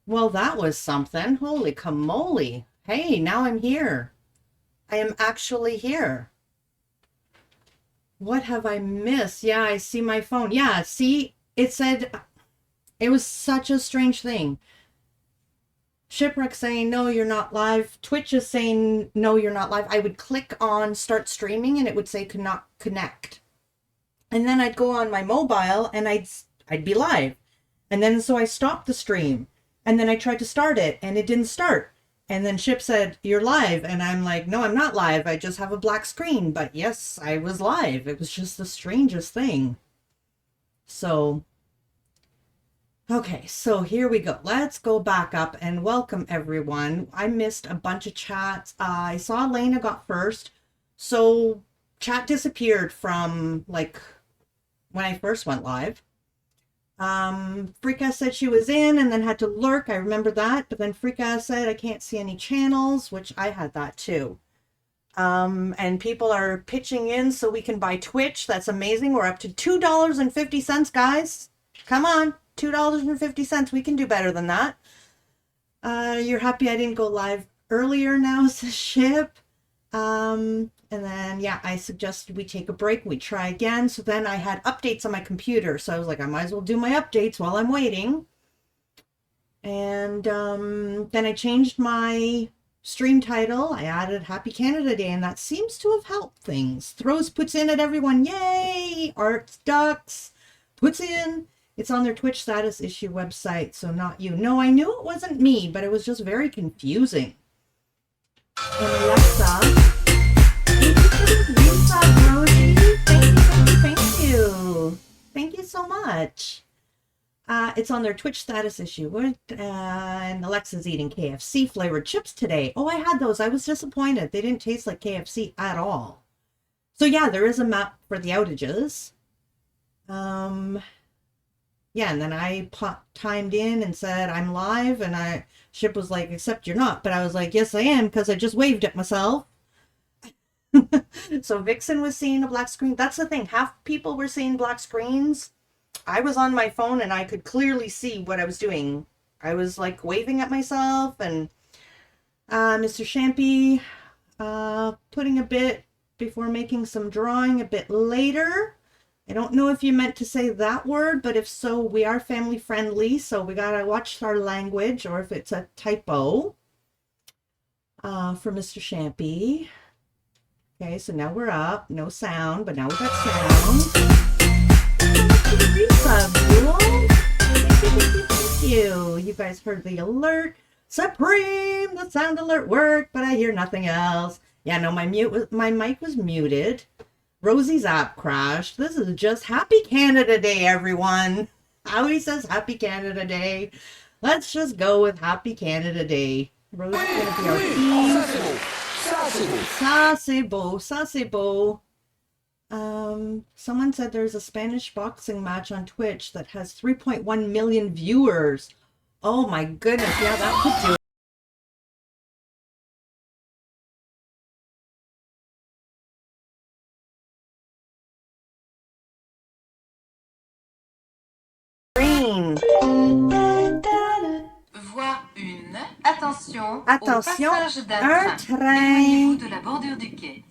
Well, that was something. Holy camoly. Hey, now I'm here. I am actually here. What have I missed? Yeah, I see my phone. Yeah, see, it said it was such a strange thing. Shipwreck saying, no, you're not live. Twitch is saying, no, you're not live. I would click on start streaming and it would say could not connect. And then I'd go on my mobile and I'd be live. And then so I stopped the stream. And then I tried to start it and it didn't start. And then Ship said, you're live. And I'm like, no, I'm not live. I just have a black screen. But yes, I was live. It was just the strangest thing. So, okay, so here we go. Let's go back up and welcome everyone. I missed a bunch of chats. I saw Lena got first. So chat disappeared from like when I first went live. Frika said she was in and then had to lurk. I remember that. But then Frika said I can't see any channels, which I had that too. And people are pitching in so we can buy Twitch. That's amazing. We're up to $2.50, guys. Come on, $2.50. We can do better than that. You're happy I didn't go live earlier now, says Ship. And then, yeah, I suggested we take a break. We try again. So then I had updates on my computer. So I was like, I might as well do my updates while I'm waiting. And then I changed my stream title. I added Happy Canada Day, and that seems to have helped things. Throws puts in at everyone. Yay! Arts Ducks puts in. It's on their Twitch status issue website, so not you. No, I knew it wasn't me, but it was just very confusing. And Alexa, Rosie. Thank you. Thank you so much. It's on their Twitch status issue. And Alexa's eating KFC flavored chips today. Oh, I had those. I was disappointed. They didn't taste like KFC at all. So yeah, there is a map for the outages. Yeah, and then I timed in and said I'm live, and Ship was like, except you're not. But I was like, yes, I am, because I just waved at myself. So Vixen was seeing a black screen. That's the thing. Half people were seeing black screens. I was on my phone and I could clearly see what I was doing. I was like waving at myself, and Mr. Shampy putting a bit before making some drawing a bit later. I don't know if you meant to say that word, but if so, we are family friendly, so we gotta watch our language, or if it's a typo. For Mr. Shampy. Okay, so now we're up. No sound, but now we got sound. Thank you. You guys heard the alert. Supreme! The sound alert worked, but I hear nothing else. Yeah, no, my mic was muted. Rosie's app crashed. This is just Happy Canada Day, everyone. Howie says Happy Canada Day. Let's just go with Happy Canada Day. Rosie's gonna be our theme. Sasebo. Someone said there's a Spanish boxing match on Twitch that has 3.1 million viewers. Oh my goodness, yeah, that could do it. Voie 1. Attention, Attention, au passage un d'un train. train. Éloignez-vous de la bordure du quai.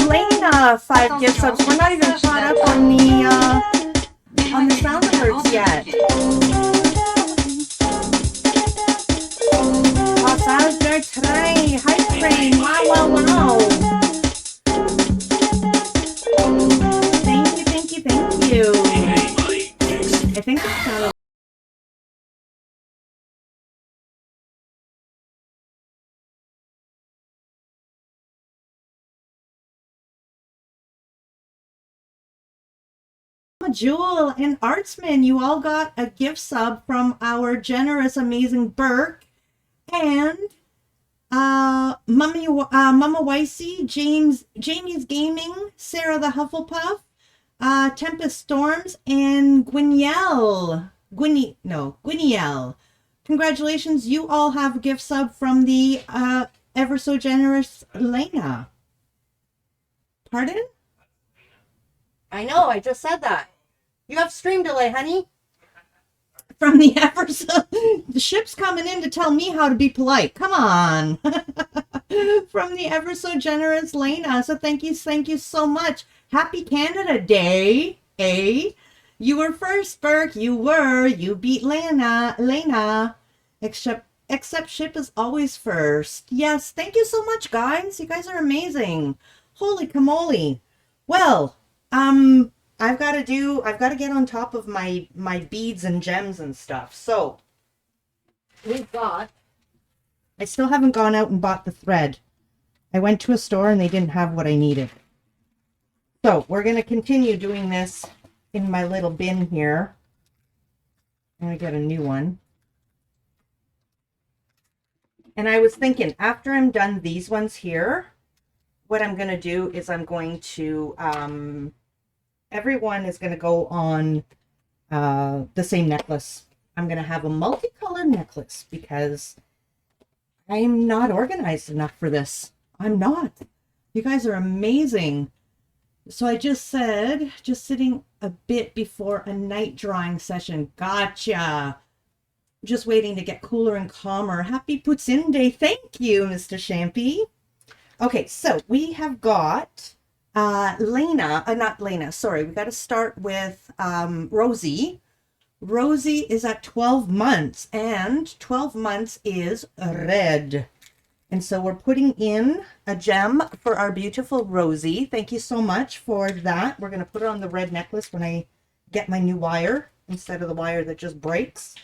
Lena, 5 gift subs. We're not even caught up on the sound alerts yet. Passage d'un train. Hype train. Wow. Thank you. I think it's kind of Jewel and Artsman, you all got a gift sub from our generous, amazing Burke and Mama Wicey, Jamie's Gaming, Sarah the Hufflepuff, Tempest Storms, and Gwynniel. Congratulations, you all have a gift sub from the ever so generous Lena. Pardon? I know, I just said that. You have stream delay, honey. from the ever so the ship's coming in to tell me how to be polite. Come on. From the ever so generous Lena. So thank you so much. Happy Canada Day, eh? You were first, Burke. You beat Lena. Except ship is always first. Yes, thank you so much, guys. You guys are amazing. Holy camole. Well, I've got to get on top of my beads and gems and stuff. So I still haven't gone out and bought the thread. I went to a store and they didn't have what I needed. So we're going to continue doing this in my little bin here. I'm going to get a new one. And I was thinking, after I'm done these ones here, what I'm going to do is I'm going to, everyone is going to go on the same necklace. I'm going to have a multicolored necklace because I'm not organized enough for this. I'm not. You guys are amazing. So I just said, just sitting a bit before a night drawing session. Gotcha. Just waiting to get cooler and calmer. Happy Poutine Day. Thank you, Mr. Champy. Okay, so we have got not Lena, sorry. We got to start with Rosie. Rosie is at 12 months, and 12 months is red. And so we're putting in a gem for our beautiful Rosie. Thank you so much for that. We're going to put it on the red necklace when I get my new wire instead of the wire that just breaks.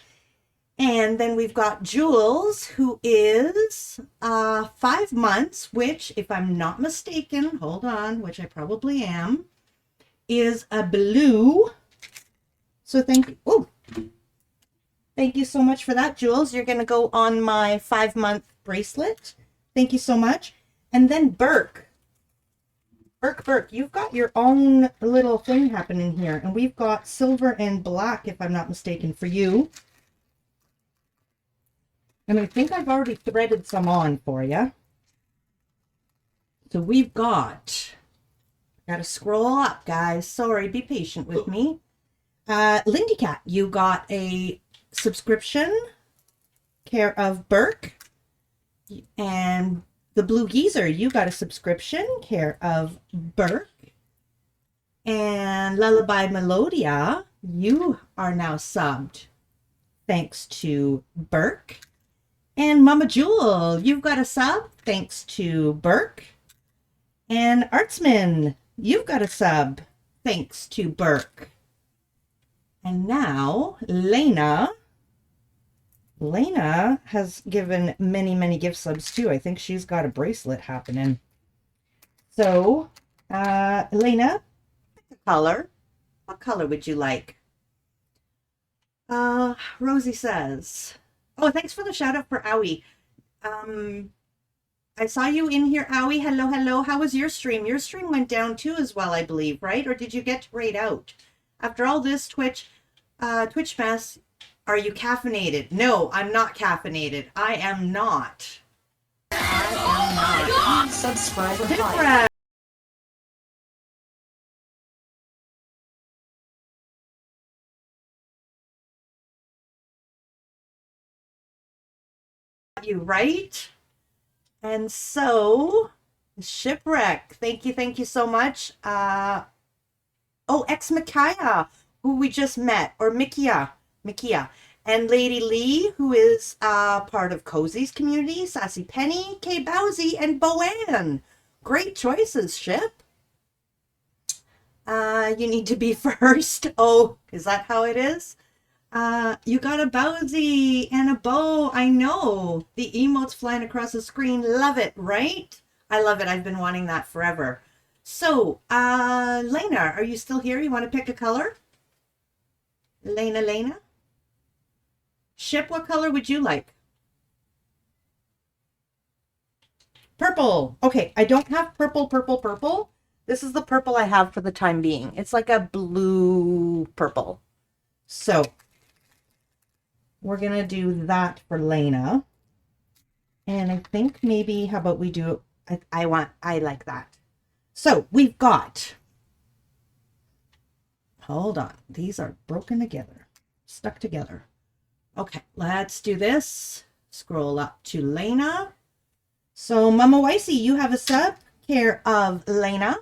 And then we've got Jules, who is 5 months, which, if I'm not mistaken, hold on, which I probably am, is a blue. So thank you so much for that, Jules. You're going to go on my 5-month bracelet. Thank you so much. And then Burke, you've got your own little thing happening here. And we've got silver and black, if I'm not mistaken, for you. And I think I've already threaded some on for you. So we've got to scroll up, guys. Sorry, be patient with me. Lindy Cat, you got a subscription, care of Burke. And the Blue Geezer, you got a subscription, care of Burke. And Lullaby Melodia, you are now subbed, thanks to Burke. And Mama Jewel, you've got a sub, thanks to Burke. And Artsman, you've got a sub, thanks to Burke. And now, Lena has given many gift subs too. I think she's got a bracelet happening. So, Lena, pick a color. What color would you like? Rosie says... Oh, thanks for the shout out for Owie. I saw you in here, Owie. Hello. How was your stream? Your stream went down too as well, I believe, right? Or did you get to raid out? After all this Twitch mess, are you caffeinated? No, I'm not caffeinated. I am not. Subscribe. You right? And so Shipwreck, thank you so much. Ex Micaiah, who we just met, or Mikia, and Lady Lee, who is part of Cozy's community, Sassy Penny, Kay Bowsy, and Boanne. Great choices, Ship. You need to be first. Oh, is that how it is? You got a Bowsy and a bow. I know. The emotes flying across the screen. Love it, right? I love it. I've been wanting that forever. So, Lena, are you still here? You want to pick a color? Lena? Ship, what color would you like? Purple. Okay, I don't have purple. This is the purple I have for the time being. It's like a blue purple. So, we're going to do that for Lena. And I think maybe, how about we do, I like that. So we've got, hold on. These are broken together, stuck together. Okay, let's do this. Scroll up to Lena. So Mama Wicey, you have a sub, care of Lena.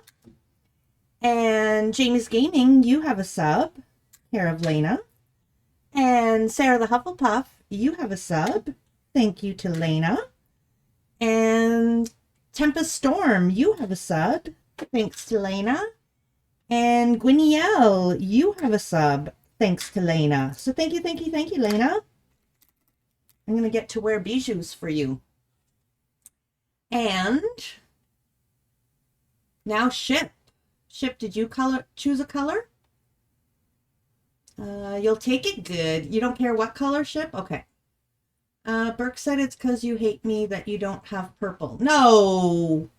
And Jamie's Gaming, you have a sub, care of Lena. And Sarah the Hufflepuff, you have a sub. Thank you to Lena. And Tempest Storm, you have a sub. Thanks to Lena. And Gwynnielle, you have a sub. Thanks to Lena. So thank you, Lena. I'm going to get to wear bijoux for you. And now Ship. Ship, did you choose a color? You'll take it? Good. You don't care what color, Ship? Okay. Burke said it's because you hate me that you don't have purple. No!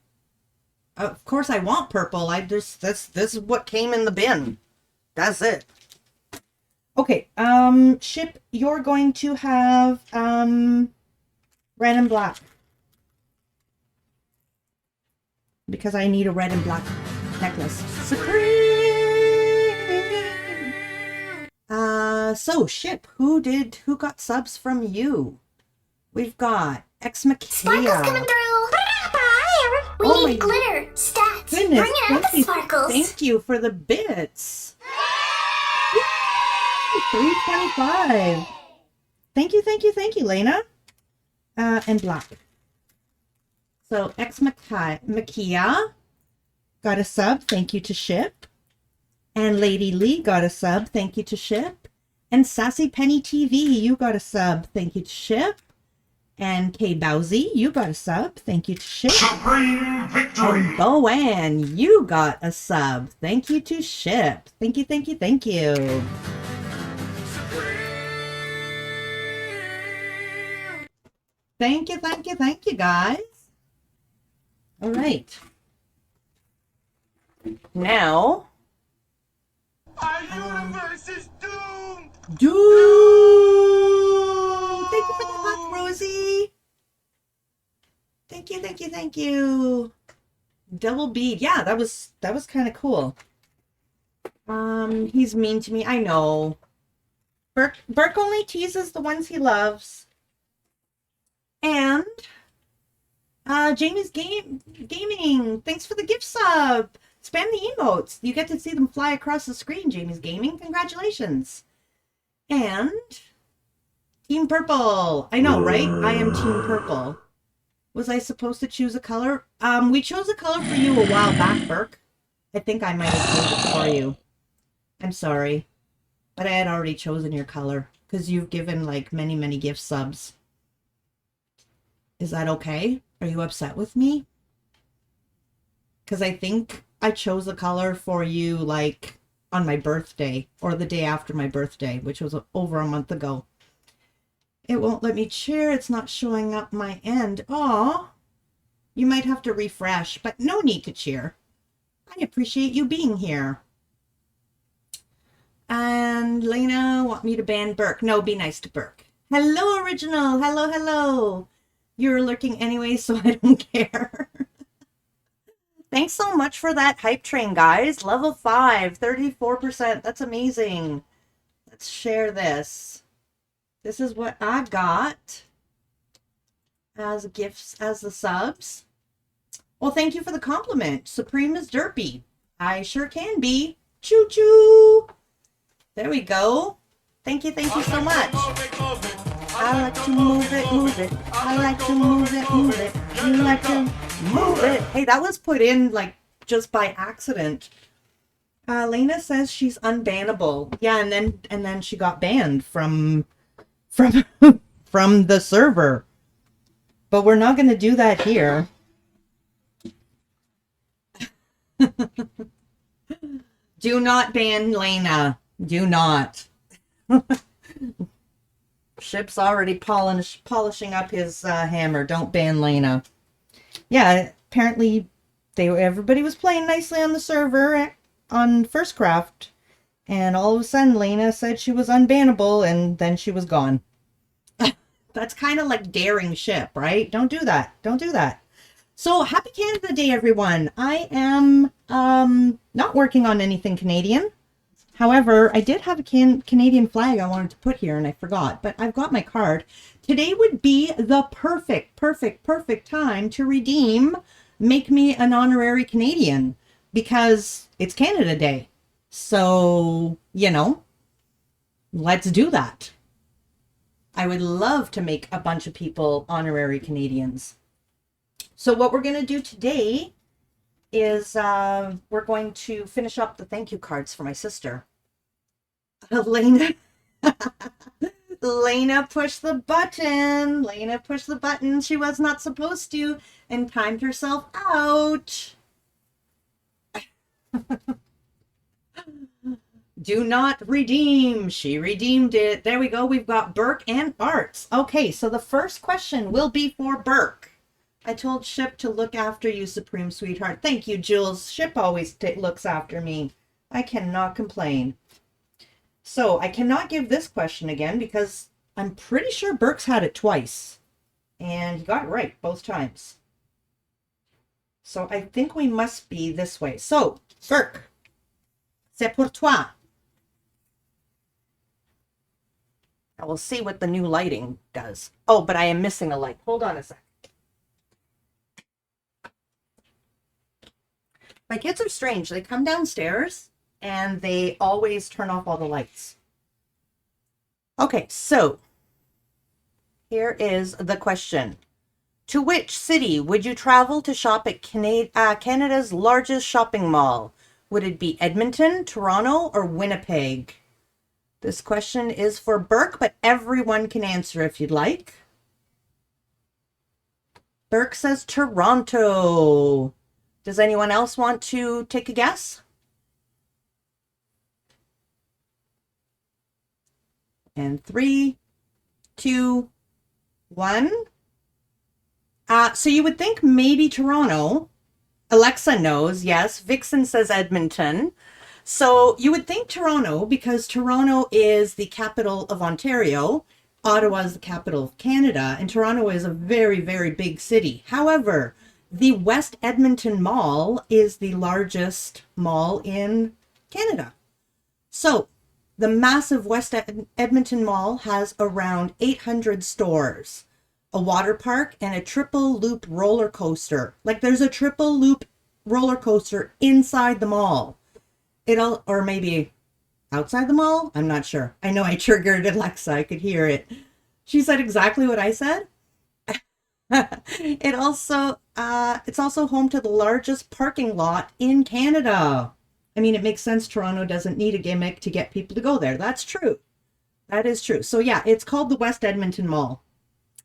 Of course I want purple. This is what came in the bin. That's it. Okay, Ship, you're going to have red and black. Because I need a red and black necklace. Supreme! So Ship, who got subs from you? We've got Ex Machina. Sparkles coming through. We need glitter. Stats. Goodness, Bring it up, Sparkles. Thank you for the bits. 325. Thank you, Lena. And black. So Ex Machia got a sub. Thank you to Ship. And Lady Lee got a sub. Thank you to Ship. And Sassy Penny TV, you got a sub. Thank you to Ship. And Kay Bowsy, you got a sub. Thank you to Ship. Supreme victory! And Boan, you got a sub. Thank you to Ship. Thank you. Thank you, guys. All right. Now. Our universe is doomed! Doom! Thank you for the hug, Rosie. Thank you. Double bead. Yeah, that was kind of cool. He's mean to me. I know. Burke only teases the ones he loves. And Jamie's Gaming. Thanks for the gift sub. Spam the emotes. You get to see them fly across the screen, Jamie's Gaming. Congratulations. And Team Purple. I know, right? I am Team Purple. Was I supposed to choose a color? We chose a color for you a while back, Burke. I think I might have chosen it for you. I'm sorry. But I had already chosen your color because you've given like many gift subs. Is that okay? Are you upset with me? Because I think I chose a color for you like on my birthday or the day after my birthday, which was over a month ago. It won't let me cheer. It's not showing up my end. Aw, you might have to refresh, but no need to cheer. I appreciate you being here. And Lena want me to ban Burke. No, be nice to Burke. Hello, Original. Hello. You're lurking anyway, so I don't care. Thanks so much for that hype train, guys. Level 5, 34%. That's amazing. Let's share this. This is what I got as gifts, as the subs. Well, thank you for the compliment. Supreme is derpy. I sure can be. Choo-choo. There we go. Thank you so much. I like to move it. I like to move it. You like to move it. Hey, that was put in like just by accident. Lena says she's unbannable. Yeah, and then she got banned from the server. But we're not going to do that here. Do not ban Lena. Do not. Ship's already polishing up his hammer. Don't ban Lena. Yeah, apparently everybody was playing nicely on the server on First Craft, and all of a sudden Lena said she was unbannable, and then she was gone. That's kind of like daring Ship, right? Don't do that. Don't do that. So happy Canada Day, everyone. I am not working on anything Canadian. However, I did have a Canadian flag I wanted to put here and I forgot, but I've got my card. Today would be the perfect time to redeem Make Me an Honorary Canadian because it's Canada Day. So, you know, let's do that. I would love to make a bunch of people honorary Canadians. So what we're going to do today is we're going to finish up the thank you cards for my sister. Lena. Lena pushed the button. Lena pushed the button she was not supposed to and timed herself out. Do not redeem. She redeemed it. There we go. We've got Burke and Arts. Okay, so the first question will be for Burke. I told Ship to look after you, Supreme Sweetheart. Thank you, Jules. Ship always looks after me. I cannot complain. So I cannot give this question again because I'm pretty sure Burke's had it twice. And he got it right both times. So I think we must be this way. So, Burke, c'est pour toi. I will see what the new lighting does. Oh, but I am missing a light. Hold on a sec. My kids are strange. They come downstairs and they always turn off all the lights. Okay, so here is the question. To which city would you travel to shop at Canada's largest shopping mall? Would it be Edmonton, Toronto, or Winnipeg? This question is for Burke, but everyone can answer if you'd like. Burke says Toronto. Does anyone else want to take a guess? And 3, 2, 1. So you would think maybe Toronto. Alexa knows, yes. Vixen says Edmonton. So you would think Toronto because Toronto is the capital of Ontario. Ottawa is the capital of Canada, and Toronto is a very, very big city. However, the West Edmonton Mall is the largest mall in Canada. So the massive West Edmonton Mall has around 800 stores, a water park, and a triple loop roller coaster. Like there's a triple loop roller coaster inside the mall. Or maybe outside the mall? I'm not sure. I know I triggered Alexa. I could hear it. She said exactly what I said. It's also home to the largest parking lot in Canada. I mean, it makes sense. Toronto doesn't need a gimmick to get people to go there. That's true. That is true. So yeah, it's called the West Edmonton Mall.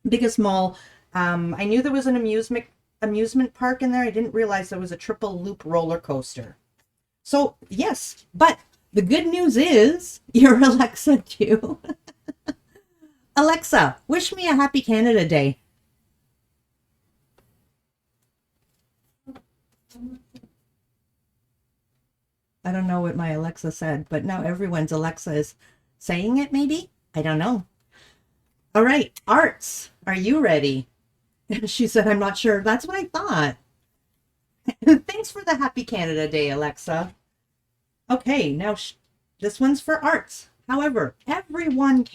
Biggest mall. I knew there was an amusement park in there. I didn't realize there was a triple loop roller coaster. So yes, but the good news is you're Alexa too. Alexa, wish me a happy Canada Day. I don't know what my Alexa said, but now everyone's Alexa is saying it maybe? I don't know. All right, Arts, are you ready? She said, I'm not sure. That's what I thought. Thanks for the happy Canada Day, Alexa. Okay, now this one's for Arts. However, everyone's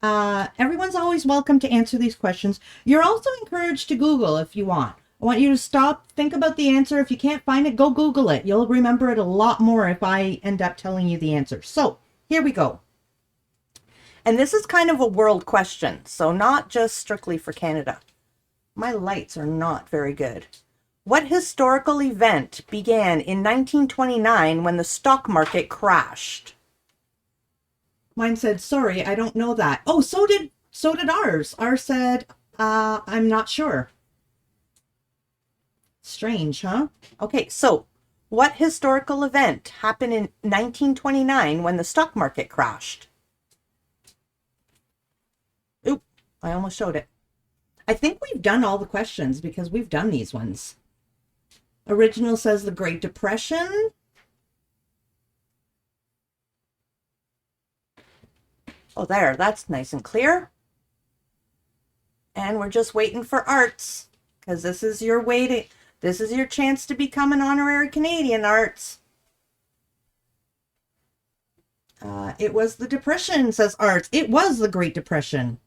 always welcome to answer these questions. You're also encouraged to Google if you want. I want you to stop, think about the answer. If you can't find it, go Google it. You'll remember it a lot more if I end up telling you the answer. So here we go. And this is kind of a world question, so not just strictly for Canada. My lights are not very good. What historical event began in 1929 when the stock market crashed? Mine said, sorry, I don't know that. Oh, so did ours. Ours said, I'm not sure. Strange, huh? Okay, so what historical event happened in 1929 when the stock market crashed? Oop, I almost showed it. I think we've done all the questions because we've done these ones. Original says the Great Depression. Oh, there, that's nice and clear. And we're just waiting for Arts because this is your chance to become an honorary Canadian, Arts. It was the Depression, says Arts. It was the Great Depression.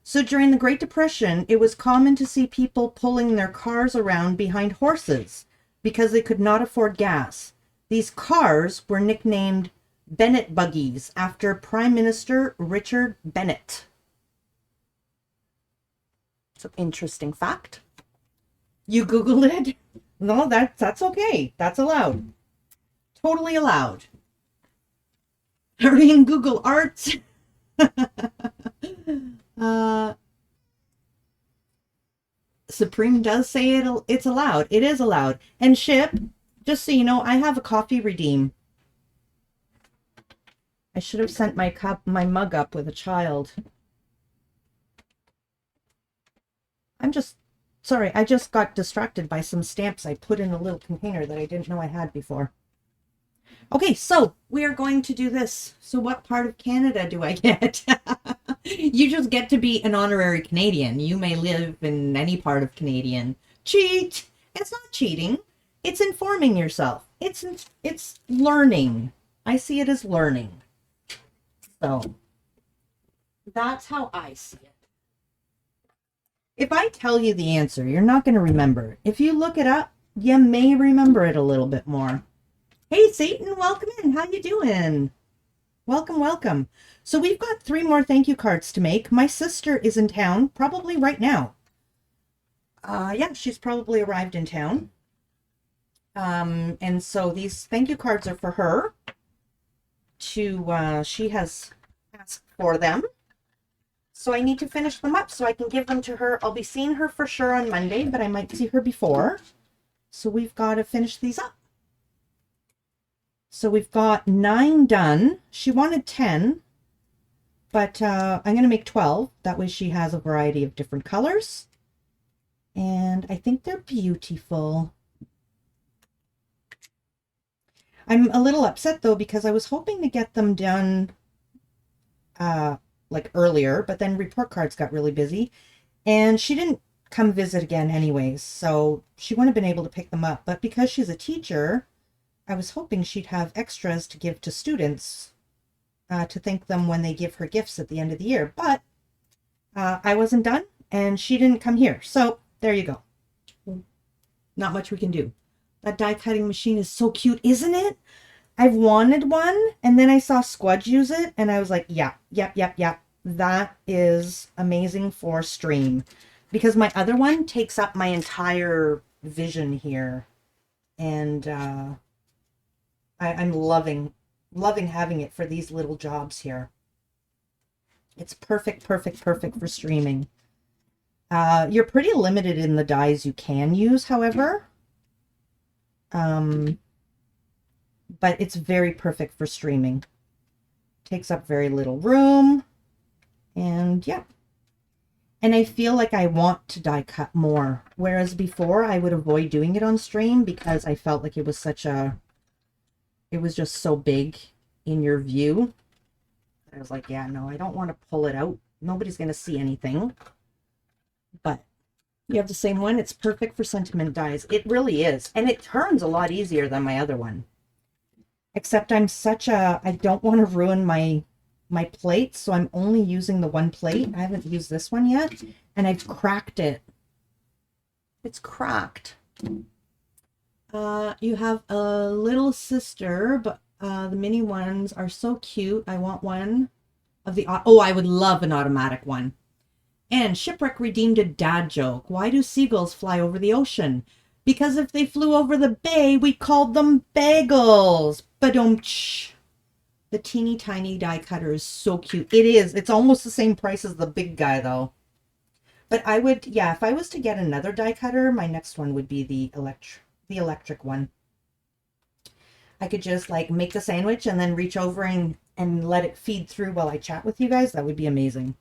So during the Great Depression, it was common to see people pulling their cars around behind horses because they could not afford gas. These cars were nicknamed Bennett buggies after Prime Minister Richard Bennett. It's an interesting fact. You Googled it? No, that's okay. That's allowed. Totally allowed. Hurry and Google Arts. Supreme does say it's allowed. It is allowed. And Ship, just so you know, I have a coffee redeem. I should have sent my mug up with a child. Sorry, I just got distracted by some stamps I put in a little container that I didn't know I had before. Okay, so we are going to do this. So what part of Canada do I get? You just get to be an honorary Canadian. You may live in any part of Canadian. Cheat! It's not cheating. It's informing yourself. It's learning. I see it as learning. So that's how I see it. If I tell you the answer, you're not going to remember it. If you look it up, you may remember it a little bit more. Hey, Satan, welcome in. How you doing? Welcome, welcome. So we've got 3 more thank you cards to make. My sister is in town, probably right now. Yeah, she's probably arrived in town. And so these thank you cards are for her. She has asked for them. So I need to finish them up so I can give them to her. I'll be seeing her for sure on Monday, but I might see her before. So we've got to finish these up. So we've got 9 done. She wanted 10, but I'm going to make 12. That way she has a variety of different colors. And I think they're beautiful. I'm a little upset though, because I was hoping to get them done like earlier, but then report cards got really busy and she didn't come visit again anyways. So she wouldn't have been able to pick them up, but because she's a teacher, I was hoping she'd have extras to give to students to thank them when they give her gifts at the end of the year. But I wasn't done and she didn't come here. So there you go. Not much we can do. That die cutting machine is so cute, isn't it? I've wanted one and then I saw Squudge use it and I was like, yeah. That is amazing for stream. Because my other one takes up my entire vision here. And I'm loving having it for these little jobs here. It's perfect for streaming. You're pretty limited in the dies you can use, however. But it's very perfect for streaming. Takes up very little room. And yeah. And I feel like I want to die cut more. Whereas before I would avoid doing it on stream because I felt like it was it was just so big in your view. I was like, yeah, no, I don't want to pull it out. Nobody's going to see anything. But you have the same one. It's perfect for sentiment dies. It really is. And it turns a lot easier than my other one. Except I don't want to ruin my plate, so I'm only using the one plate. I haven't used this one yet, and I've cracked it. It's cracked. You have a little sister, but the mini ones are so cute. I want one of the... Oh, I would love an automatic one. And Shipwreck redeemed a dad joke. Why do seagulls fly over the ocean? Because if they flew over the bay, we called them bagels. Ba-dum-tsh. The teeny tiny die cutter is so cute. It is. It's almost the same price as the big guy, though. But I would, yeah, if I was to get another die cutter, my next one would be the electric one. I could just like make the sandwich and then reach over and let it feed through while I chat with you guys. That would be amazing.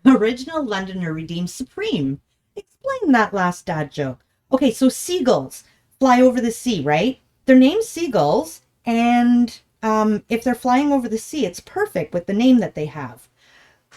Original Londoner redeems Supreme. Explain that last dad joke. Okay, so seagulls fly over the sea, right? They're named seagulls, and if they're flying over the sea, it's perfect with the name that they have.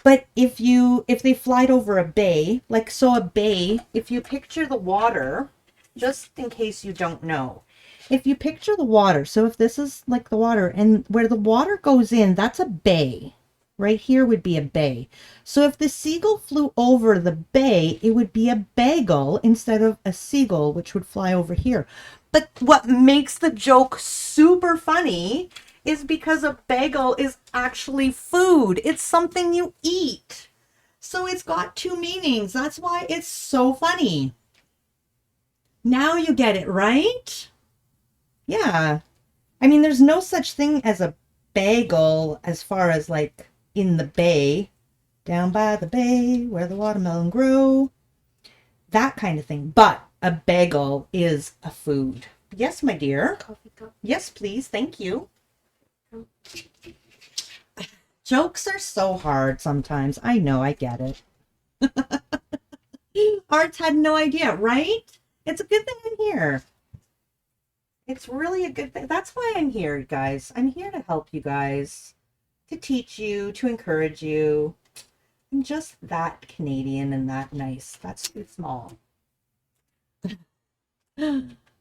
But if they flied over a bay, a bay, if you picture the water, just in case you don't know, if you picture the water, so if this is like the water, and where the water goes in, that's a bay. Right here would be a bay. So if the seagull flew over the bay, it would be a bagel instead of a seagull, which would fly over here. But what makes the joke super funny is because a bagel is actually food. It's something you eat. So it's got two meanings. That's why it's so funny. Now you get it, right? Yeah. I mean, there's no such thing as a bagel as far as like in the bay, down by the bay where the watermelon grow, that kind of thing. But a bagel is a food. Yes, my dear. Coffee cup. Yes, please. Thank you. Jokes are so hard sometimes. I know, I get it. Arts had no idea, right? It's a good thing I'm here. It's really a good thing. That's why I'm here, guys. I'm here to help you guys, to teach you, to encourage you. I'm just that Canadian and that nice. That's too small.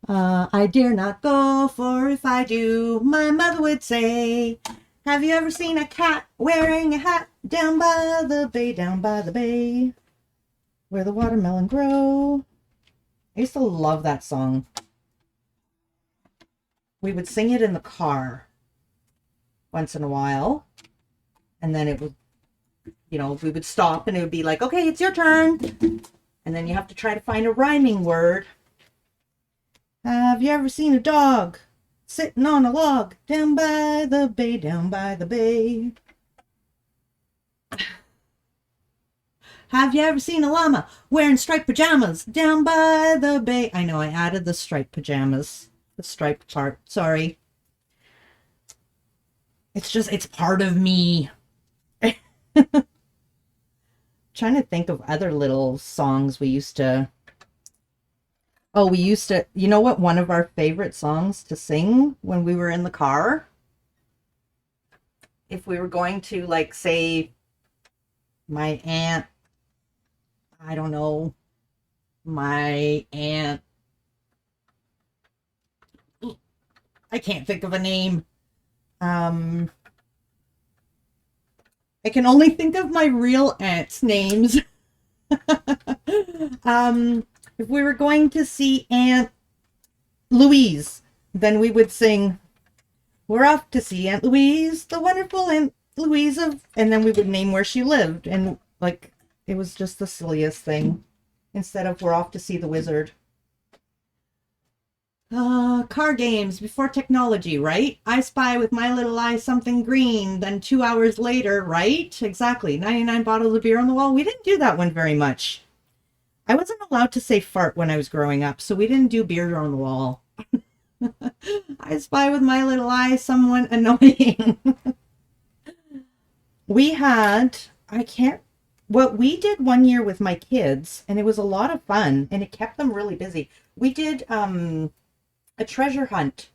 I dare not go, for if I do, my mother would say, have you ever seen a cat wearing a hat down by the bay, where the watermelon grow? I used to love that song. We would sing it in the car once in a while, and then it would, you know, we would stop and it would be like, okay, it's your turn. And then you have to try to find a rhyming word. Have you ever seen a dog sitting on a log down by the bay, down by the bay? Have you ever seen a llama wearing striped pajamas down by the bay? I know I added the striped pajamas, the striped part. Sorry. It's just, it's part of me. Trying to think of other little songs we used to. Oh, we used to, you know what, one of our favorite songs to sing when we were in the car? If we were going to, like, say, my aunt, I don't know, my aunt, I can't think of a name. I can only think of my real aunt's names. If we were going to see Aunt Louise, then we would sing, we're off to see Aunt Louise, the wonderful Aunt Louise of, and then we would name where she lived. And like, it was just the silliest thing instead of we're off to see the wizard. Car games before technology, right? I spy with my little eye something green, then 2 hours later, right? Exactly. 99 bottles of beer on the wall. We didn't do that one very much. I wasn't allowed to say fart when I was growing up, so we didn't do beer on the wall. I spy with my little eye someone annoying. We had, what we did one year with my kids, and it was a lot of fun, and it kept them really busy. We did a treasure hunt.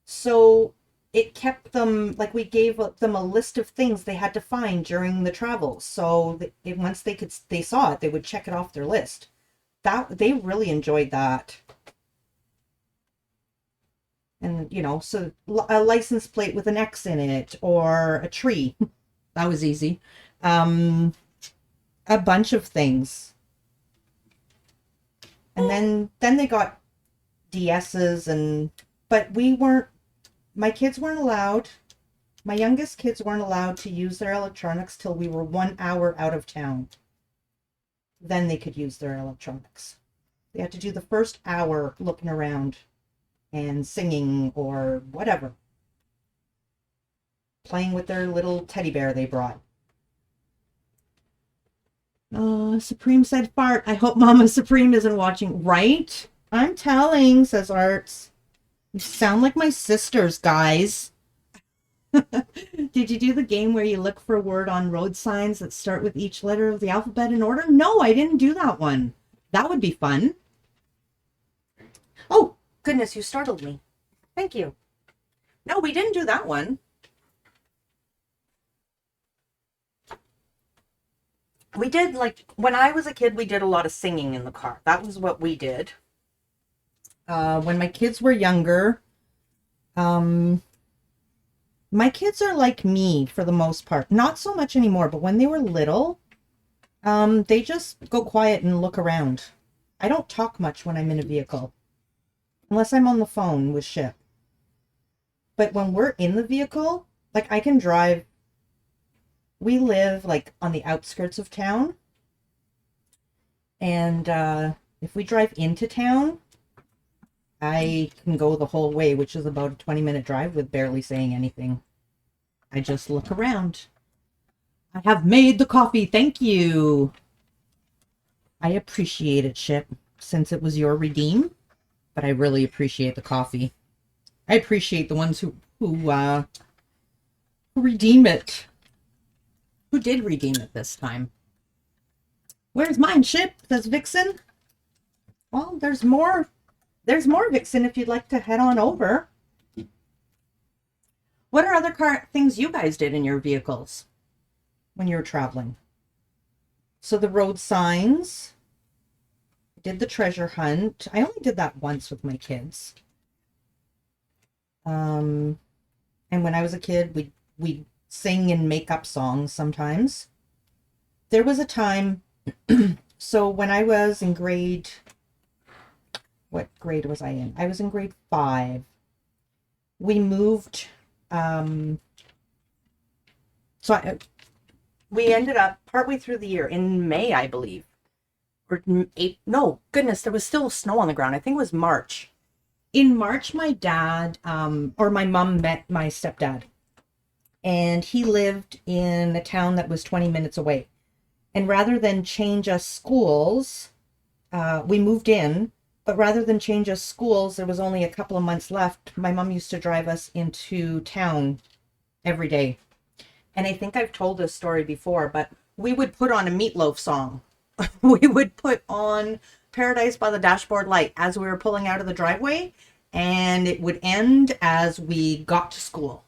So it kept them, like, we gave them a list of things they had to find during the travel. So once they saw it, they would check it off their list. They really enjoyed that. And, you know, so a license plate with an X in it, or a tree. That was easy. A bunch of things. And then they got DS's, but my kids weren't allowed, my youngest kids weren't allowed to use their electronics till we were 1 hour out of town. Then they could use their electronics. They had to do the first hour looking around and singing or whatever. Playing with their little teddy bear they brought. Supreme said fart. I hope Mama Supreme isn't watching. Right? I'm telling, says Arts. You sound like my sisters, guys. Did you do the game where you look for a word on road signs that start with each letter of the alphabet in order? No, I didn't do that one. That would be fun. Oh, goodness, you startled me. Thank you. No, we didn't do that one. We did, like, when I was a kid, we did a lot of singing in the car. That was what we did. When my kids were younger, Um, my kids are like me for the most part. Not so much anymore, but when they were little, they just go quiet and look around. I don't talk much when I'm in a vehicle, unless I'm on the phone with Ship. But when we're in the vehicle, like I can drive. We live like on the outskirts of town. And if we drive into town, I can go the whole way, which is about a 20-minute drive with barely saying anything. I just look around. I have made the coffee. Thank you. I appreciate it, Ship, since it was your redeem, but I really appreciate the coffee. I appreciate the ones who redeem it. Who did redeem it this time? Where's mine, Ship? Says Vixen. Well, there's more. There's more, Vixen, if you'd like to head on over. What are other things you guys did in your vehicles when you were traveling? So the road signs. I did the treasure hunt. I only did that once with my kids. And when I was a kid, we'd sing and make up songs sometimes. There was a time, so when I was in what grade was I in? I was in grade 5. We moved, we ended up partway through the year in May, I believe. Or no, goodness, there was still snow on the ground. I think it was March. In March, my dad, or my mom met my stepdad. And he lived in a town that was 20 minutes away. And rather than change us schools, we moved in. But rather than change us schools, there was only a couple of months left. My mom used to drive us into town every day. And I think I've told this story before, but we would put on a Meatloaf song. We would put on Paradise by the Dashboard Light as we were pulling out of the driveway, and it would end as we got to school.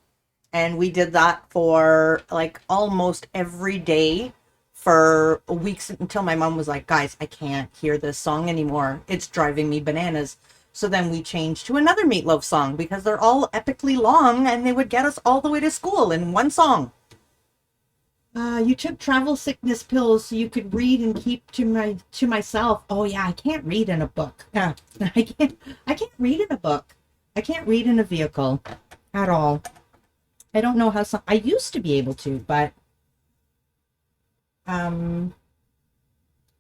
And we did that for like almost every day for weeks until my mom was like, guys, I can't hear this song anymore. It's driving me bananas. So then we changed to another Meatloaf song because they're all epically long and they would get us all the way to school in one song. You took travel sickness pills so you could read and keep to myself. Oh yeah, I can't read in a book. Yeah, I can't read in a book. I can't read in a vehicle at all. I don't know how I used to be able to, but trying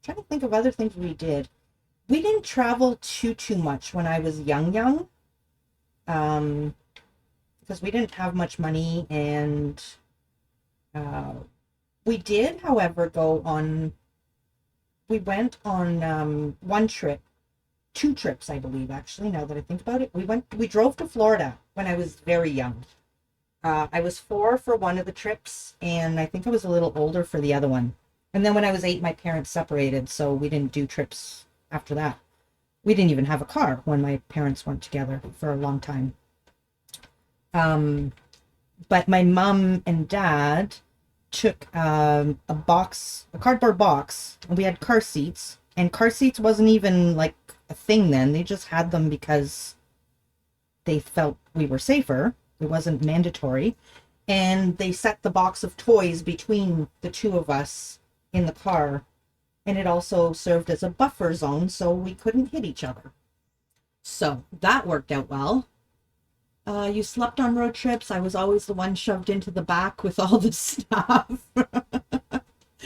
to think of other things we did. We didn't travel too much when I was young. Because we didn't have much money, and we did, however, we went on one trip, 2 trips, I believe, actually, now that I think about it. We drove to Florida when I was very young. I was 4 for one of the trips, and I think I was a little older for the other one. And then when I was 8, my parents separated, so we didn't do trips after that. We didn't even have a car when my parents weren't together for a long time. But my mom and dad took a cardboard box, and we had car seats. And car seats wasn't even like a thing then. They just had them because they felt we were safer. It wasn't mandatory. And they set the box of toys between the 2 of us in the car. And it also served as a buffer zone so we couldn't hit each other. So that worked out well. You slept on road trips. I was always the one shoved into the back with all the stuff.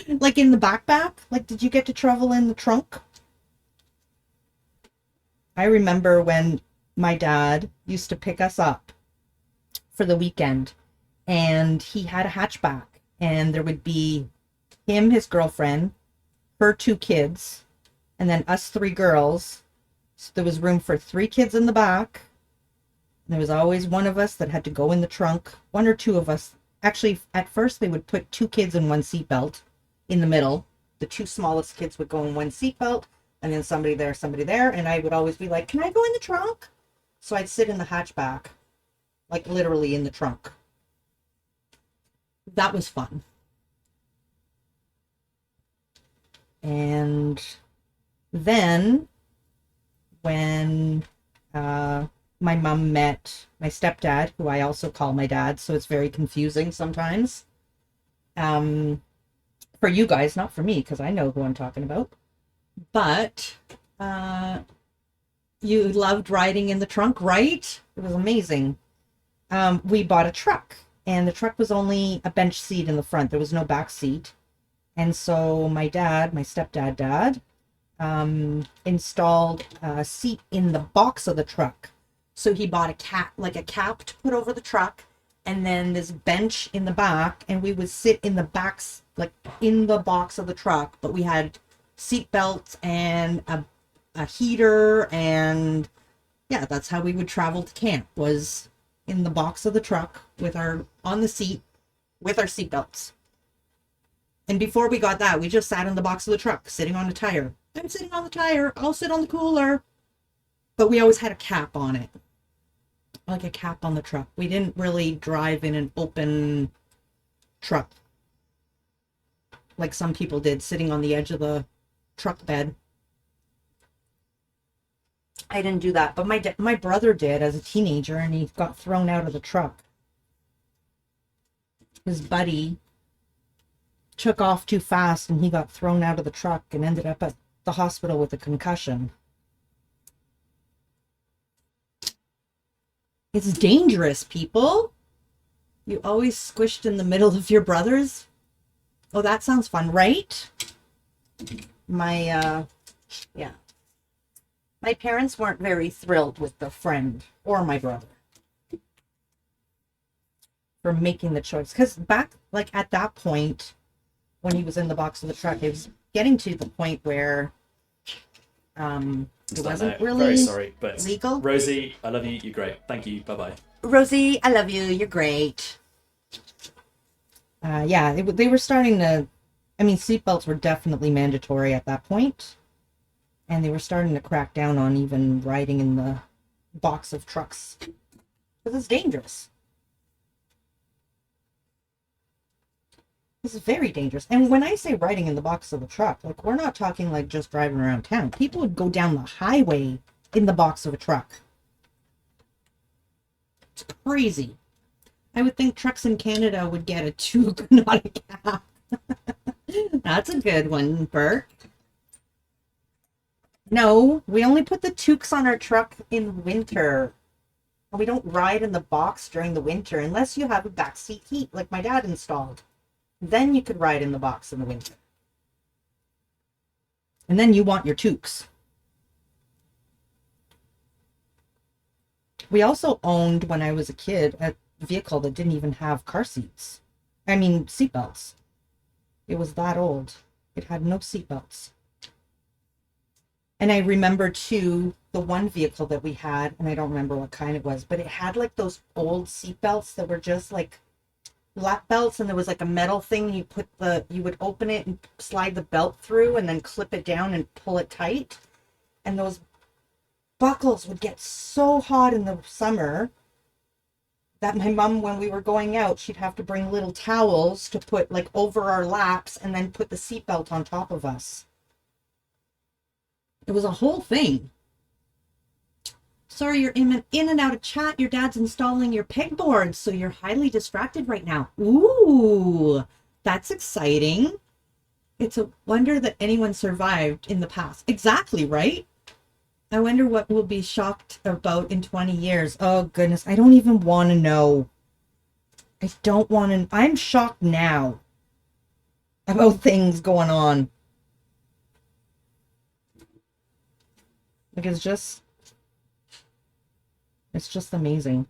Like in the backpack? Like, did you get to travel in the trunk? I remember when my dad used to pick us up for the weekend, and he had a hatchback, and there would be him, his girlfriend, her 2 kids, and then us 3 girls. So there was room for 3 kids in the back. There was always one of us that had to go in the trunk, 1 or 2 of us. Actually, at first they would put 2 kids in one seatbelt in the middle. The 2 smallest kids would go in one seatbelt, and then somebody there, and I would always be like, can I go in the trunk? So I'd sit in the hatchback, like literally in the trunk. That was fun. And then when my mom met my stepdad, who I also call my dad, so it's very confusing sometimes. For you guys, not for me, because I know who I'm talking about. But you loved riding in the trunk, right? It was amazing. We bought a truck, and the truck was only a bench seat in the front. There was no back seat. And so my dad, my stepdad dad, installed a seat in the box of the truck. So he bought a cap to put over the truck, and then this bench in the back, and we would sit in the backs, like in the box of the truck, but we had seat belts and a heater, and yeah, that's how we would travel to camp, was in the box of the truck with on the seat with our seat belts. And before we got that, we just sat in the box of the truck, sitting on a tire. I'm sitting on the tire, I'll sit on the cooler. But we always had a cap on it. Like a cap on the truck. We didn't really drive in an open truck like some people did, sitting on the edge of the truck bed. I didn't do that, but my brother did as a teenager, and he got thrown out of the truck. His buddy took off too fast, and he got thrown out of the truck and ended up at the hospital with a concussion. It's dangerous, people. You always squished in the middle of your brothers. Oh, that sounds fun, right? Yeah. My parents weren't very thrilled with the friend or my brother for making the choice. Because back, like, at that point, when he was in the box of the truck, it was getting to the point where it wasn't really very sorry, but legal. Rosie, I love you. You're great. Thank you. Bye-bye. Rosie, I love you. You're great. Yeah, they were starting to... I mean, seatbelts were definitely mandatory at that point. And they were starting to crack down on even riding in the box of trucks. Because it's dangerous. This is very dangerous. And when I say riding in the box of the truck, like, we're not talking like just driving around town. People would go down the highway in the box of a truck. It's crazy. I would think trucks in Canada would get a toque, not a cap. That's a good one, Bert. No, we only put the toques on our truck in winter. We don't ride in the box during the winter unless you have a backseat heat like my dad installed. Then you could ride in the box in the winter. And then you want your toques. We also owned, when I was a kid, a vehicle that didn't even have car seats. I mean, seatbelts. It was that old. It had no seatbelts. And I remember, too, the one vehicle that we had, and I don't remember what kind it was, but it had like those old seatbelts that were just like lap belts, and there was like a metal thing you would open it and slide the belt through and then clip it down and pull it tight. And those buckles would get so hot in the summer that my mom, when we were going out, she'd have to bring little towels to put like over our laps and then put the seatbelt on top of us. It was a whole thing. Sorry, you're in and out of chat. Your dad's installing your pegboard, so you're highly distracted right now. Ooh, that's exciting. It's a wonder that anyone survived in the past. Exactly, right? I wonder what we'll be shocked about in 20 years. Oh, goodness. I don't even want to know. I don't want to. I'm shocked now about things going on. Like, it's just amazing.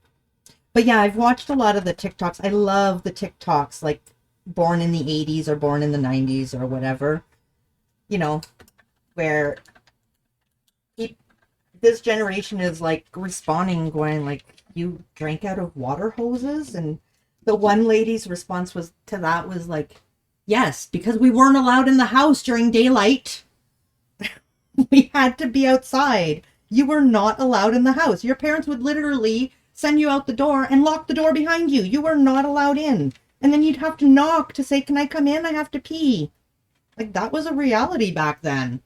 But yeah, I've watched a lot of the TikToks. I love the TikToks, like born in the 80s or born in the 90s or whatever. You know, where this generation is like responding, going like, you drank out of water hoses? And the one lady's response to that was like, yes, because we weren't allowed in the house during daylight. We had to be outside. You were not allowed in the house. Your parents would literally send you out the door and lock the door behind you. You were not allowed in. And then you'd have to knock to say, can I come in? I have to pee. Like, that was a reality back then.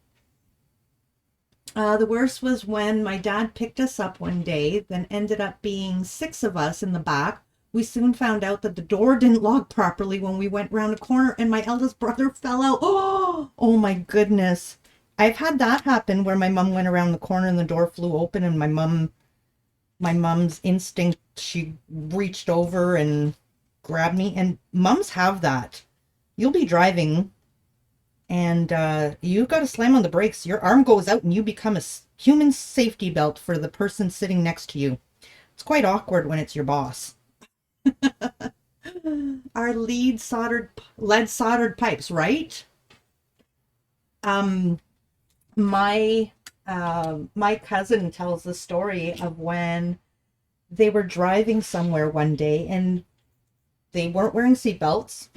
The worst was when my dad picked us up one day, then ended up being 6 of us in the back. We soon found out that the door didn't lock properly when we went round a corner and my eldest brother fell out. Oh my goodness. I've had that happen where my mom went around the corner and the door flew open and my mom's instinct, she reached over and grabbed me. And moms have that. You'll be driving and you got to slam on the brakes. Your arm goes out and you become a human safety belt for the person sitting next to you. It's quite awkward when it's your boss. Our lead soldered pipes, right? My cousin tells the story of when they were driving somewhere one day and they weren't wearing seatbelts,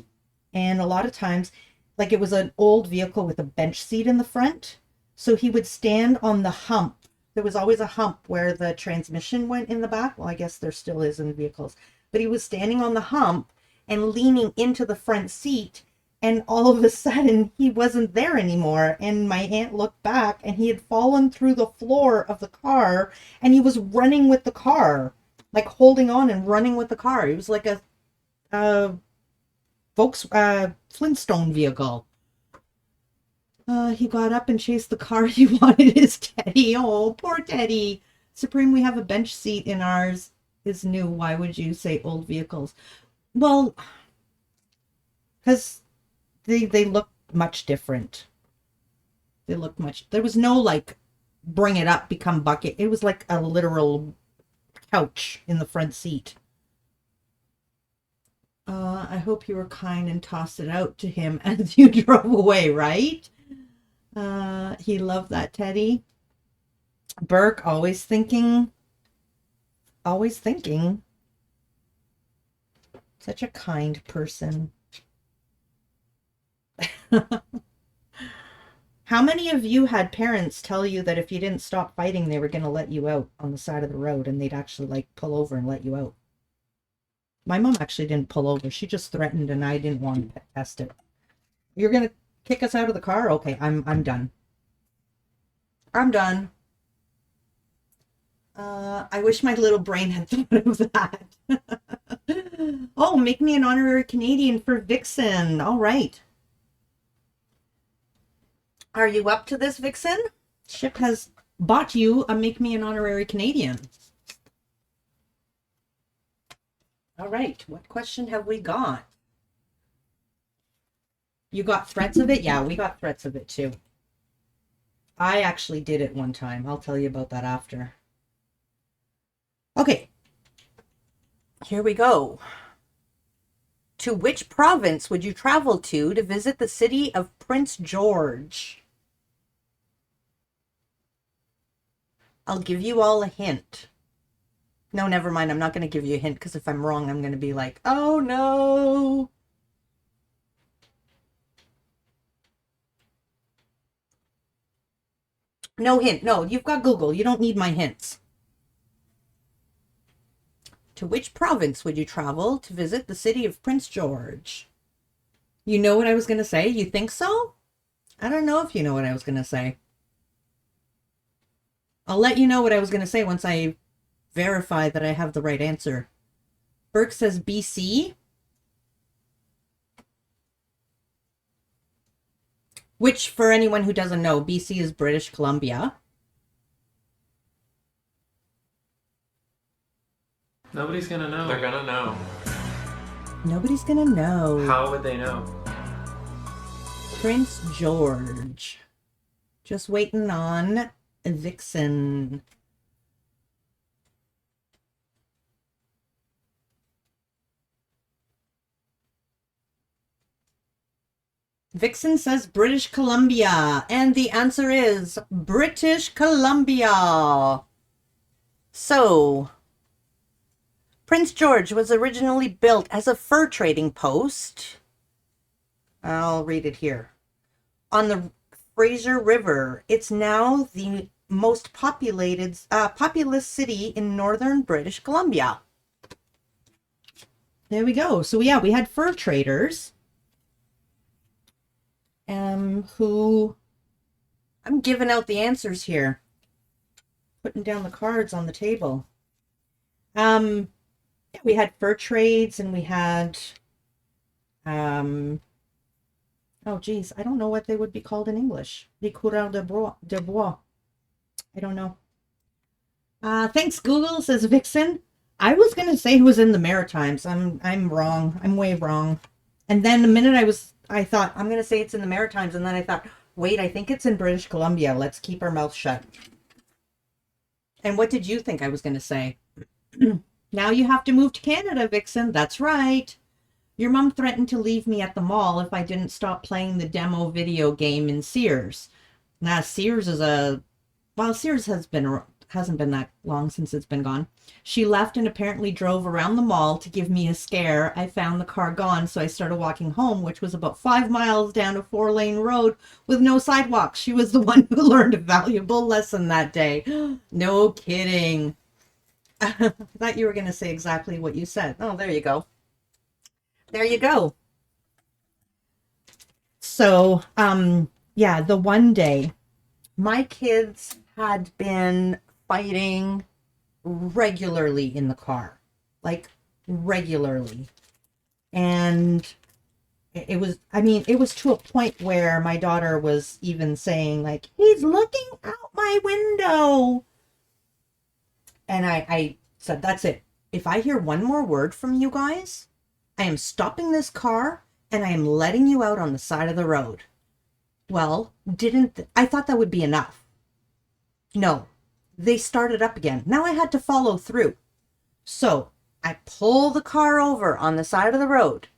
and a lot of times, like, it was an old vehicle with a bench seat in the front, so he would stand on the hump. There was always a hump where the transmission went in the back. Well, I guess there still is in vehicles. But he was standing on the hump and leaning into the front seat, and all of a sudden he wasn't there anymore. And my aunt looked back and he had fallen through the floor of the car and he was running with the car, like holding on and running with the car. He was like a Flintstone vehicle. He got up and chased the car. He wanted his Teddy. Oh, poor Teddy. Supreme, we have a bench seat in ours. Is new. Why would you say old vehicles? Well, because they look much different. They look much. There was no like bring it up, become bucket. It was like a literal couch in the front seat. I hope you were kind and tossed it out to him as you drove away, right? He loved that Teddy. Burke, always thinking. Always thinking. Such a kind person. How many of you had parents tell you that if you didn't stop fighting, they were going to let you out on the side of the road and they'd actually like pull over and let you out? My mom actually didn't pull over. She just threatened and I didn't want to test it. You're going to kick us out of the car? Okay, I'm done. I'm done. I wish my little brain had thought of that. Oh, make me an honorary Canadian for Vixen. All right. Are you up to this, Vixen? Ship has bought you a make me an honorary Canadian. All right. What question have we got? You got threats of it? Yeah, we got threats of it too. I actually did it one time. I'll tell you about that after. Okay, here we go. To which province would you travel to visit the city of Prince George? I'll give you all a hint. No, never mind. I'm not going to give you a hint because if I'm wrong, I'm going to be like, oh no. No hint. No, you've got Google. You don't need my hints. To which province would you travel to visit the city of Prince George? You know what I was going to say? You think so? I don't know if you know what I was going to say. I'll let you know what I was going to say once I verify that I have the right answer. Burke says BC. Which, for anyone who doesn't know, BC is British Columbia. Nobody's gonna know. They're gonna know. Nobody's gonna know. How would they know? Prince George. Just waiting on Vixen. Vixen says British Columbia. And the answer is British Columbia. So, Prince George was originally built as a fur trading post. I'll read it here. On the Fraser River. It's now the most populous city in northern British Columbia. There we go. So yeah, we had fur traders. Who... I'm giving out the answers here. putting down the cards on the table. We had fur trades and we had, oh geez, I don't know what they would be called in English. Les coureurs de bois. I don't know. Thanks Google, says Vixen. I was gonna say it was in the Maritimes. I'm wrong. I'm way wrong. And then the minute I thought I'm gonna say it's in the Maritimes, and then I thought, wait, I think it's in British Columbia. Let's keep our mouth shut. And what did you think I was gonna say? Now you have to move to Canada, Vixen. That's right. Your mom threatened to leave me at the mall if I didn't stop playing the demo video game in Sears. Now Sears is Sears hasn't been that long since it's been gone. She left and apparently drove around the mall to give me a scare. I found the car gone, so I started walking home, which was about 5 miles down a 4-lane road with no sidewalks. She was the one who learned a valuable lesson that day. No kidding. I thought you were going to say exactly what you said. Oh, there you go. There you go. So, yeah, the one day my kids had been fighting regularly in the car, like regularly. And it was to a point where my daughter was even saying like, he's looking out my window. And I said, that's it. If I hear one more word from you guys, I am stopping this car and I am letting you out on the side of the road. Well, I thought that would be enough. No, they started up again. Now I had to follow through. So I pull the car over on the side of the road.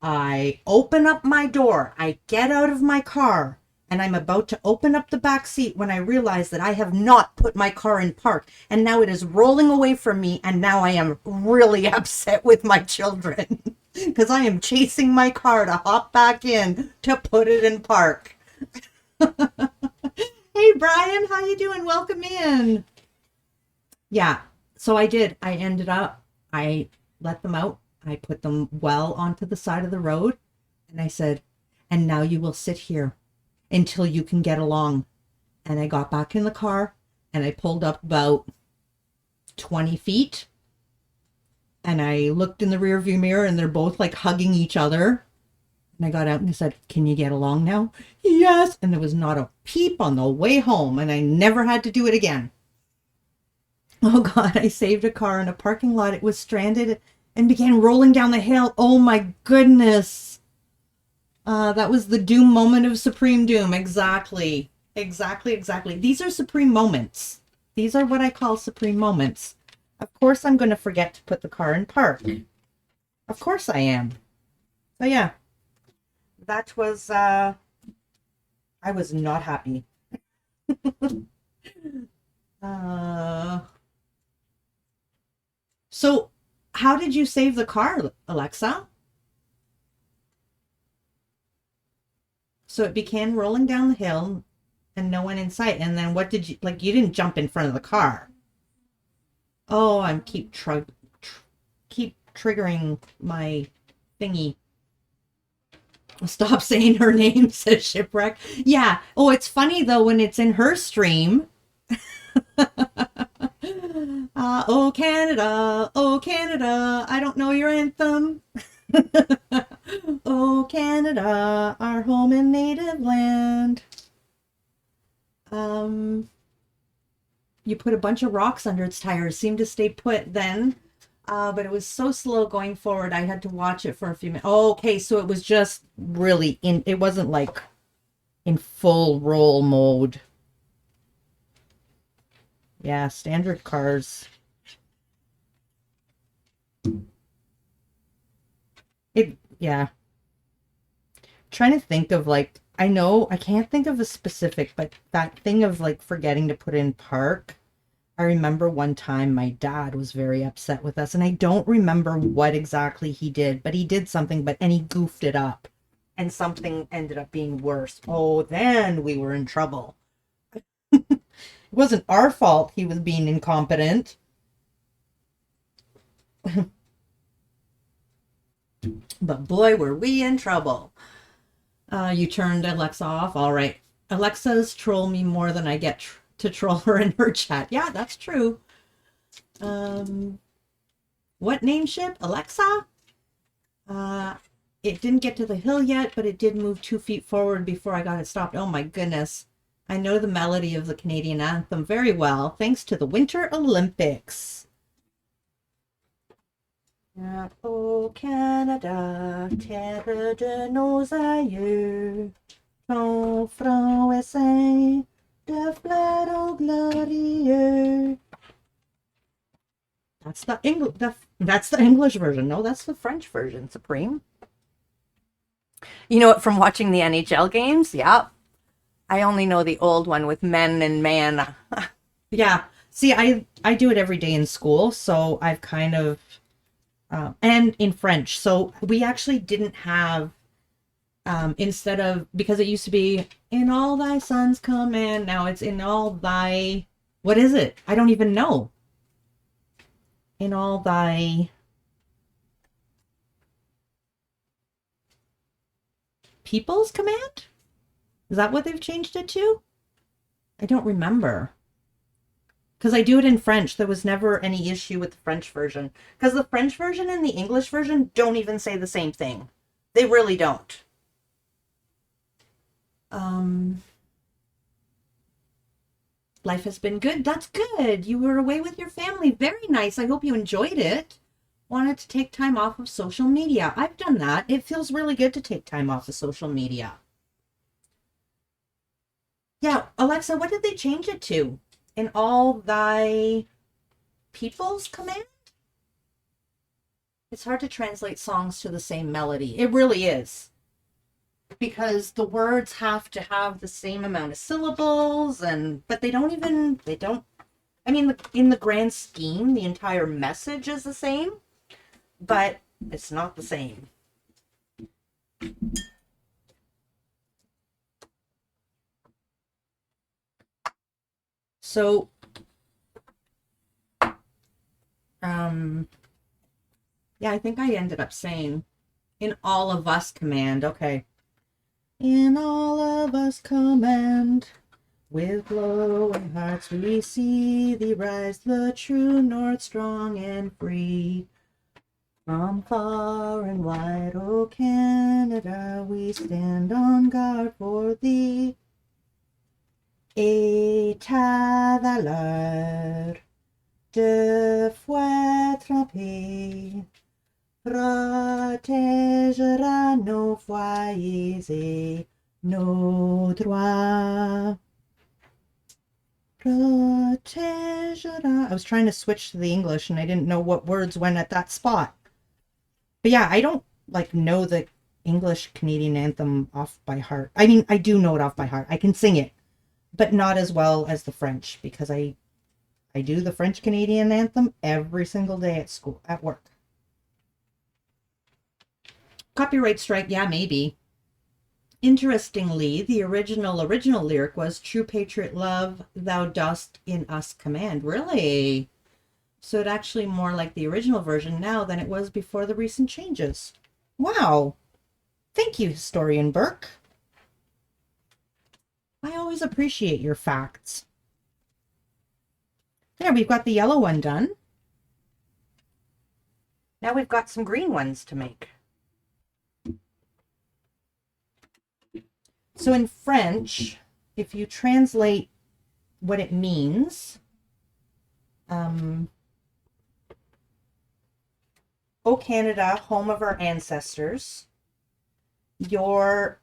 I open up my door. I get out of my car. And I'm about to open up the back seat when I realize that I have not put my car in park. And now it is rolling away from me. And now I am really upset with my children. Because I am chasing my car to hop back in to put it in park. Hey, Brian, how you doing? Welcome in. Yeah, so I did. I let them out. I put them well onto the side of the road. And I said, and now you will sit here until you can get along. And I got back in the car and I pulled up about 20 feet. And I looked in the rearview mirror and they're both like hugging each other. And I got out and I said, can you get along now? Yes. And there was not a peep on the way home. And I never had to do it again. Oh God, I saved a car in a parking lot. It was stranded and began rolling down the hill. Oh my goodness. That was the doom moment of Supreme Doom. Exactly. These are supreme moments. These are what I call supreme moments. Of course I'm going to forget to put the car in park. Of course I am. So yeah. That was, I was not happy. So how did you save the car, Alexa? So it began rolling down the hill and no one in sight. And then what did you, like, you didn't jump in front of the car. Oh, I'm keep triggering my thingy. Stop saying her name, says Shipwreck. Yeah. Oh, it's funny though when it's in her stream. Oh Canada, I don't know your anthem. Oh Canada, our home and native land. You put a bunch of rocks under its tires, seemed to stay put then. But it was so slow going forward, I had to watch it for a few minutes. Oh, okay, so it was just really it wasn't like in full roll mode. Yeah, standard cars. Yeah. Trying to think of like, I know I can't think of a specific, but that thing of like forgetting to put in park. I remember one time my dad was very upset with us and I don't remember what exactly he did, but he did something, and he goofed it up and something ended up being worse. Oh, then we were in trouble. It wasn't our fault he was being incompetent. But boy, were we in trouble. You turned Alexa off. All right. Alexas troll me more than I get to troll her in her chat. Yeah, that's true. What name ship? Alexa? It didn't get to the hill yet, but it did move 2 feet forward before I got it stopped. Oh my goodness. I know the melody of the Canadian anthem very well, thanks to the Winter Olympics. Oh Canada, terre de nos aïeux, ton front est saint, de fleurs glorieux. That's the English version. No, that's the French version, Supreme. You know it from watching the NHL games? Yeah. I only know the old one with men and man. Yeah. See, I do it every day in school, so I've kind of and in French. So we actually didn't have instead of, because it used to be in all thy sons command, now it's in all thy, what is it? I don't even know. In all thy people's command? Is that what they've changed it to? I don't remember. Because I do it in French. There was never any issue with the French version. Because the French version and the English version don't even say the same thing. They really don't. Life has been good. That's good. You were away with your family. Very nice. I hope you enjoyed it. Wanted to take time off of social media. I've done that. It feels really good to take time off of social media. Yeah, Alexa, what did they change it to? In all thy people's command? It's hard to translate songs to the same melody. It really is. Because the words have to have the same amount of syllables, but they don't, I mean, in the grand scheme, the entire message is the same, but it's not the same. So, yeah, I think I ended up saying in all of us command. Okay. In all of us command, with glowing hearts we see thee rise, the true north strong and free. From far and wide, O Canada, we stand on guard for thee. Et ta valeur de foi trempée protégera nos foyers et nos droits. Protégera. I was trying to switch to the English and I didn't know what words went at that spot. But yeah, I don't know the English Canadian anthem off by heart. I mean, I do know it off by heart. I can sing it, but not as well as the French, because I do the French Canadian anthem every single day at school, at work. Copyright strike, yeah, maybe. Interestingly, the original lyric was "True patriot love, thou dost in us command." Really? So it's actually more like the original version now than it was before the recent changes. Wow. Thank you, Historian Burke. I always appreciate your facts. There, we've got the yellow one done. Now we've got some green ones to make. So in French, if you translate what it means, O Canada, home of our ancestors, so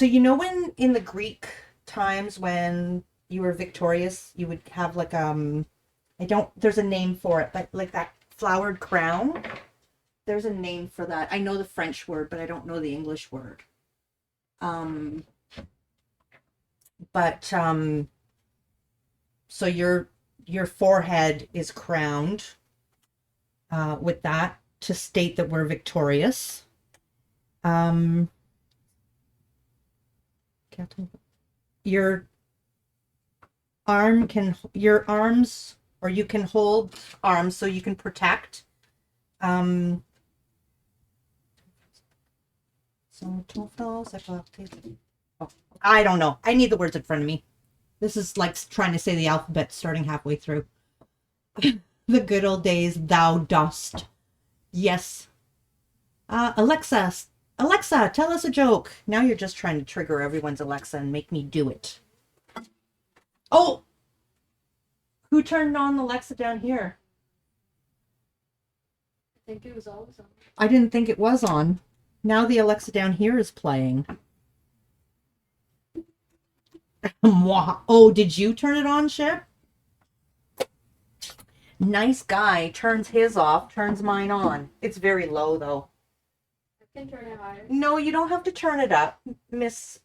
you know when in the Greek times when you were victorious, you would have there's a name for it, but like that flowered crown, there's a name for that. I know the French word, but I don't know the English word. So your forehead is crowned with that to state that we're victorious. Your arms, or you can hold arms so you can protect. Oh, I don't know. I need the words in front of me. This is like trying to say the alphabet starting halfway through. The good old days, thou dost. Yes. Alexa, tell us a joke. Now you're just trying to trigger everyone's Alexa and make me do it. Oh! Who turned on Alexa down here? I think it was always on. I didn't think it was on. Now the Alexa down here is playing. Oh, did you turn it on, Ship? Nice guy. Turns his off, turns mine on. It's very low, though. I can turn it higher. No, you don't have to turn it up, Miss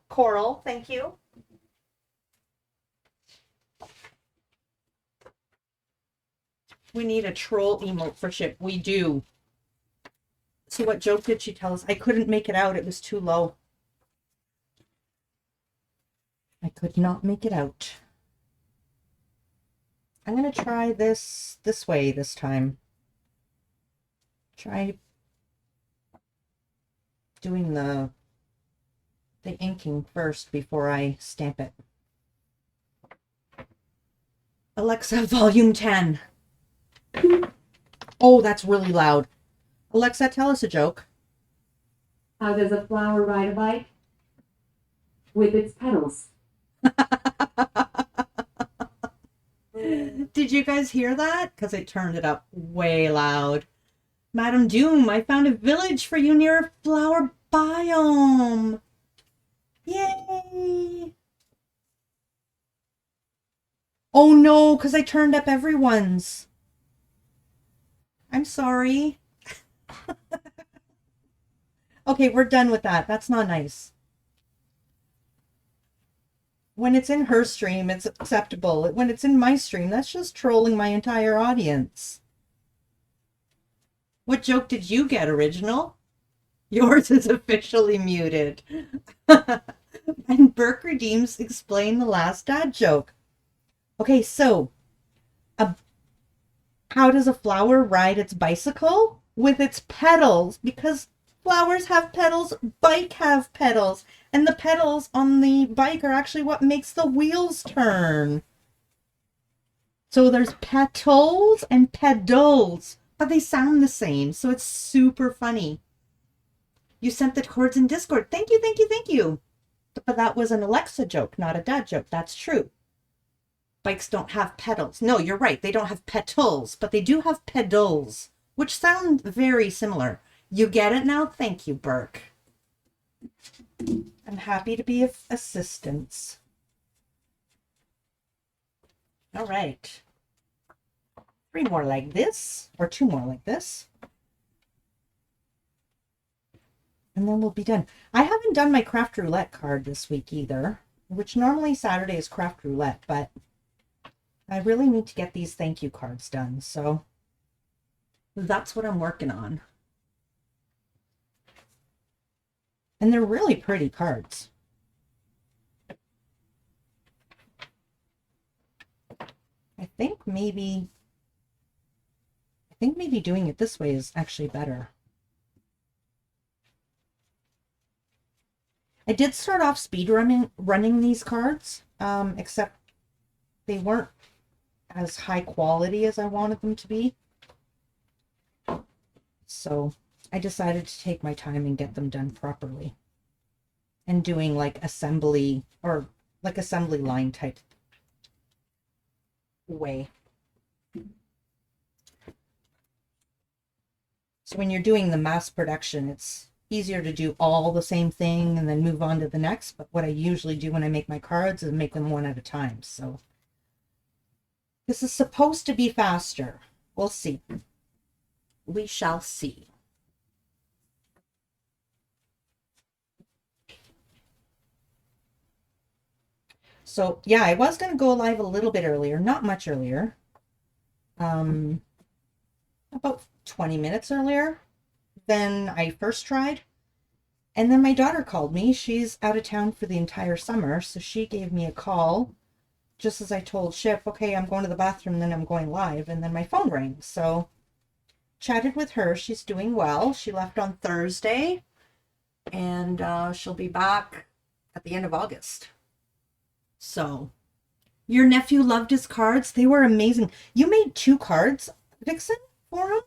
Coral. Thank you. We need a troll emote for Ship. We do. So what joke did she tell us? I couldn't make it out. It was too low. I could not make it out. I'm going to try this way this time. Try doing the inking first before I stamp it. Alexa, volume 10. Oh, that's really loud. Alexa, tell us a joke. How does a flower ride a bike? With its petals. Did you guys hear that? Because I turned it up way loud. Madam Doom, I found a village for you near a flower biome. Yay! Oh no, because I turned up everyone's. I'm sorry. Okay, we're done with that. That's not nice. When it's in her stream, it's acceptable. When it's in my stream, that's just trolling my entire audience. What joke did you get, Original? Yours is officially muted. And Burke Redeems explain the last dad joke. Okay, so how does a flower ride its bicycle? With its pedals, because flowers have petals, bike have pedals, and the pedals on the bike are actually what makes the wheels turn. So there's petals and pedals, but they sound the same, so it's super funny. You sent the chords in Discord. Thank you, thank you, thank you. But that was an Alexa joke, not a dad joke. That's true. Bikes don't have pedals. No, you're right. They don't have petals, but they do have pedals, which sound very similar. You get it now? Thank you, Burke. I'm happy to be of assistance. All right. 3 more like this, or 2 more like this. And then we'll be done. I haven't done my craft roulette card this week either, which normally Saturday is craft roulette, but I really need to get these thank you cards done. So that's what I'm working on. And they're really pretty cards. I think maybe doing it this way is actually better. I did start off speed running these cards, except they weren't as high quality as I wanted them to be. So I decided to take my time and get them done properly. And doing like assembly or like assembly line type way. So when you're doing the mass production, it's easier to do all the same thing and then move on to the next. But what I usually do when I make my cards is make them one at a time. So this is supposed to be faster. We'll see. We shall see. So yeah, I was going to go live a little bit earlier, not much earlier. About 20 minutes earlier than I first tried. And then my daughter called me. She's out of town for the entire summer, so she gave me a call just as I told Ship, okay, I'm going to the bathroom, then I'm going live. And then my phone rang. So chatted with her. She's doing well. She left on Thursday, and she'll be back at the end of August. So, your nephew loved his cards. They were amazing. You made 2 cards, Vixen, for him?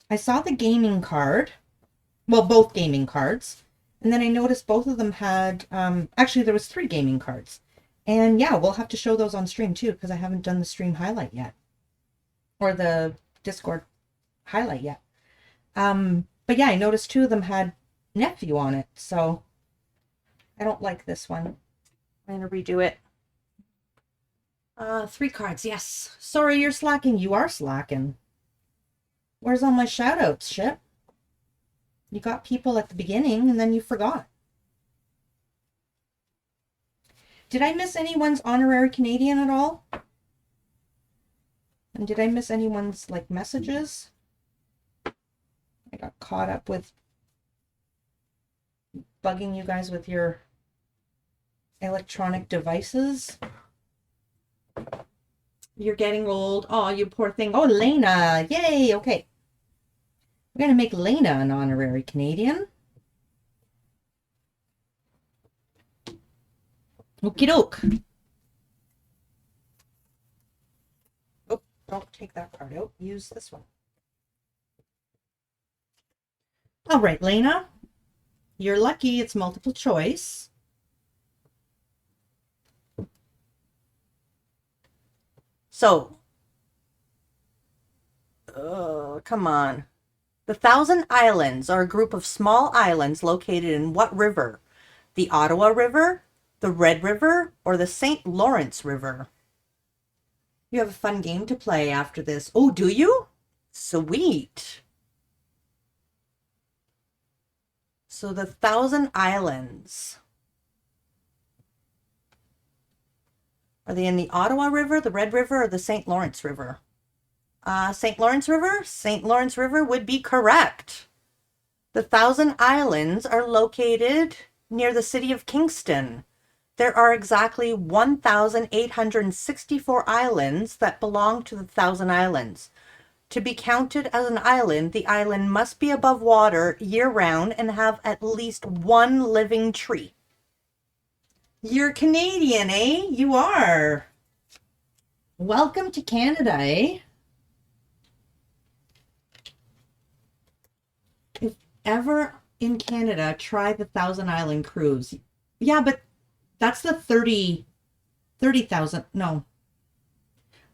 I saw the gaming card. Well, both gaming cards. And then I noticed both of them had, actually there was 3 gaming cards. And yeah, we'll have to show those on stream too, because I haven't done the stream highlight yet. Or the Discord highlight yet. But yeah, I noticed 2 of them had nephew on it, so I don't like this one. I'm gonna redo it. 3 cards, yes. Sorry you're slacking. You are slacking. Where's all my shout outs, Ship? You got people at the beginning and then you forgot. Did I miss anyone's honorary Canadian at all? And did I miss anyone's like messages? I got caught up with bugging you guys with your electronic devices. You're getting old. Oh, you poor thing. Oh, Lena. Yay. Okay. We're going to make Lena an honorary Canadian. Okie doke. Oh, don't take that card out. Use this one. All right, Lena. You're lucky. It's multiple choice. So, come on. The Thousand Islands are a group of small islands located in what river? The Ottawa River, the Red River, or the St. Lawrence River? You have a fun game to play after this. Oh, do you? Sweet. So the Thousand Islands. Are they in the Ottawa River, the Red River, or the St. Lawrence River? St. Lawrence River? St. Lawrence River would be correct. The Thousand Islands are located near the city of Kingston. There are exactly 1,864 islands that belong to the Thousand Islands. To be counted as an island, the island must be above water year-round and have at least 1 living tree. You're Canadian, eh? You are. Welcome to Canada, eh? If ever in Canada, try the Thousand Island cruise. Yeah, but that's the 30,000. No.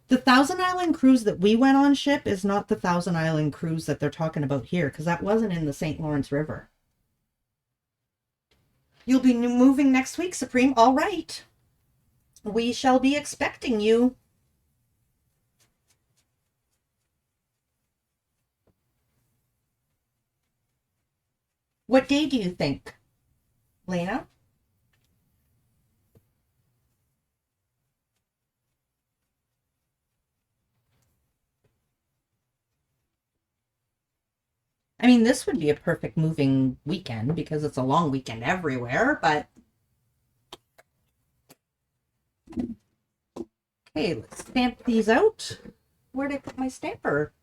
The Thousand Island cruise that we went on, Ship, is not the Thousand Island cruise that they're talking about here, because that wasn't in the St. Lawrence River. You'll be moving next week, Supreme. All right. We shall be expecting you. What day do you think, Lena? I mean, this would be a perfect moving weekend because it's a long weekend everywhere, but... Okay, let's stamp these out. Where did I put my stamper?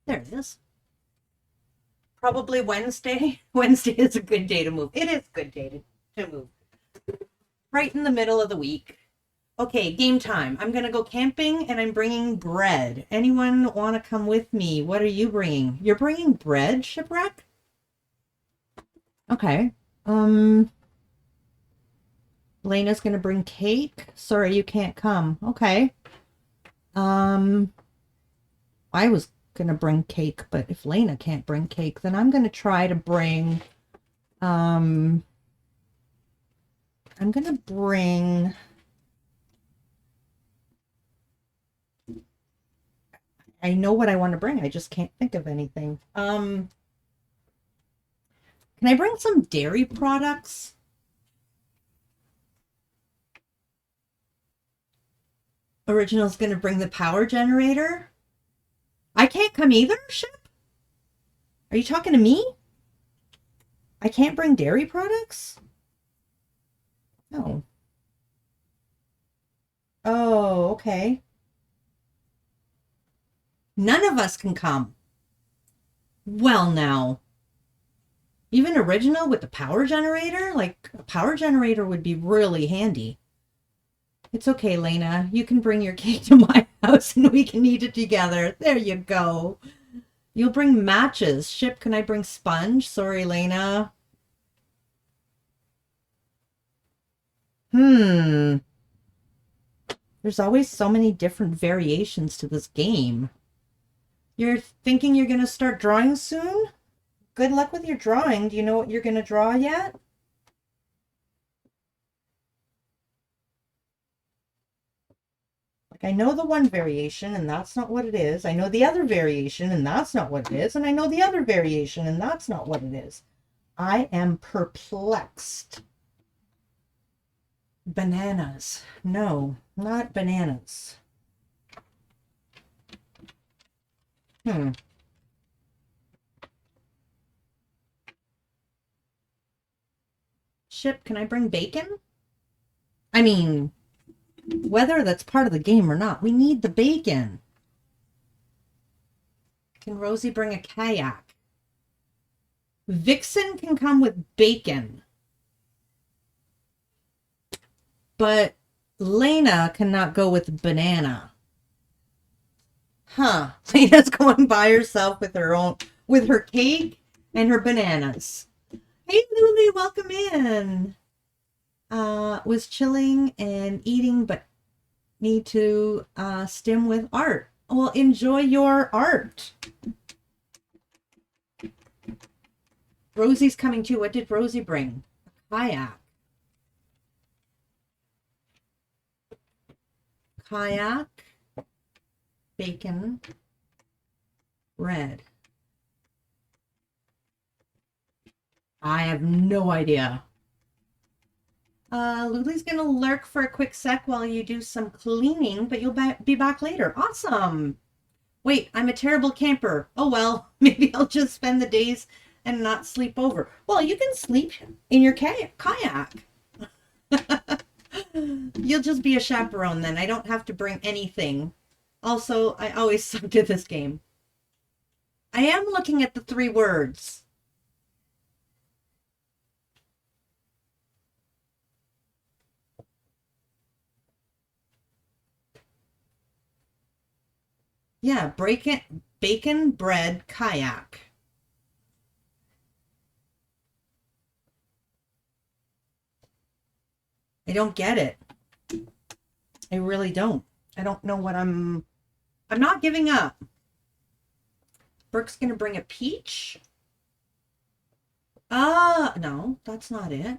There it is. Probably Wednesday. Wednesday is a good day to move. It is a good day to move. Right in the middle of the week. Okay, game time. I'm going to go camping and I'm bringing bread. Anyone want to come with me? What are you bringing? You're bringing bread, Shipwreck? Okay. Lena's going to bring cake. Sorry, you can't come. Okay. I was going to bring cake, but if Lena can't bring cake, then I'm going to try to bring, I'm going to bring... I know what I want to bring. I just can't think of anything. Can I bring some dairy products? Original's going to bring the power generator. I can't come either, Ship? Are you talking to me? I can't bring dairy products? No. Oh, okay. None of us can come. Well, now. Even original with the power generator? Like, a power generator would be really handy. It's okay, Lena. You can bring your cake to my house and we can eat it together. There you go. You'll bring matches. Ship, can I bring sponge? Sorry, Lena. There's always so many different variations to this game. You're thinking you're going to start drawing soon? Good luck with your drawing. Do you know what you're going to draw yet? Like, I know the one variation and that's not what it is. I know the other variation and that's not what it is. And I know the other variation and that's not what it is. I am perplexed. Bananas. No, not bananas. Ship, can I bring bacon? I mean, whether that's part of the game or not, we need the bacon. Can Rosie bring a kayak? Vixen can come with bacon. But Lena cannot go with banana. Huh. Lena's going by herself with her cake and her bananas. Hey, Lily, welcome in. Was chilling and eating, but need to stim with art. Well, enjoy your art. Rosie's coming too. What did Rosie bring? A kayak. Kayak, bacon, bread. I have no idea. Luli's gonna lurk for a quick sec while you do some cleaning, but you'll be back later. Awesome. Wait, I'm a terrible camper. Oh well, maybe I'll just spend the days and not sleep over. Well, you can sleep in your kayak. You'll just be a chaperone then. I don't have to bring anything. Also, I always sucked at this game. I am looking at the 3 words. Yeah, bacon, bread, kayak. I don't get it. I really don't. I don't know what I'm not giving up. Brooke's gonna bring a peach. No, that's not it.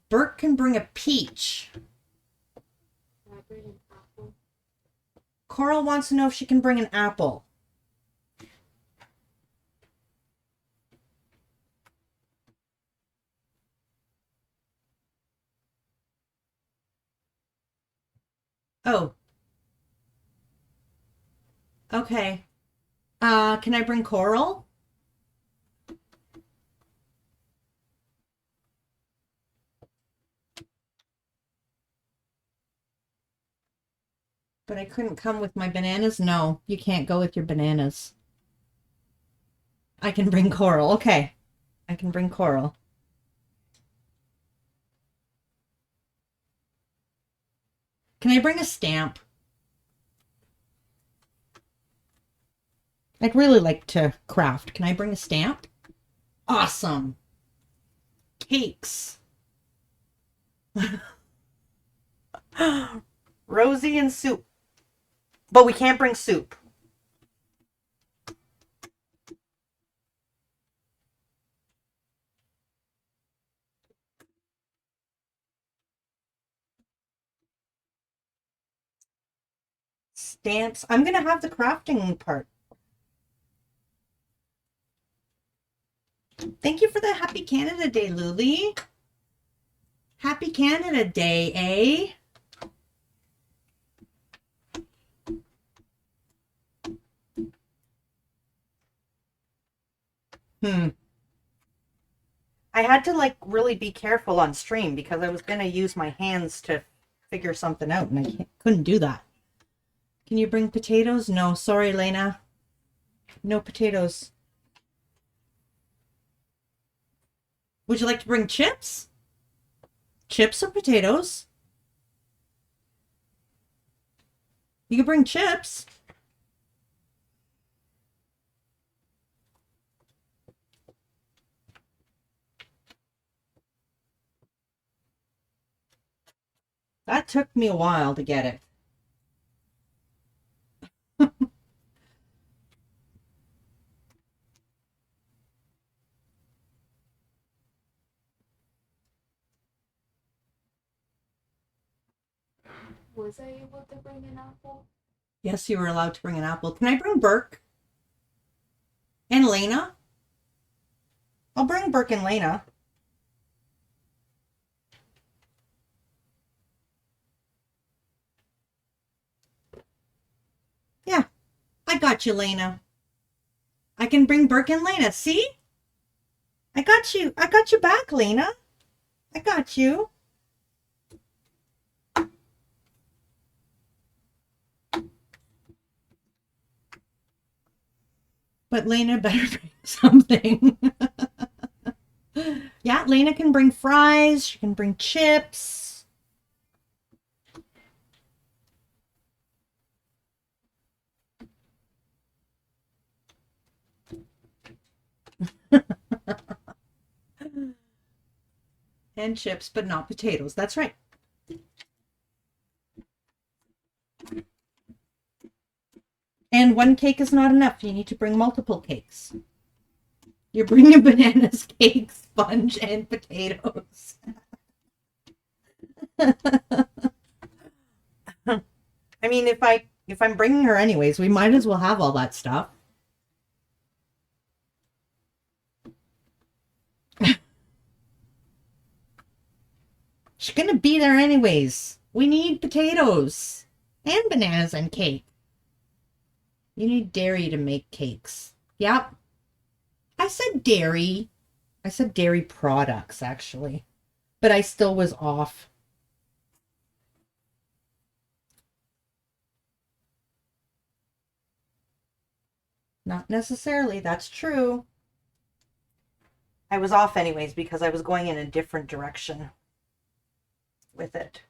Burke can bring a peach. Can I bring an apple? Coral wants to know if she can bring an apple. Oh. Okay. Can I bring Coral? But I couldn't come with my bananas? No, you can't go with your bananas. I can bring Coral. Okay. I can bring Coral. Can I bring a stamp? I'd really like to craft. Can I bring a stamp? Awesome. Cakes. Rosie and soup. But we can't bring soup. Stamps. I'm going to have the crafting part. Thank you for the Happy Canada Day, Luli. Happy Canada Day, eh? I had to like really be careful on stream because I was going to use my hands to figure something out and I couldn't do that. Can you bring potatoes? No, sorry, Lena. No potatoes. Would you like to bring chips? Chips or potatoes? You can bring chips. That took me a while to get it. Was I able to bring an apple? Yes, you were allowed to bring an apple. Can I bring Burke? And Lena? I'll bring Burke and Lena. Yeah, I got you, Lena. I can bring Burke and Lena. See? I got you. I got you back, Lena. I got you. But Lena better bring something. Yeah, Lena can bring fries. She can bring chips. And chips, but not potatoes. That's right. And one cake is not enough. You need to bring multiple cakes. You're bringing bananas, cake, sponge, and potatoes. I mean, if I'm bringing her anyways, we might as well have all that stuff. She's gonna be there anyways. We need potatoes and bananas and cake. You need dairy to make cakes. Yep. I said dairy. I said dairy products, actually. But I still was off. Not necessarily. That's true. I was off anyways because I was going in a different direction with it.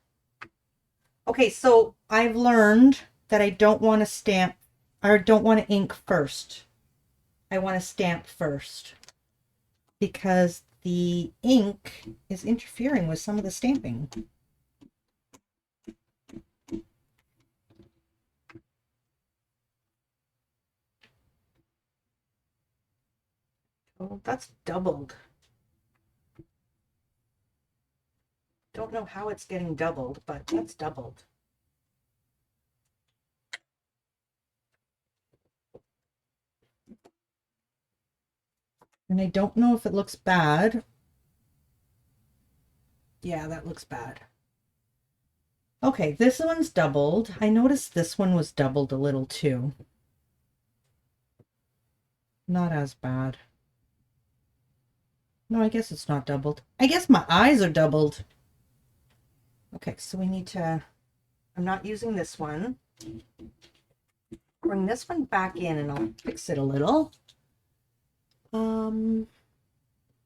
Okay, so I've learned that I don't want to stamp or don't want to ink first. I want to stamp first because the ink is interfering with some of the stamping. Oh, that's doubled. Don't know how it's getting doubled, but that's doubled. And I don't know if it looks bad. Yeah, that looks bad. Okay, this one's doubled. I noticed this one was doubled a little too. Not as bad. No, I guess it's not doubled. I guess my eyes are doubled. Okay, so we need to... I'm not using this one. Bring this one back in and I'll fix it a little.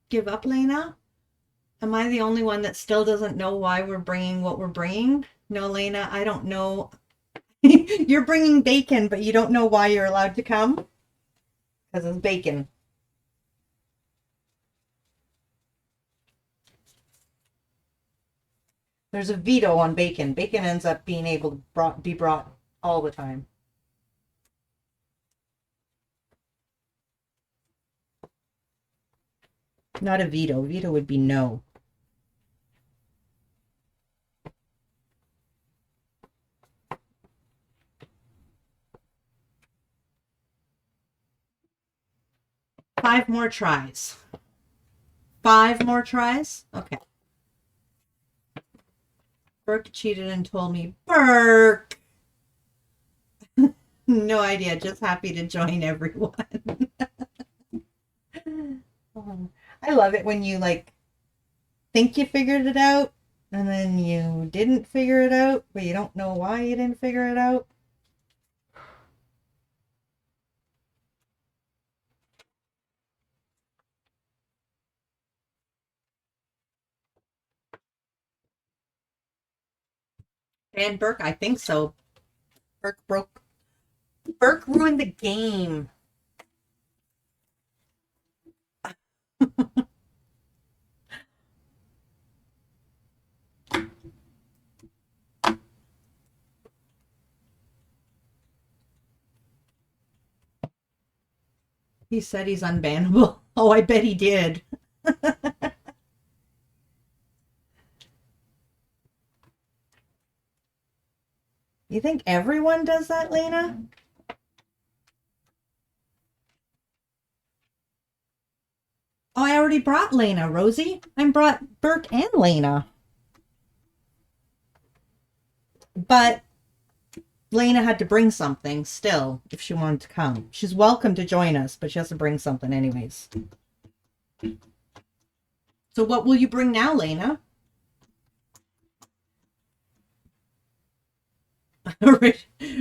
Give up, Lena? Am I the only one that still doesn't know why we're bringing what we're bringing? No, Lena, I don't know. You're bringing bacon, but you don't know why you're allowed to come? Because it's bacon. There's a veto on bacon. Bacon ends up being able to be brought all the time. Not a veto. Veto would be no. Five more tries. 5 more tries? Okay. Burke cheated and told me, Burke! No idea, just happy to join everyone. I love it when you like think you figured it out and then you didn't figure it out, but you don't know why you didn't figure it out. Ban Burke? I think so. Burke ruined the game. He said he's unbannable. Oh, I bet he did. You think everyone does that, Lena? Oh, I already brought Lena, Rosie. I brought Burke and Lena. But Lena had to bring something still if she wanted to come. She's welcome to join us, but she has to bring something anyways. So what will you bring now, Lena?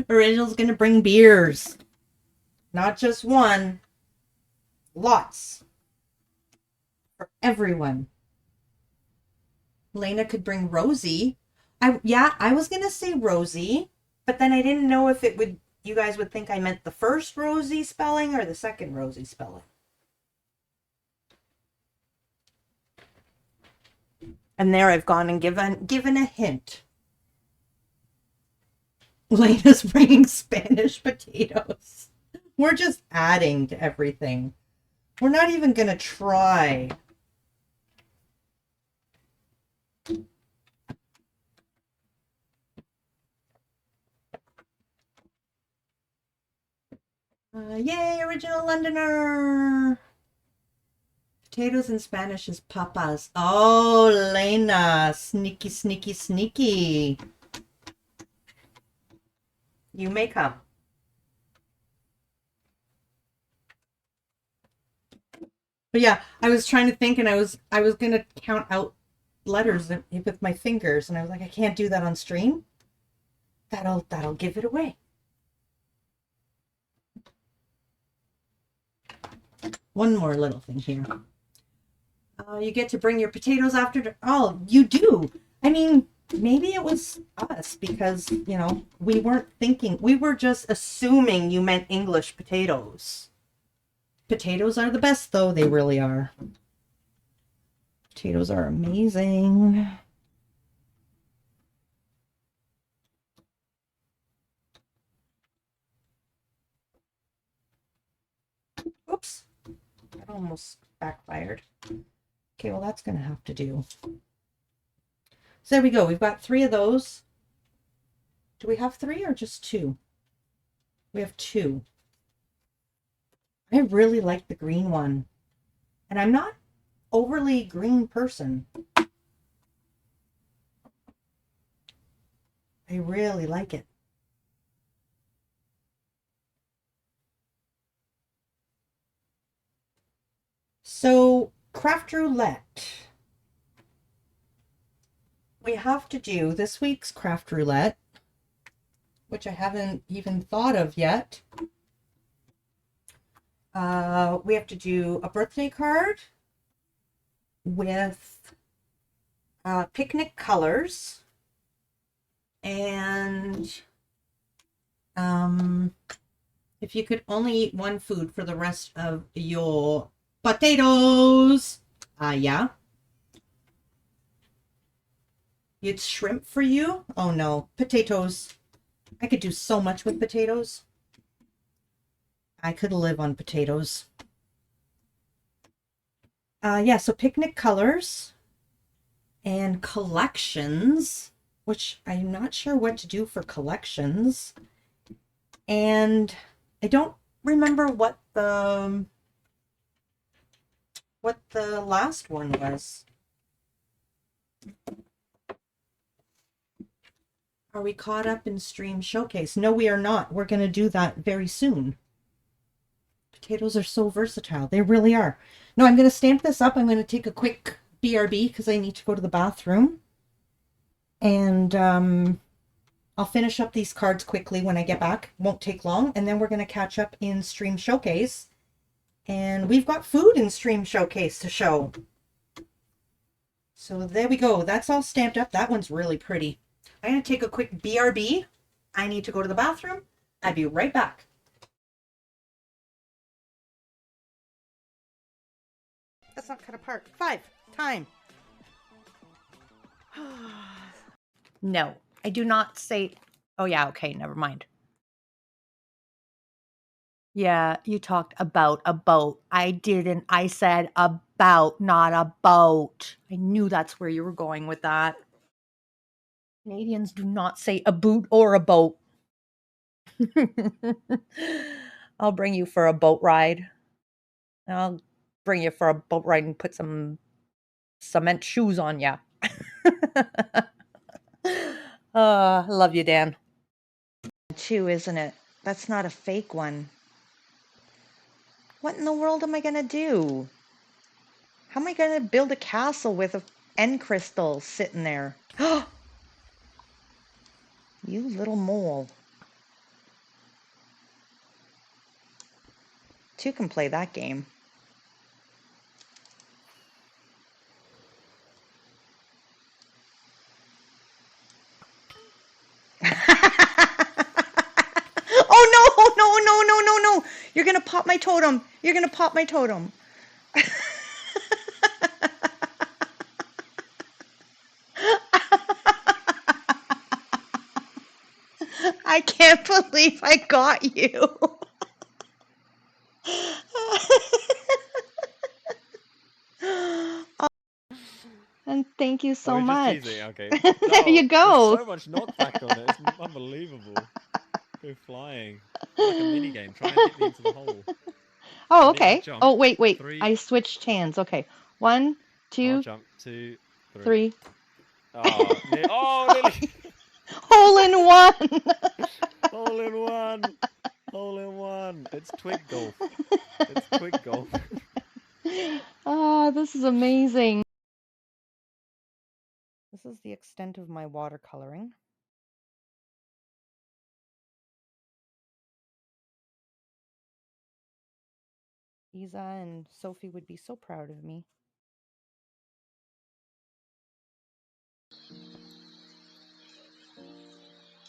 Original's gonna bring beers. Not just one. Lots. For everyone. Lena could bring Rosie. I was gonna say Rosie, but then I didn't know if you guys would think I meant the first Rosie spelling or the second Rosie spelling. And there I've gone and given a hint. Lena's bringing Spanish potatoes. We're just adding to everything. We're not even going to try. Yay, original Londoner. Potatoes in Spanish is papas. Oh, Lena. Sneaky, sneaky, sneaky. You may come. But yeah, I was trying to think, and I was gonna count out letters with my fingers, and I was like, I can't do that on stream. That'll give it away. One more little thing here. You get to bring your potatoes after. Oh, you do. I mean, maybe it was us because, you know, we weren't thinking. We were just assuming you meant English potatoes. Potatoes are the best, though. They really are. Potatoes are amazing. Oops. That almost backfired. Okay, well, that's going to have to do. So there we go. We've got 3 of those. Do we have 3 or just 2? We have 2. I really like the green one. And I'm not overly green person. I really like it. So, craft roulette. We have to do this week's craft roulette, which I haven't even thought of yet. We have to do a birthday card with picnic colors and if you could only eat one food for the rest of your potatoes. Yeah. It's shrimp for you? Oh no, potatoes. I could do so much with potatoes. I could live on potatoes. Yeah, so picnic colors and collections, which I'm not sure what to do for collections. And I don't remember what the last one was. Are we caught up in Stream Showcase? No, we are not. We're going to do that very soon. Potatoes are so versatile. They really are. No, I'm going to stamp this up. I'm going to take a quick BRB because I need to go to the bathroom. And I'll finish up these cards quickly when I get back. Won't take long. And then we're going to catch up in Stream Showcase. And we've got food in Stream Showcase to show. So there we go. That's all stamped up. That one's really pretty. I'm going to take a quick BRB. I need to go to the bathroom. I'll be right back. That's not cut apart. 5. Time. No, I do not say... Oh, yeah, okay, never mind. Yeah, you talked about a boat. I didn't. I said about, not a boat. I knew that's where you were going with that. Canadians do not say a boot or a boat. I'll bring you for a boat ride. I'll bring you for a boat ride and put some cement shoes on ya. I love you, Dan. Too, isn't it? That's not a fake one. What in the world am I gonna do? How am I gonna build a castle with end crystal sitting there? You little mole. 2 can play that game. Oh no, no, no, no, no, no. You're gonna pop my totem. You're gonna pop my totem. I can't believe I got you. And thank you so much. Just teasing, okay. There you go. There's so much knockback on it. It's unbelievable. Go flying. Like a mini game. Try and hit me into the hole. Oh, Ready? okay. Jump. Oh, wait. 3. I switched hands. Okay. 1, 2, I'll jump. 2, 3. Oh, nearly. Hole in one. Hole in one. Hole in one. It's twig golf. It's twig golf. Oh, this is amazing. This is the extent of my watercoloring. Isa and Sophie would be so proud of me.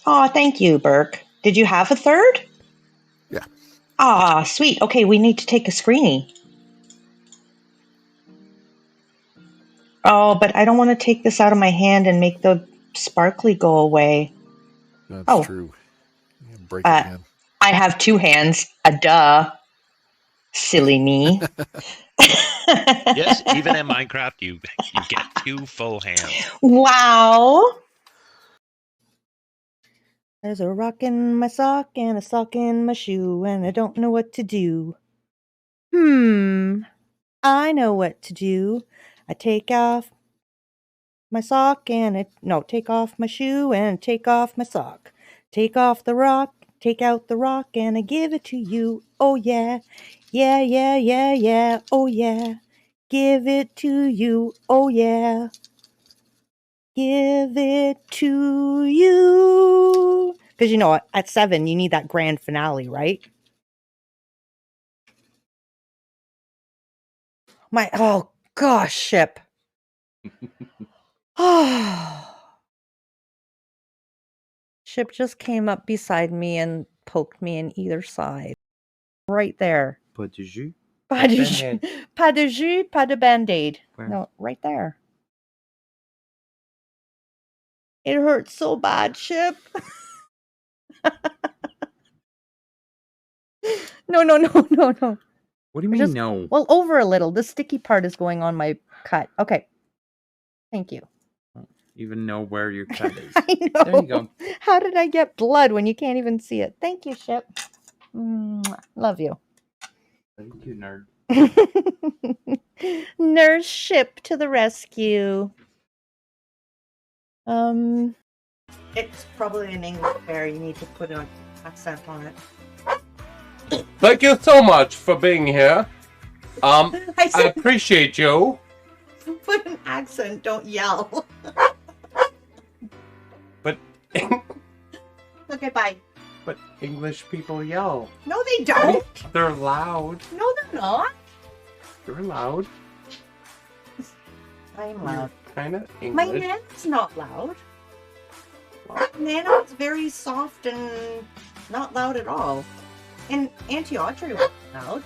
Oh, thank you, Burke. Did you have a third? Yeah. Ah, sweet. Okay, we need to take a screenie. Oh, but I don't want to take this out of my hand and make the sparkly go away. That's true. Yeah, break it again. I have 2 hands. Duh. Silly me. Yes, even in Minecraft, you get 2 full hands. Wow. There's a rock in my sock and a sock in my shoe, and I don't know what to do. I know what to do. I take off my sock and take off my shoe and take off my sock. Take off the rock, take out the rock, and I give it to you. Oh yeah, yeah, yeah, yeah, yeah, oh yeah. Give it to you, oh yeah. Give it to you. Because you know, at 7, you need that grand finale, right? Oh gosh, Ship. Ship just came up beside me and poked me in either side. Right there. Pas de jus. Pas de jus, pas de jus, pas de band-aid. Where? No, right there. It hurts so bad, Ship. No. What do you mean, no? Well, over a little. The sticky part is going on my cut. Okay. Thank you. I don't even know where your cut is. I know. There you go. How did I get blood when you can't even see it? Thank you, Ship. Mwah. Love you. Thank you, nerd. Nurse Ship to the rescue. It's probably an English bear. You need to put an accent on it. Thank you so much for being here. I I appreciate you. Put an accent, don't yell. But Okay, bye. but English people yell. No, they don't. They're loud. No, they're not. They're loud. I'm loud. Kind of My English. man's not loud. Nana was very soft and not loud at all. And Auntie Audrey was loud.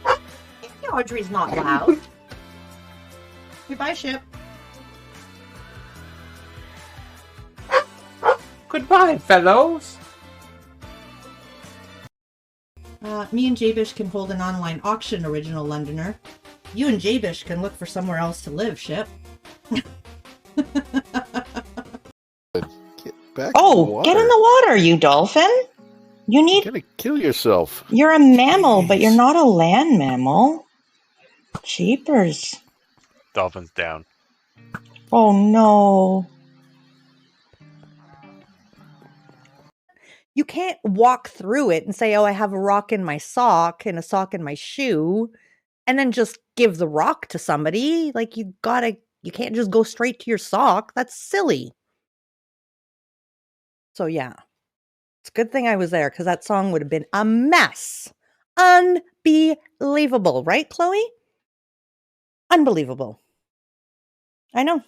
Auntie Audrey's not loud. Goodbye, Ship. Goodbye, fellows. Me and Jabish can hold an online auction, Original Londoner. You and Jabish can look for somewhere else to live, Ship. Back Oh, get in the water, you dolphin. You need... You're gonna kill yourself. You're a mammal, but you're not a land mammal. Jeepers. Dolphin's down. Oh, no. You can't walk through it and say, oh, I have a rock in my sock and a sock in my shoe, and then just give the rock to somebody. Like, you can't just go straight to your sock. That's silly. So, yeah. It's a good thing I was there, because that song would have been a mess. Unbelievable. Right, Chloe? Unbelievable. I know.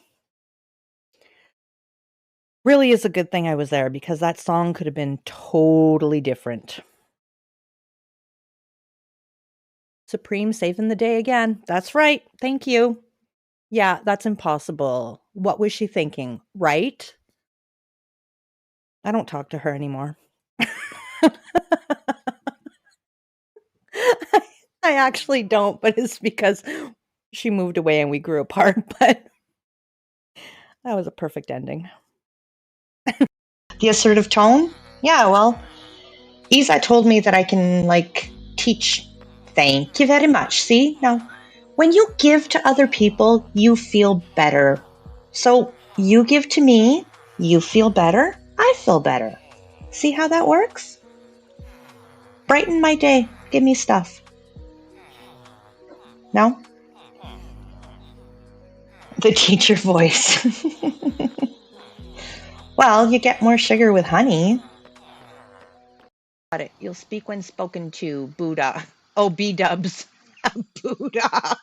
Really is a good thing I was there, because that song could have been totally different. Supreme saving the day again. That's right. Thank you. Yeah, that's impossible. What was she thinking? Right? I don't talk to her anymore. I actually don't, but it's because she moved away and we grew apart, but that was a perfect ending. The assertive tone? Yeah, well, Isa told me that I can, teach. Thank you very much. See? Now, when you give to other people, you feel better. So, you give to me, you feel better, I feel better. See how that works? Brighten my day. Give me stuff. No? The teacher voice. Well, you get more sugar with honey. Got it. You'll speak when spoken to, Buddha. Oh, B-dubs. Buddha.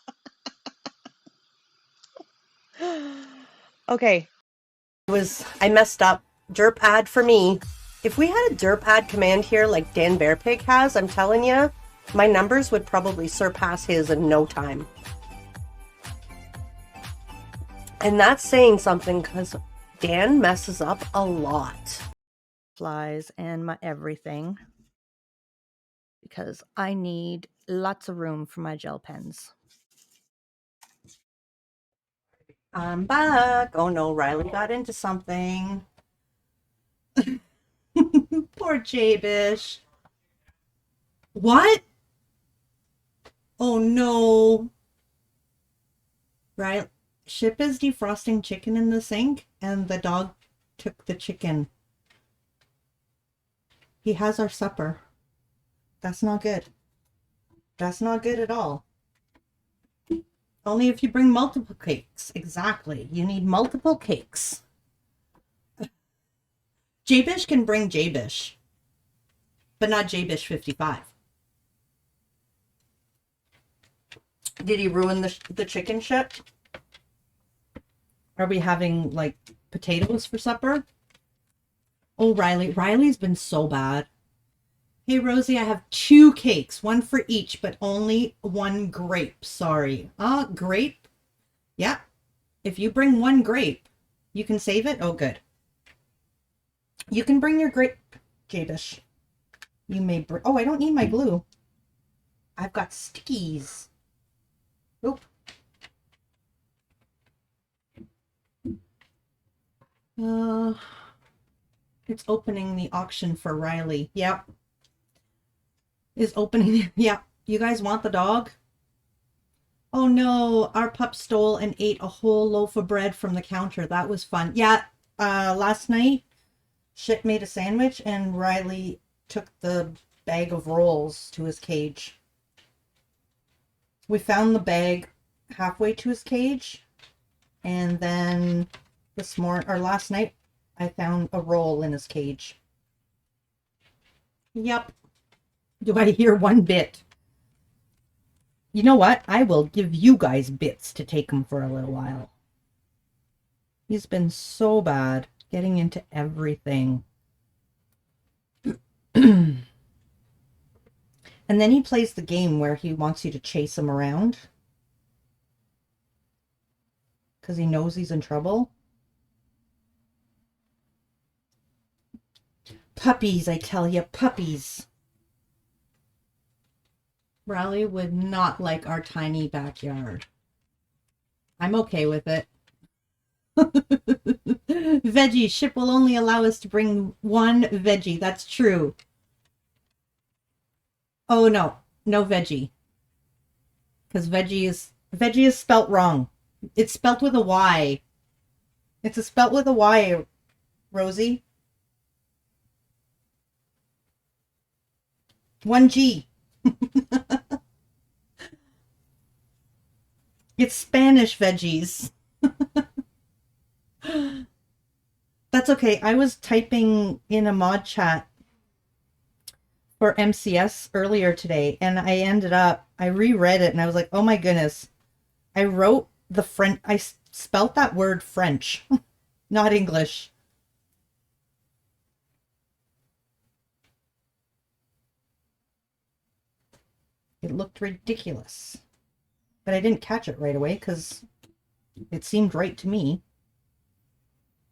Okay. I messed up. Derp ad for me. If we had a derp ad command here like Dan Bearpig has, I'm telling you, my numbers would probably surpass his in no time. And that's saying something, because Dan messes up a lot. Flies and my everything. Because I need lots of room for my gel pens. I'm back. Oh no, Riley got into something. Poor Jabish. What? Oh no. Right. Ship is defrosting chicken in the sink, and the dog took the chicken. He has our supper. That's not good. That's not good at all. Only if you bring multiple cakes. Exactly. You need multiple cakes. Jabish can bring Jabish, but not Jabish55. Did he ruin the chicken ship? Are we having, potatoes for supper? Oh, Riley. Riley's been so bad. Hey, Rosie, I have 2 cakes. 1 for each, but only 1 grape. Sorry. Grape? Yeah. If you bring 1 grape, you can save it? Oh, good. You can bring your grape, Jabish. You may bring... Oh, I don't need my glue. I've got stickies. Oop. It's opening the auction for Riley. Yep. Is opening. Yeah. You guys want the dog? Oh no, our pup stole and ate a whole loaf of bread from the counter. That was fun. Yeah. Last night, Ship made a sandwich and Riley took the bag of rolls to his cage. We found the bag halfway to his cage, and then last night, I found a roll in his cage. Yep. Do I hear 1 bit? You know what? I will give you guys bits to take him for a little while. He's been so bad getting into everything. And then he plays the game where he wants you to chase him around because he knows he's in trouble. Puppies, I tell you, puppies. Riley would not like our tiny backyard. I'm okay with it. Veggie, ship will only allow us to bring one veggie. That's true. Oh no, no veggie. Because veggie is spelt wrong. It's spelt with a Y. It's spelt with a Y, Rosie. 1G. It's Spanish veggies. That's okay. I was typing in a mod chat for MCS earlier today, and I reread it, and I was like, oh my goodness. I wrote the French, I spelt that word French, not English. It looked ridiculous. But I didn't catch it right away because it seemed right to me.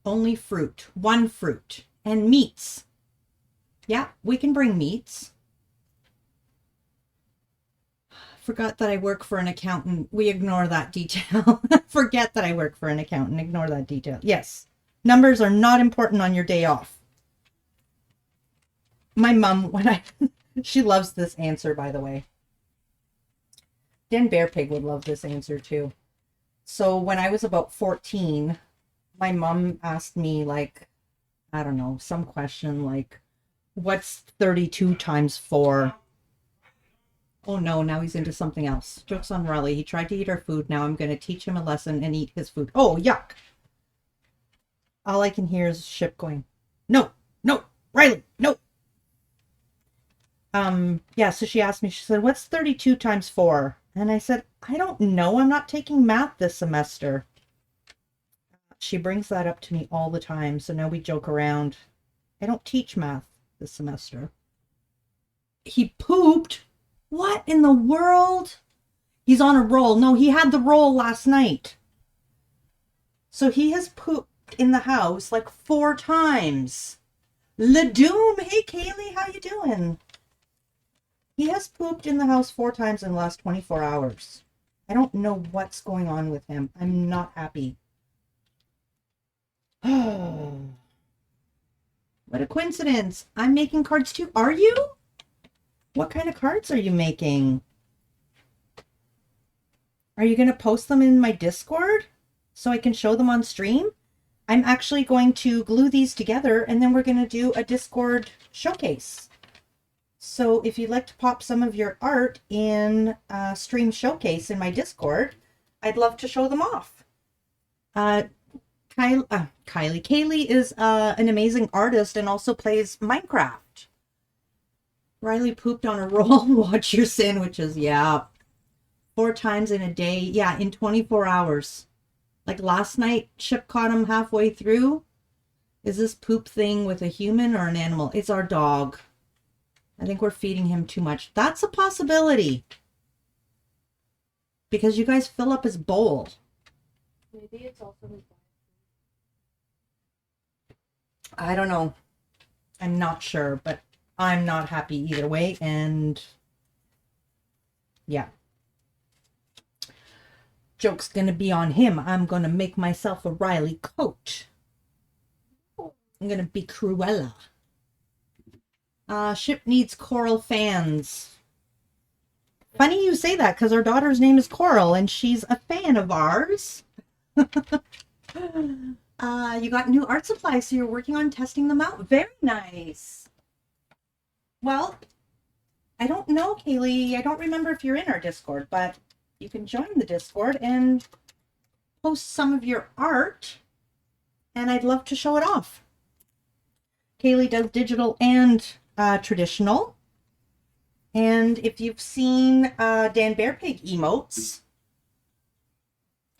Only fruit. One fruit. And meats. Yeah, we can bring meats. Forgot that I work for an accountant. We ignore that detail. Forget that I work for an accountant. Ignore that detail. Yes. Numbers are not important on your day off. My mom, she loves this answer, by the way. Dan Bear Pig would love this answer too. So when I was about 14, my mom asked me, like, I don't know, some question like, what's 32 times 4? Oh no, now he's into something else. Joke's on Riley. He tried to eat our food. Now I'm going to teach him a lesson and eat his food. Oh, yuck. All I can hear is Ship going, no, no, Riley, no. Yeah, so she asked me, she said, what's 32 times 4? And I said, I don't know. I'm not taking math this semester. She brings that up to me all the time. So now we joke around. I don't teach math this semester. He pooped. What in the world? He's on a roll. No, he had the roll last night. So he has pooped in the house like 4 times. Ledoom. Hey, Kaylee, how you doing? He has pooped in the house 4 times in the last 24 hours. I don't know what's going on with him. I'm not happy. Oh, what a coincidence. I'm making cards too. Are you? What kind of cards are you making? Are you going to post them in my Discord so I can show them on stream? I'm actually going to glue these together and then we're going to do a Discord showcase. So if you'd like to pop some of your art in a stream showcase in my Discord, I'd love to show them off. Kaylee is an amazing artist and also plays Minecraft. Riley pooped on a roll. Watch your sandwiches. Yeah. 4 times in a day. Yeah, in 24 hours. Like last night, Chip caught him halfway through. Is this poop thing with a human or an animal? It's our dog. I think we're feeding him too much. That's a possibility. Because you guys fill up his bowl. Maybe it's also his. I don't know. I'm not sure, but I'm not happy either way. And yeah. Joke's gonna be on him. I'm gonna make myself a Riley coat. I'm gonna be Cruella. Ship needs Coral fans. Funny you say that because our daughter's name is Coral and she's a fan of ours. You got new art supplies, so you're working on testing them out. Very nice. Well, I don't know, Kaylee. I don't remember if you're in our Discord, but you can join the Discord and post some of your art, and I'd love to show it off. Kaylee does digital and traditional. And if you've seen Dan Bear Pig emotes,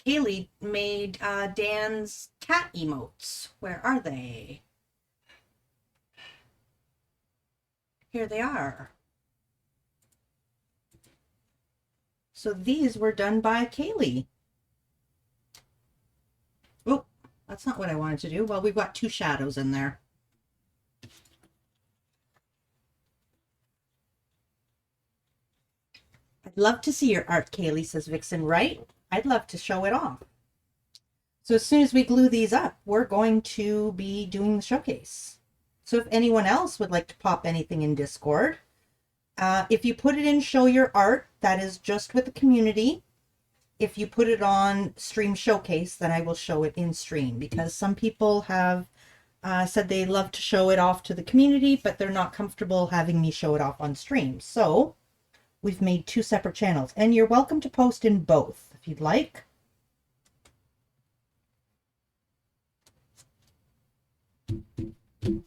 Kaylee made Dan's cat emotes. Where are they? Here they are. So these were done by Kaylee. Oh, that's not what I wanted to do. Well, we've got 2 shadows in there. I'd love to see your art, Kaylee, says Vixen, right? I'd love to show it off. So as soon as we glue these up, we're going to be doing the showcase. So if anyone else would like to pop anything in Discord, if you put it in Show Your Art, that is just with the community. If you put it on Stream Showcase, then I will show it in stream, because some people have said they love to show it off to the community, but they're not comfortable having me show it off on stream. So we've made 2 separate channels, and you're welcome to post in both if you'd like.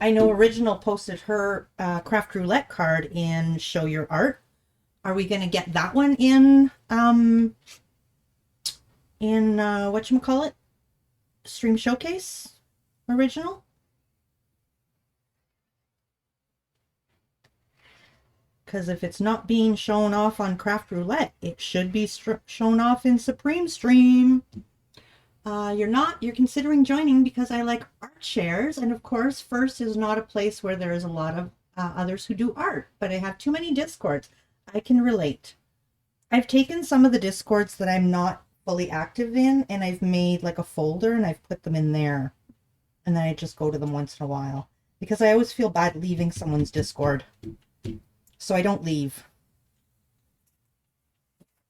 I know Original posted her craft roulette card in Show Your Art. Are we going to get that one in whatchamacallit? Stream Showcase? Original? Because if it's not being shown off on Craft Roulette, it should be shown off in Supreme Stream. You're considering joining because I like art shares, and of course First is not a place where there is a lot of others who do art, but I have too many Discords. I can relate. I've taken some of the Discords that I'm not fully active in, and I've made like a folder and I've put them in there, and then I just go to them once in a while, because I always feel bad leaving someone's Discord, so I don't leave.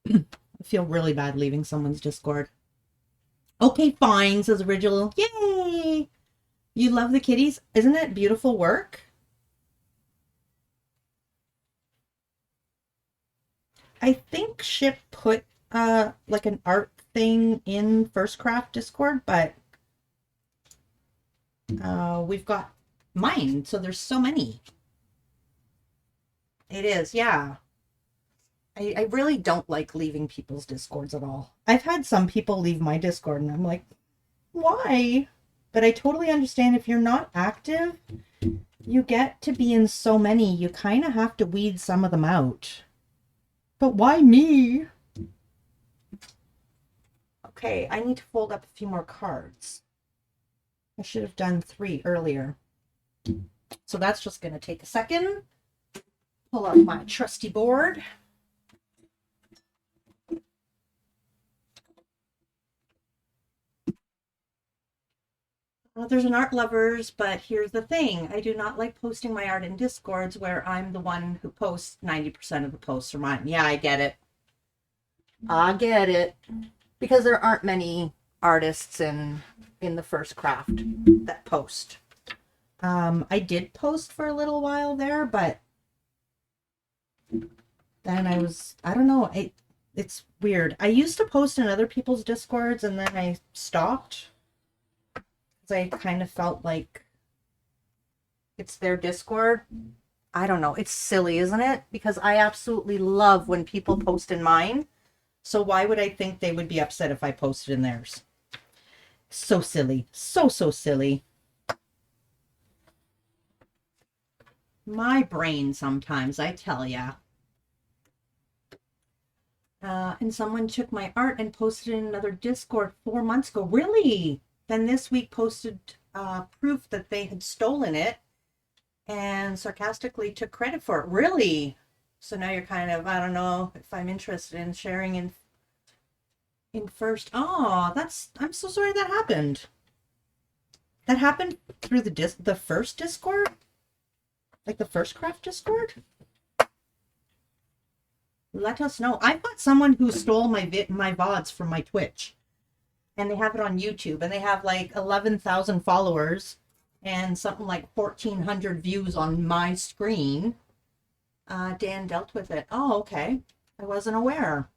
I feel really bad leaving someone's Discord. Okay, fine, says Original. Yay! You love the kitties? Isn't it beautiful work? I think Ship put like an art thing in First Craft Discord, but we've got mine, so there's so many. It is, yeah. I really don't like leaving people's Discords at all. I've had some people leave my Discord and I'm like, why? But I totally understand if you're not active, you get to be in so many, you kind of have to weed some of them out. But why me? Okay, I need to fold up a few more cards. I should have done 3 earlier. So that's just going to take a second. Pull up my trusty board. Well, there's an art lovers, but here's the thing. I do not like posting my art in Discords where I'm the one who posts 90% of the posts are mine. Yeah, I get it. I get it. Because there aren't many artists in the First Craft that post. I did post for a little while there, but then I don't know, it's weird. I used to post in other people's Discords and then I stopped. I kind of felt like it's their Discord. I don't know. It's silly, isn't it? Because I absolutely love when people post in mine. So why would I think they would be upset if I posted in theirs? So silly. So silly. My brain sometimes, I tell ya. And someone took my art and posted it in another Discord 4 months ago. Really? Then this week posted proof that they had stolen it and sarcastically took credit for it. Really? So now you're kind of, I don't know if I'm interested in sharing in First. Oh, I'm so sorry that happened. That happened through the First Discord? Like the First Craft Discord? Let us know. I've got someone who stole my VODs from my Twitch. And they have it on YouTube, and they have like 11,000 followers and something like 1,400 views on my screen. Dan dealt with it. Oh, okay. I wasn't aware.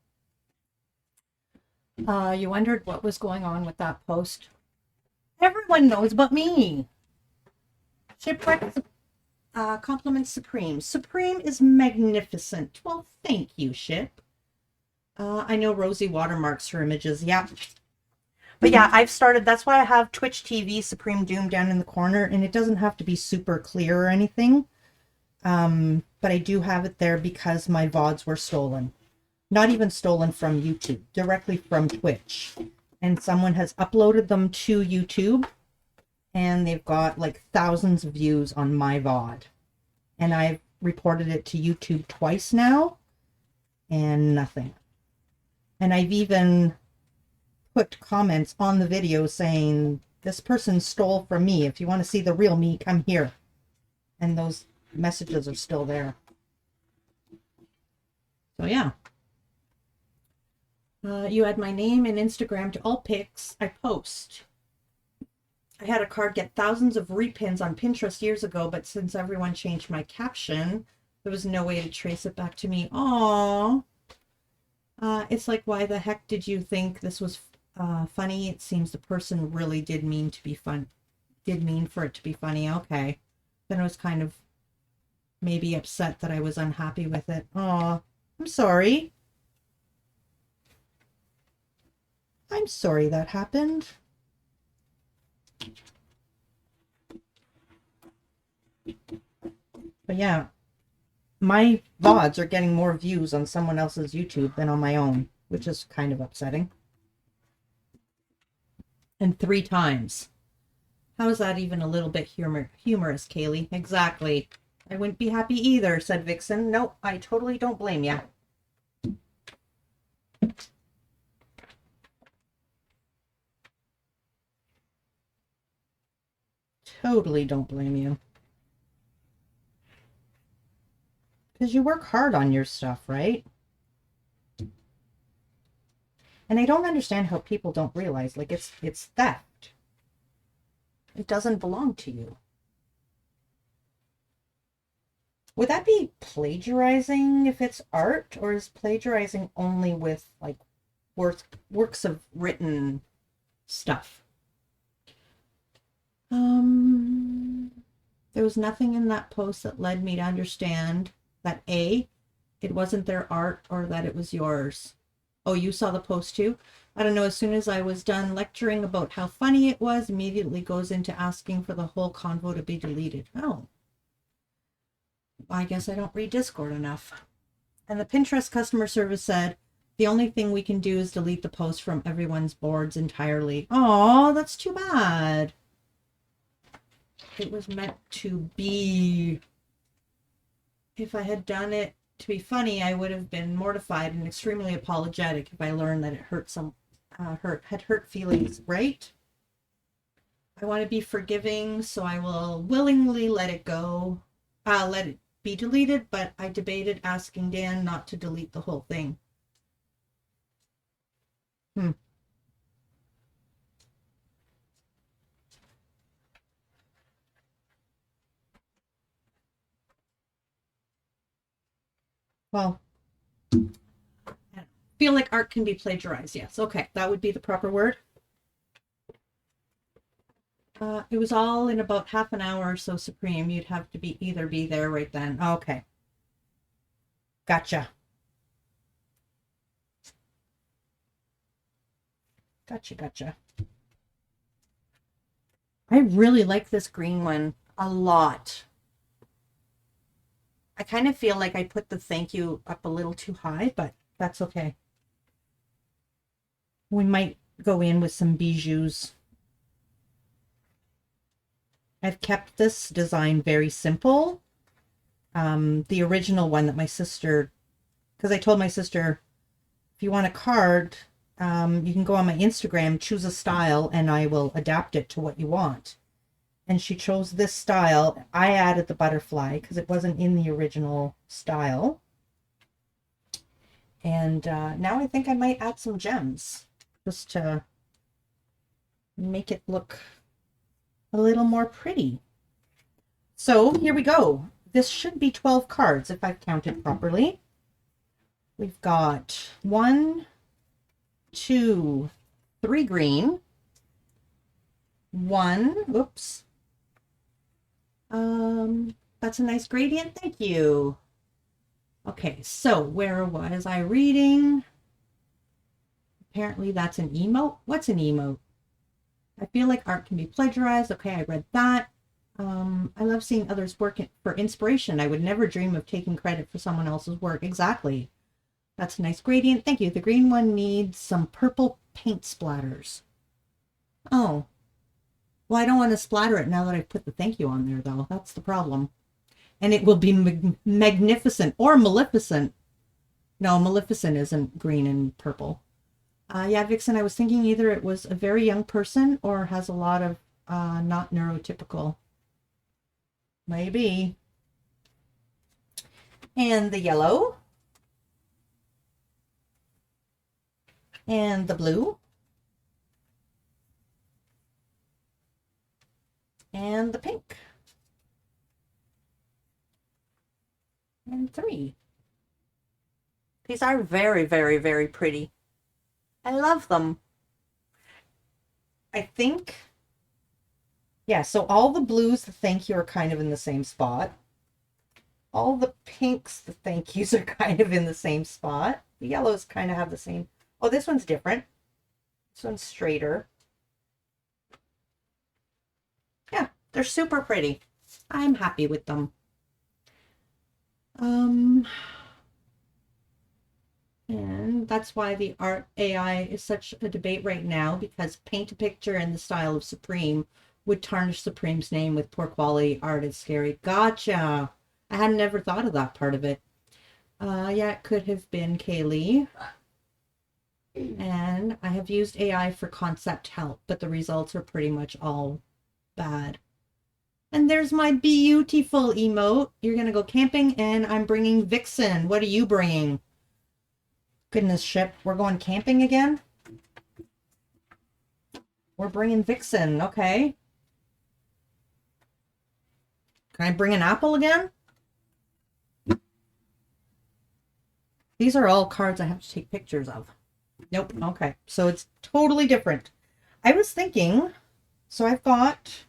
You wondered what was going on with that post. Everyone knows but me. Shipwreck compliments Supreme. Supreme is magnificent. Well, thank you, Ship. I know Rosie watermarks her images. Yep. But yeah, I've started, that's why I have Twitch TV Supreme Doom down in the corner, and it doesn't have to be super clear or anything. But I do have it there because my VODs were stolen. Not even stolen from YouTube, directly from Twitch. And someone has uploaded them to YouTube, and they've got like thousands of views on my VOD. And I've reported it to YouTube twice now, and nothing. And I've even put comments on the video saying, this person stole from me. If you want to see the real me, come here. And those messages are still there. So yeah. You add my name and Instagram to all pics I post. I had a card get thousands of repins on Pinterest years ago, but since everyone changed my caption, there was no way to trace it back to me. Aww. It's like, why the heck did you think this was funny? It seems the person really did mean to be fun. Did mean for it to be funny. Okay. Then I was kind of maybe upset that I was unhappy with it. Aw, I'm sorry. I'm sorry that happened. But yeah, my VODs are getting more views on someone else's YouTube than on my own, which is kind of upsetting. And 3 times. How is that even a little bit humorous, Kaylee? Exactly. I wouldn't be happy either, said Vixen. Nope, I totally don't blame ya. Totally don't blame you. Because you work hard on your stuff, right? And I don't understand how people don't realize, like, it's theft. It doesn't belong to you. Would that be plagiarizing if it's art, or is plagiarizing only with, like, works of written stuff? There was nothing in that post that led me to understand that A, it wasn't their art, or that it was yours. Oh, you saw the post too? I don't know, as soon as I was done lecturing about how funny it was, immediately goes into asking for the whole convo to be deleted. Oh. I guess I don't read Discord enough. And the Pinterest customer service said, the only thing we can do is delete the post from everyone's boards entirely. Oh, that's too bad. It was meant to be. If I had done it to be funny, I would have been mortified and extremely apologetic if I learned that it had hurt feelings, right? I want to be forgiving, so I will willingly let it go. Let it be deleted, but I debated asking Dan not to delete the whole thing. Well, I feel like art can be plagiarized. Yes. Okay. That would be the proper word. It was all in about half an hour or so, Supreme. You'd have to either be there right then. Okay. Gotcha. Gotcha. I really like this green one a lot. I kind of feel like I put the thank you up a little too high, but that's okay. We might go in with some bijous. I've kept this design very simple. The original one that my sister, because I told my sister, if you want a card, you can go on my Instagram, choose a style, and I will adapt it to what you want. And she chose this style. I added the butterfly because it wasn't in the original style. And now I think I might add some gems just to make it look a little more pretty. So here we go. This should be 12 cards if I've counted properly. We've got 1, 2, 3 green. 1, oops. That's a nice gradient. Thank you. Okay, so where was I reading? Apparently that's an emote. What's an emote? I feel like art can be plagiarized. Okay, I read that. I love seeing others work for inspiration. I would never dream of taking credit for someone else's work. Exactly. That's a nice gradient. Thank you. The green one needs some purple paint splatters. Oh. Well, I don't want to splatter it now that I've put the thank you on there, though. That's the problem. And it will be magnificent or maleficent. No, maleficent isn't green and purple. Yeah, Vixen, I was thinking either it was a very young person or has a lot of not neurotypical. Maybe. And the yellow. And the blue. And the pink. And 3. These are very, very, very pretty. I love them. I think, yeah, so all the blues, the thank you, are kind of in the same spot. All the pinks, the thank yous, are kind of in the same spot. The yellows kind of have the same. Oh, this one's different. This one's straighter. Yeah, they're super pretty. I'm happy with them. And that's why the art AI is such a debate right now, because paint a picture in the style of Supreme would tarnish Supreme's name with poor quality art. It's scary. Gotcha. I hadn't ever thought of that part of it. Yeah, it could have been Kaylee. And I have used AI for concept help, but the results are pretty much all bad. And there's my Bee-YOU-tiful emote. You're going to go camping, and I'm bringing Vixen. What are you bringing? Goodness, Ship. We're going camping again? We're bringing Vixen. Okay. Can I bring an apple again? These are all cards I have to take pictures of. Nope. Okay. So it's totally different. I was thinking, so I've got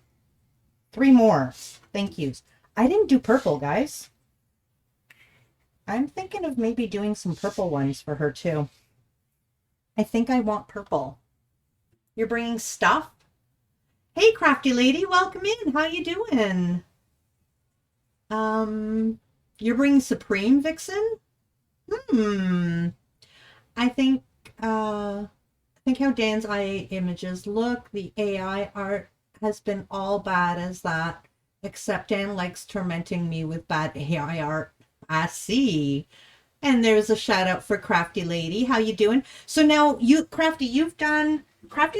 3 more thank yous. I didn't do purple, guys. I'm thinking of maybe doing some purple ones for her too. I think I want purple. You're bringing stuff? Hey, crafty lady, welcome in. How you doing? You're bringing Supreme, Vixen? I think how Dan's eye images look. The AI art has been all bad as that, except Dan likes tormenting me with bad AI art. I see. And there's a shout out for Crafty Lady. How you doing? So now you, Crafty's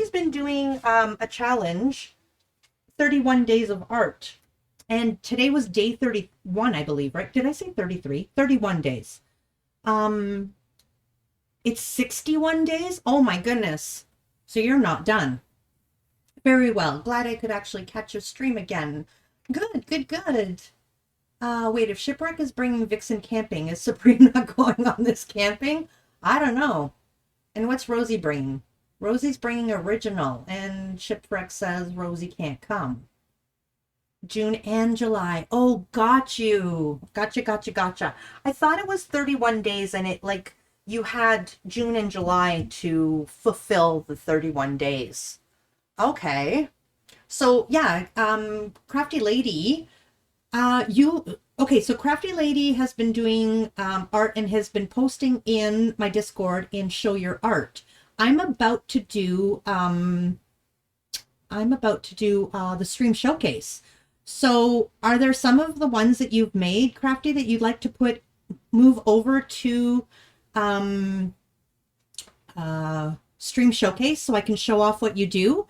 been doing a challenge, 31 days of art. And today was day 31, I believe, right? Did I say 33? 31 days. It's 61 days? Oh my goodness. So you're not done. Very well. Glad I could actually catch your stream again. Good, good, good. Wait, if Shipwreck is bringing Vixen camping, is Supreme not going on this camping? I don't know. And what's Rosie bringing? Rosie's bringing Original, and Shipwreck says Rosie can't come. June and July. Oh, got you. Gotcha. I thought it was 31 days, and it, like, you had June and July to fulfill the 31 days. Okay. So, yeah, Crafty Lady... so Crafty Lady has been doing art and has been posting in my Discord in Show Your Art. I'm about to do the stream showcase. So are there some of the ones that you've made, Crafty, that you'd like to move over to stream showcase so I can show off what you do,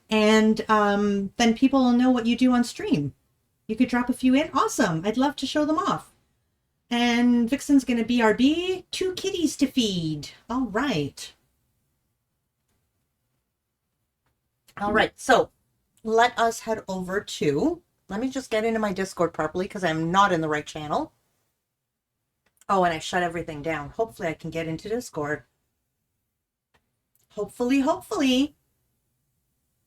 and then people will know what you do on stream? You could drop a few in. Awesome. I'd love to show them off. And Vixen's going to BRB. 2 kitties to feed. All right. All right. So let us head over to, let me just get into my Discord properly because I'm not in the right channel. Oh, and I shut everything down. Hopefully I can get into Discord. Hopefully.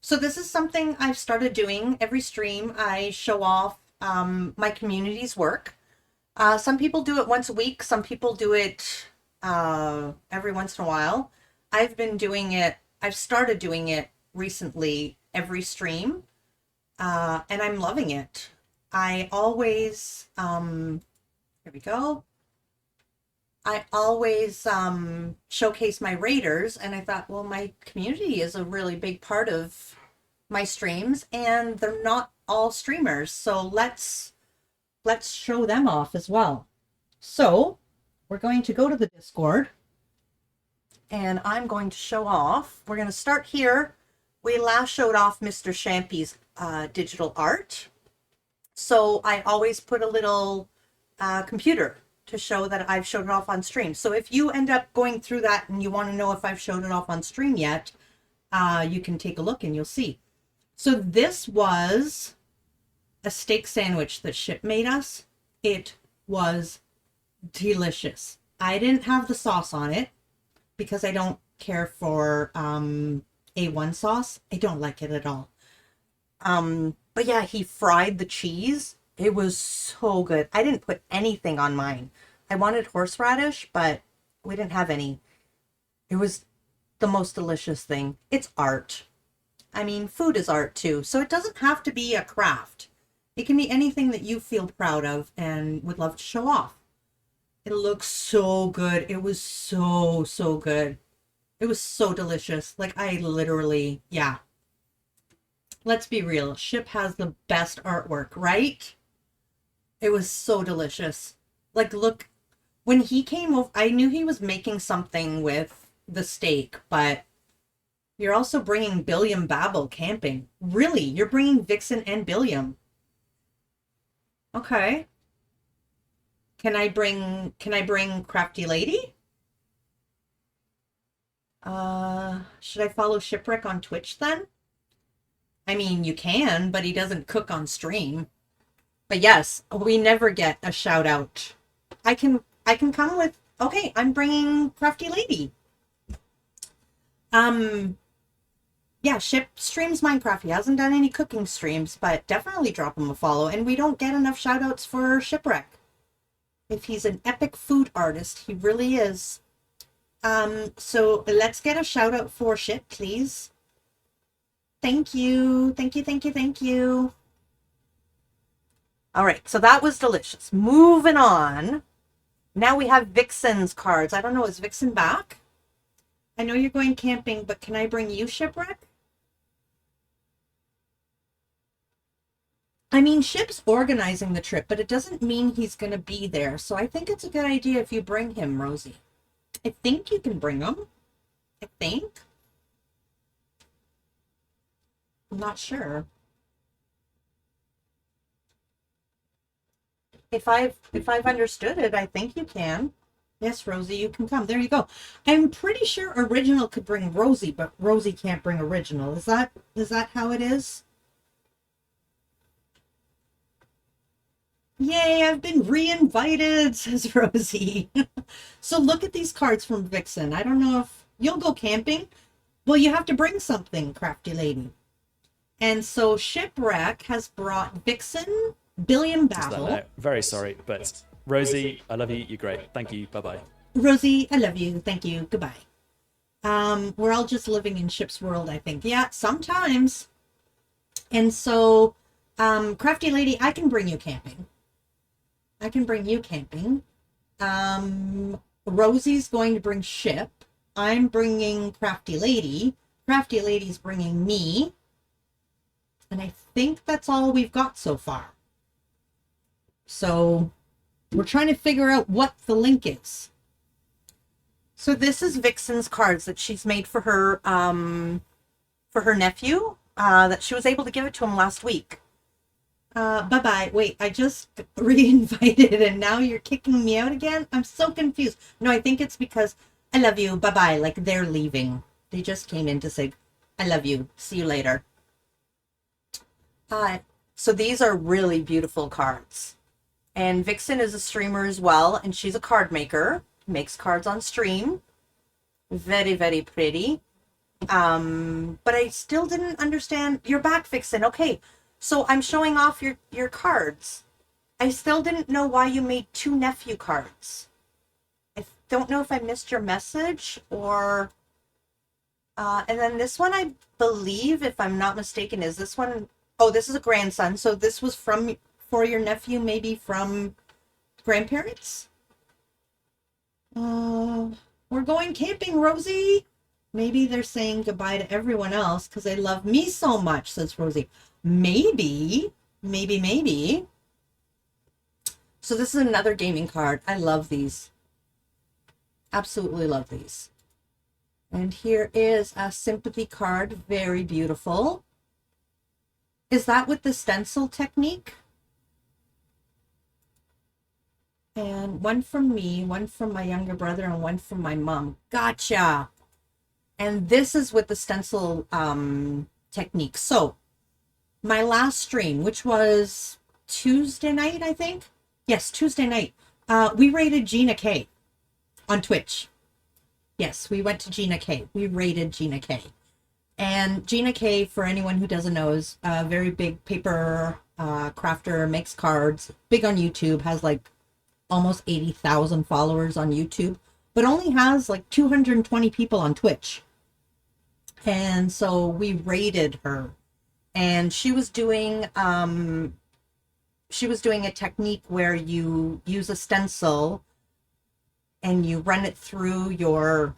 So this is something I've started doing. Every stream I show off my community's work. Some people do it once a week. Some people do it every once in a while. I've started doing it recently every stream, and I'm loving it. I always, here we go. I always showcase my raiders, and I thought, well, my community is a really big part of my streams, and they're not all streamers, so let's show them off as well. So we're going to go to the Discord, and I'm going to show off. We're going to start here. We last showed off Mr. Shampy's digital art, so I always put a little computer to show that I've showed it off on stream. So if you end up going through that and you want to know if I've showed it off on stream yet, you can take a look and you'll see. So this was a steak sandwich that Ship made us. It was delicious. I didn't have the sauce on it because I don't care for A1 sauce. I don't like it at all. But yeah, he fried the cheese. It was so good. I didn't put anything on mine. I wanted horseradish, but we didn't have any. It was the most delicious thing. It's art. I mean, food is art too, so it doesn't have to be a craft. It can be anything that you feel proud of and would love to show off. It looks so good. It was so, so good. It was so delicious. Like, I literally, yeah. Let's be real. Ship has the best artwork, right? It was so delicious. Like, look, when he came over, I knew he was making something with the steak, but you're also bringing Billiam Babel camping. Really? You're bringing Vixen and Billiam. Okay. Can I bring Crafty Lady? Should I follow Shipwreck on Twitch then? I mean, you can, but he doesn't cook on stream. But yes, we never get a shout out. I can come with, okay, I'm bringing Crafty Lady. Yeah, Ship streams Minecraft. He hasn't done any cooking streams, but definitely drop him a follow. And we don't get enough shout outs for Shipwreck. If he's an epic food artist, he really is. So let's get a shout out for Ship, please. Thank you. Thank you, thank you, thank you. All right, so that was delicious. Moving on. Now we have Vixen's cards. I don't know, is Vixen back? I know you're going camping, but can I bring you, Shipwreck? I mean, Ship's organizing the trip, but it doesn't mean he's going to be there. So I think it's a good idea if you bring him, Rosie. I think you can bring him. I think. I'm not sure. If I've understood it, I think you can. Yes, Rosie, you can come. There you go. I'm pretty sure Original could bring Rosie, but Rosie can't bring Original. Is that how it is? Yay, I've been re-invited, says Rosie. So look at these cards from Vixen. I don't know if you'll go camping. Well, you have to bring something, Crafty Lady. And so Shipwreck has brought Vixen, Billiam Babel. Very sorry, but Rosie, I love you. You're great. Thank you. Bye-bye. Rosie, I love you. Thank you. Goodbye. We're all just living in Ship's world, I think. Yeah, sometimes. And so, Crafty Lady, I can bring you camping. I can bring you camping. Rosie's going to bring Ship. I'm bringing Crafty Lady. Crafty Lady's bringing me. And I think that's all we've got so far. So we're trying to figure out what the link is. So this is Vixen's cards that she's made for her nephew, that she was able to give it to him last week. Bye-bye. Wait, I just re-invited and now you're kicking me out again? I'm so confused. No, I think it's because I love you. Bye-bye. Like they're leaving. They just came in to say, I love you. See you later. So these are really beautiful cards. And Vixen is a streamer as well, and she's a card maker. Makes cards on stream. Very, very pretty. But I still didn't understand. You're back, Vixen. Okay, so I'm showing off your cards. I still didn't know why you made 2 nephew cards. I don't know if I missed your message or... And then this one, I believe, if I'm not mistaken, is this one. Oh, this is a grandson. So this was for your nephew, maybe from grandparents. We're going camping, Rosie. Maybe they're saying goodbye to everyone else because they love me so much, says Rosie. Maybe. So this is another gaming card. I love these. Absolutely love these. And here is a sympathy card. Very beautiful. Is that with the stencil technique? And one from me, one from my younger brother, and one from my mom. Gotcha. And this is with the stencil technique. So my last stream, which was Tuesday night, I think. Yes, Tuesday night. We rated Gina K on Twitch. Yes, we went to Gina K. We rated Gina K. And Gina K, for anyone who doesn't know, is a very big paper crafter, makes cards, big on YouTube, has like almost 80,000 followers on YouTube, but only has like 220 people on Twitch. And so we rated her, and she was doing a technique where you use a stencil and you run it through your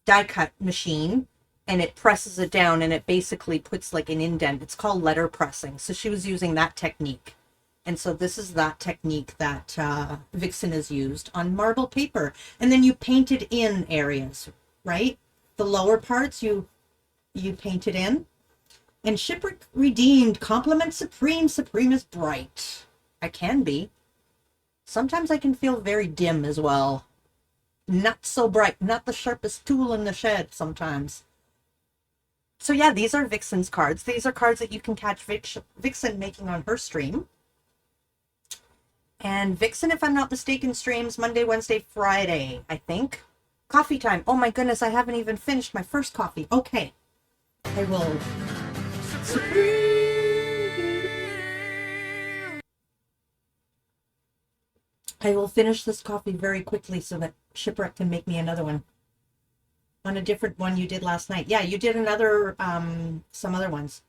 die cut machine, and it presses it down, and it basically puts like an indent. It's called letter pressing. So she was using that technique. And so this is that technique that Vixen has used on marble paper. And then you paint it in areas, right? The lower parts you paint it in. And Shipwreck redeemed. Compliment Supreme. Supreme is bright. I can be. Sometimes I can feel very dim as well. Not so bright. Not the sharpest tool in the shed sometimes. So yeah, these are Vixen's cards. These are cards that you can catch Vixen making on her stream. And Vixen, if I'm not mistaken, streams Monday, Wednesday, Friday, I think. Coffee time. Oh my goodness, I haven't even finished my first coffee. Okay. I will... I will finish this coffee very quickly so that Shipwreck can make me another one. On a different one you did last night. Yeah, you did another, some other ones.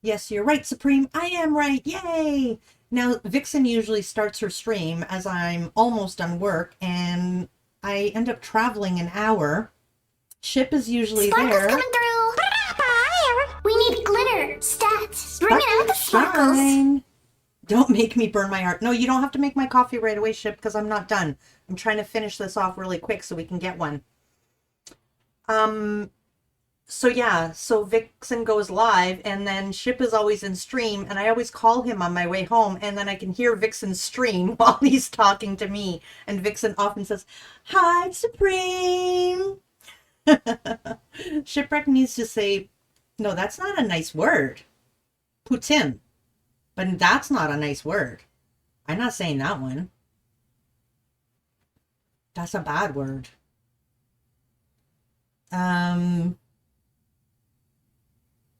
Yes, you're right, Supreme. I am right. Yay! Now, Vixen usually starts her stream as I'm almost done work, and I end up traveling an hour. Ship is usually Sparkles there. coming through. Fire! We need glitter. Stats. Bring it out the sparkles. Shine. Don't make me burn my heart. No, you don't have to make my coffee right away, Ship, because I'm not done. I'm trying to finish this off really quick so we can get one. So yeah, so Vixen goes live, and then Ship is always in stream, and I always call him on my way home, and then I can hear Vixen stream while he's talking to me, and Vixen often says, "Hi, Supreme." Shipwreck needs to say, no, that's not a nice word. Putin. But that's not a nice word. I'm not saying that one. That's a bad word.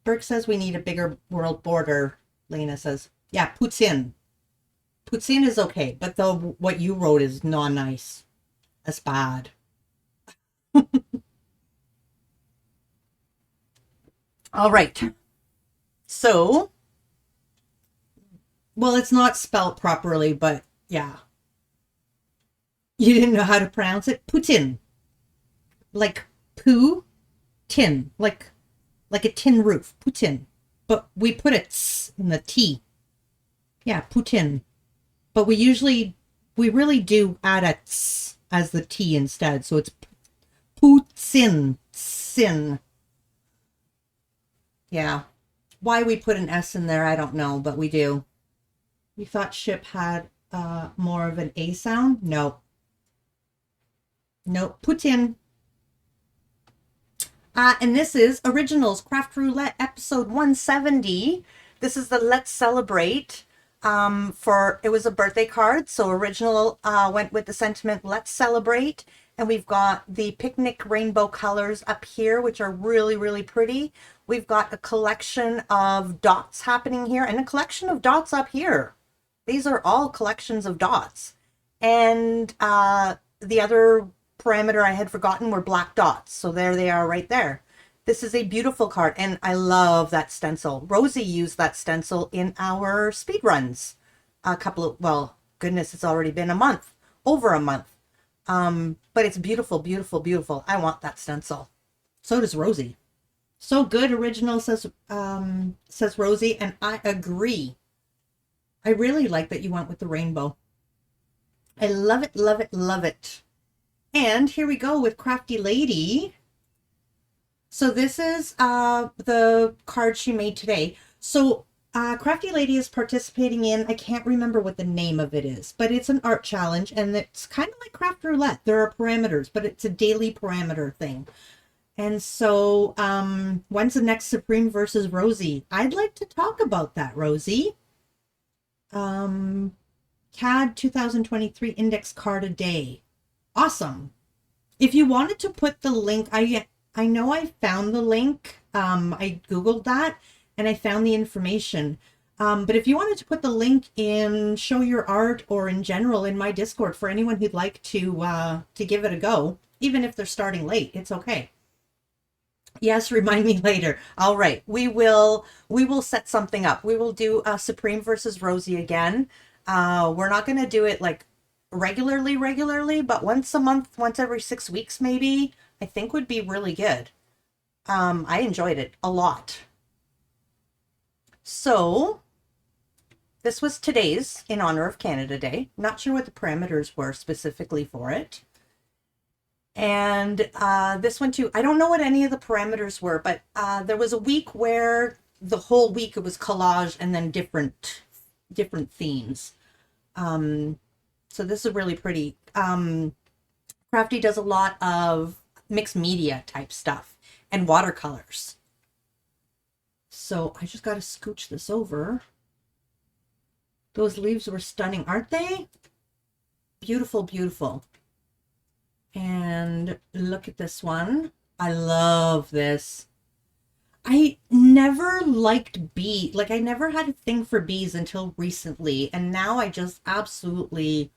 Burke says we need a bigger world border. Lena says, yeah, Putin. Putin is okay, but what you wrote is not nice. That's bad. All right. So, well, it's not spelt properly, but yeah. You didn't know how to pronounce it? Putin. Like poo, tin. Like a tin roof. Putin. But we put a t's in the T. Yeah, Putin. But we really do add a t's as the T instead. So it's Putin. Sin. Yeah. Why we put an S in there, I don't know, but we do. We thought Ship had more of an A sound. No. No. Putin. And this is Originals Craft Roulette episode 170. This is the Let's Celebrate. It was a birthday card, so Original went with the sentiment Let's Celebrate. And we've got the picnic rainbow colors up here, which are really, really pretty. We've got a collection of dots happening here and a collection of dots up here. These are all collections of dots. And the other parameter I had forgotten were black dots. So there they are right there. This is a beautiful card, and I love that stencil. Rosie used that stencil in our speed runs. A couple of, well, goodness, it's already been a month, over a month. But it's beautiful, beautiful, beautiful. I want that stencil. So does Rosie. So good, original, says Rosie, and I agree. I really like that you went with the rainbow. I love it, love it, love it. And here we go with Crafty Lady. So this is the card she made today. So Crafty Lady is participating in, I can't remember what the name of it is, but it's an art challenge, and it's kind of like Craft Roulette. There are parameters, but it's a daily parameter thing. And so when's the next Supreme versus Rosie? I'd like to talk about that, Rosie. CAD 2023 index card a day. Awesome. If you wanted to put the link, I know I found the link. I Googled that and I found the information. But if you wanted to put the link in Show Your Art or in general in my Discord for anyone who'd like to give it a go, even if they're starting late, it's okay. Yes, remind me later. All right, we will set something up. We will do Supreme versus Rosie again. We're not going to do it like regularly, but once a month, once every 6 weeks maybe, I think would be really good. I enjoyed it a lot. So this was today's in honor of Canada Day. Not sure what the parameters were specifically for it. And this one too, I don't know what any of the parameters were, but there was a week where the whole week it was collage and then different themes. So this is really pretty. Crafty does a lot of mixed media type stuff and watercolors. So I just got to scooch this over. Those leaves were stunning, aren't they? Beautiful, beautiful. And look at this one. I love this. I never liked bees. Like I never had a thing for bees until recently. And now I just absolutely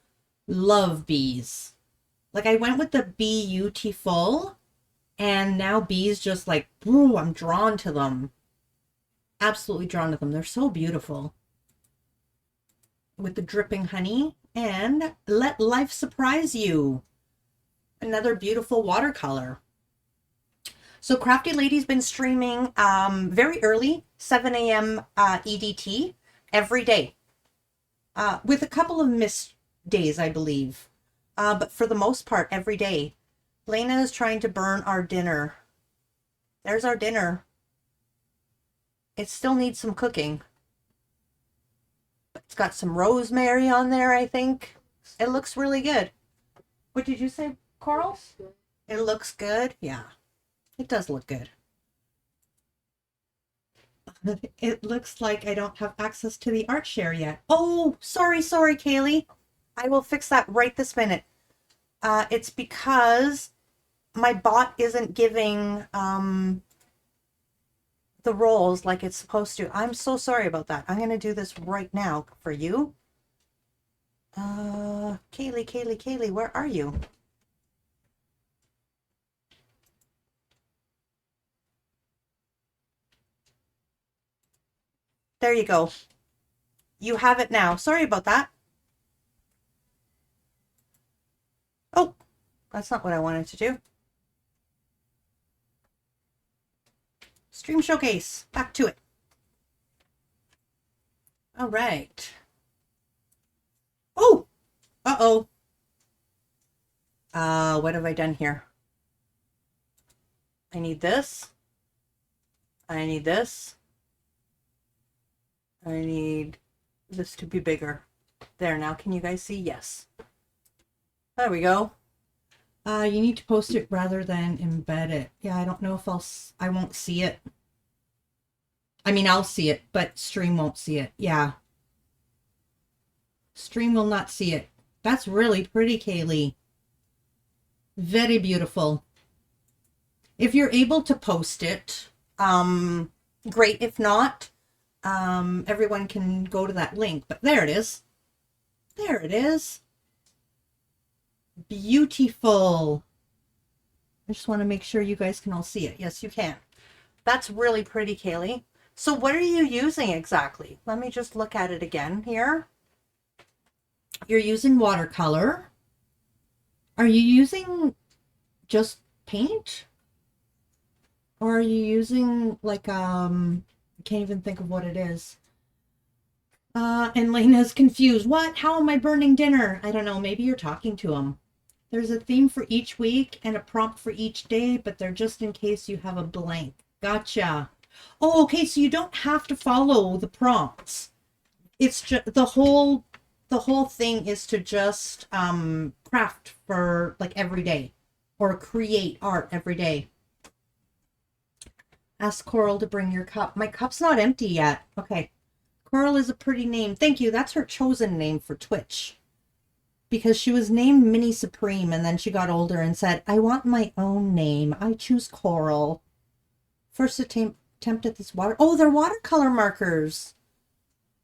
love bees. Like I went with the Bee-YOU-tiful and now bees just like, ooh, I'm drawn to them. Absolutely drawn to them. They're so beautiful. With the dripping honey and Let Life Surprise You. Another beautiful watercolor. So Crafty Lady's been streaming very early, 7 a.m. EDT every day, with a couple of missed days, I believe. But for the most part, every day. Lena is trying to burn our dinner. There's our dinner. It still needs some cooking. But it's got some rosemary on there, I think. It looks really good. What did you say, Coral? It looks good? Yeah. It does look good. It looks like I don't have access to the art share yet. Oh, sorry, Kaylee. I will fix that right this minute. It's because my bot isn't giving the roles like it's supposed to. I'm so sorry about that. I'm going to do this right now for you. Kaylee, where are you? There you go. You have it now. Sorry about that. Oh, that's not what I wanted to do. Stream showcase. Back to it. All right. Oh, uh-oh. What have I done here? I need this. I need this. I need this to be bigger. There, now can you guys see? Yes. There we go. You need to post it rather than embed it. Yeah, I don't know if I won't see it. I mean, I'll see it, but stream won't see it. Yeah. Stream will not see it. That's really pretty, Kaylee. Very beautiful. If you're able to post it, great. If not, everyone can go to that link. But there it is. There it is. Beautiful. I just want to make sure you guys can all see it. Yes, you can. That's really pretty, Kaylee. So what are you using exactly? Let me just look at it again here. You're using watercolor. Are you using just paint? Or are you using like, I can't even think of what it is. And Lena's confused. What? How am I burning dinner? I don't know. Maybe you're talking to him. There's a theme for each week and a prompt for each day, but they're just in case you have a blank. Gotcha. Oh, okay. So you don't have to follow the prompts. It's just the whole thing is to just craft for like every day or create art every day. Ask Coral to bring your cup. My cup's not empty yet. Okay. Coral is a pretty name. Thank you. That's her chosen name for Twitch. Because she was named Mini Supreme and then she got older and said, I want my own name. I choose Coral. First attempt at this water. Oh, they're watercolor markers.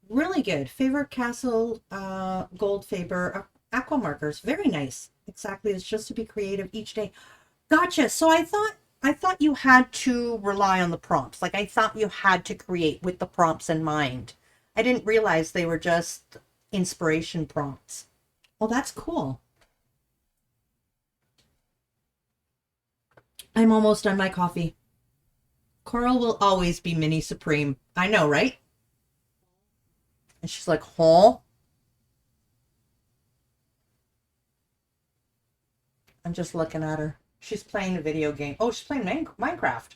Really good. Favorite Castle Gold Faber aqua markers. Very nice. Exactly. It's just to be creative each day. Gotcha. So I thought you had to rely on the prompts. Like I thought you had to create with the prompts in mind. I didn't realize they were just inspiration prompts. Well, that's cool. I'm almost done my coffee. Coral will always be Mini Supreme. I know, right? And she's like, huh? I'm just looking at her. She's playing a video game. Oh, she's playing Minecraft.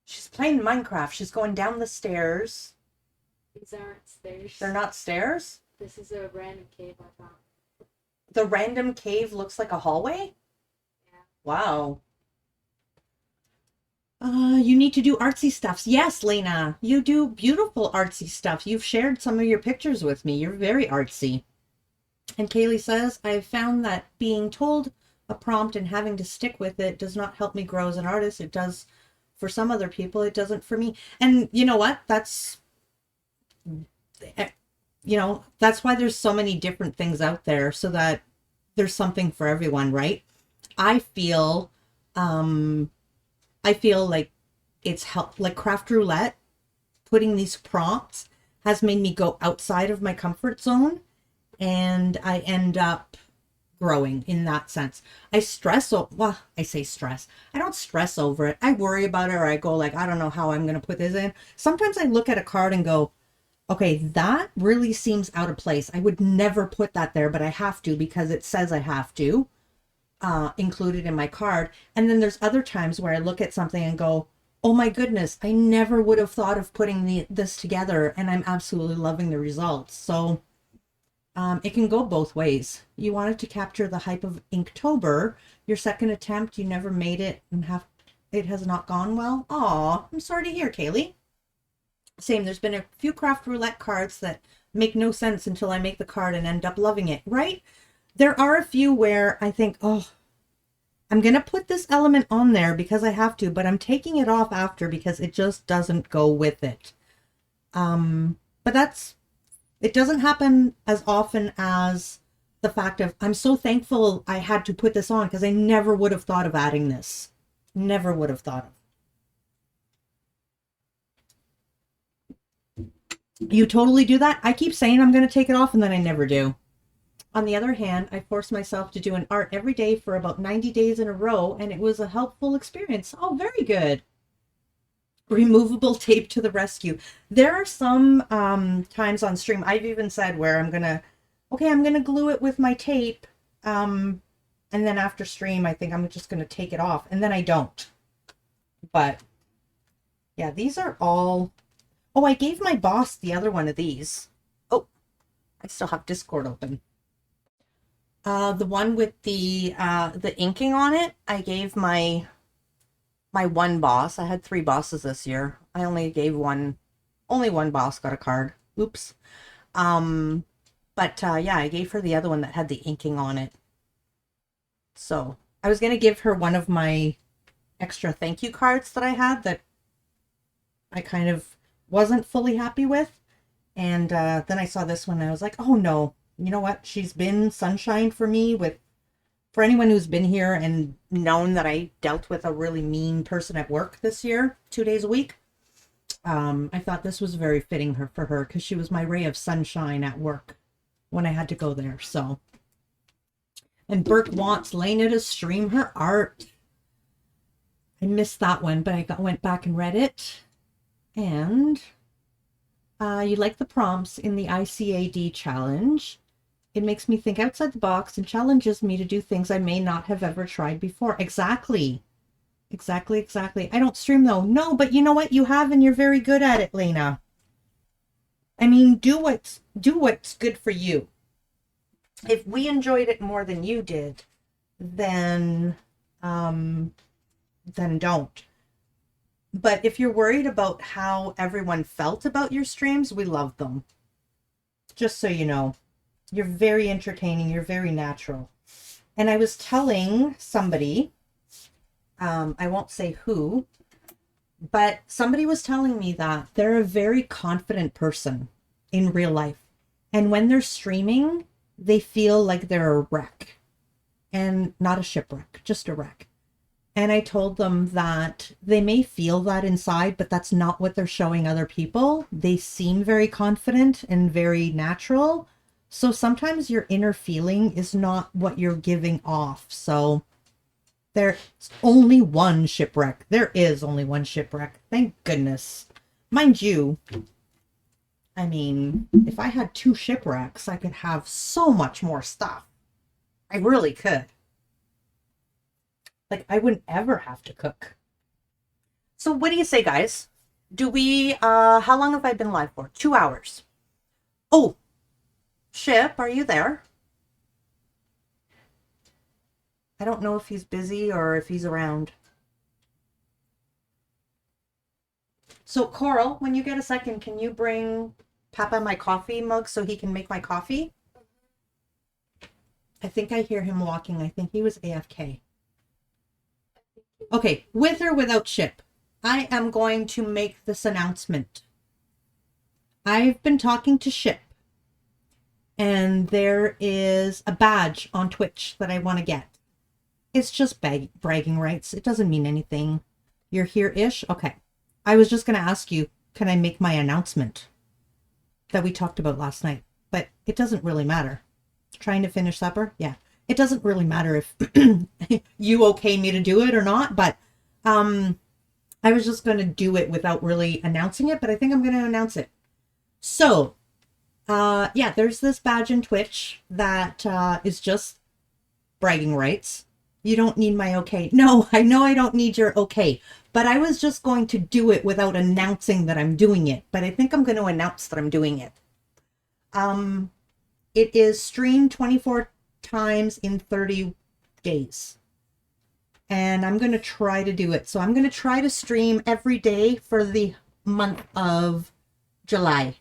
She's playing Minecraft. She's going down the stairs. These aren't stairs. They're not stairs? This is a random cave I found. The random cave looks like a hallway? Yeah. Wow. You need to do artsy stuffs. Yes, Lena, you do beautiful artsy stuff. You've shared some of your pictures with me. You're very artsy. And Kaylee says, I've found that being told a prompt and having to stick with it does not help me grow as an artist. It does for some other people. It doesn't for me. And you know what? That's, that's why there's so many different things out there so that there's something for everyone, right? I feel like it's helped, like Craft Roulette, putting these prompts has made me go outside of my comfort zone and I end up growing in that sense. I say stress. I don't stress over it. I worry about it or I go like, I don't know how I'm going to put this in. Sometimes I look at a card and go, okay, that really seems out of place. I would never put that there, but I have to because it says I have to. Included in my card. And then there's other times where I look at something and go, oh my goodness, I never would have thought of putting this together and I'm absolutely loving the results. So it can go both ways. You wanted to capture the hype of Inktober. Your second attempt, you never made it and it has not gone well. Aw, I'm sorry to hear, Kaylee. Same, there's been a few Craft Roulette cards that make no sense until I make the card and end up loving it, right? There are a few where I think, oh, I'm going to put this element on there because I have to, but I'm taking it off after because it just doesn't go with it. But it doesn't happen as often as the fact of, I'm so thankful I had to put this on because I never would have thought of adding this. Never would have thought of. You totally do that. I keep saying I'm going to take it off and then I never do. On the other hand, I forced myself to do an art every day for about 90 days in a row, and it was a helpful experience. Oh, very good. Removable tape to the rescue. There are some times on stream, I've even said where I'm going to glue it with my tape, and then after stream, I think I'm just going to take it off, and then I don't. But, yeah, these are all... Oh, I gave my boss the other one of these. Oh, I still have Discord open. The one with the inking on it, I gave my one boss. I had 3 bosses this year. I only gave only one boss got a card. Oops. But yeah, I gave her the other one that had the inking on it. So I was going to give her one of my extra thank you cards that I had that I kind of wasn't fully happy with. And then I saw this one and I was like, oh no. You know what? She's been sunshine for me For anyone who's been here and known that I dealt with a really mean person at work this year, 2 days a week, I thought this was very fitting for her because she was my ray of sunshine at work when I had to go there. So, and Burke wants Lena to stream her art. I missed that one, but I went back and read it. And you like the prompts in the ICAD challenge. It makes me think outside the box and challenges me to do things I may not have ever tried before. Exactly. Exactly. I don't stream though. No, but you know what? You have, and you're very good at it, Lena. I mean, do what's good for you. If we enjoyed it more than you did, then don't. But if you're worried about how everyone felt about your streams, we love them. Just so you know, you're very entertaining. You're very natural. And I was telling somebody, I won't say who, but somebody was telling me that they're a very confident person in real life. And when they're streaming, they feel like they're a wreck. And not a shipwreck, just a wreck. And I told them that they may feel that inside, but that's not what they're showing other people. They seem very confident and very natural. So sometimes your inner feeling is not what you're giving off. So there's only one shipwreck. There is only one shipwreck. Thank goodness. Mind you, I mean, if I had 2 shipwrecks, I could have so much more stuff. I really could. Like, I wouldn't ever have to cook. So what do you say, guys? Do we, how long have I been live for? 2 hours. Oh, Ship, are you there? I don't know if he's busy or if he's around. So Coral, when you get a second, can you bring Papa my coffee mug so he can make my coffee? I think I hear him walking. I think he was AFK. Okay, with or without Ship, I am going to make this announcement. I've been talking to Ship, and there is a badge on Twitch that I want to get. It's just bragging rights. It doesn't mean anything. You're here-ish? Okay. I was just going to ask you, can I make my announcement that we talked about last night? But it doesn't really matter. Trying to finish supper? Yeah. It doesn't really matter if you okay me to do it or not, but I was just going to do it without really announcing it, but I think I'm going to announce it. So, yeah, there's this badge in Twitch that is just bragging rights. You don't need my okay. No, I know I don't need your okay, but I was just going to do it without announcing that I'm doing it, but I think I'm going to announce that I'm doing it. It is streamed 24 times in 30 days. And I'm going to try to do it. So I'm going to try to stream every day for the month of July,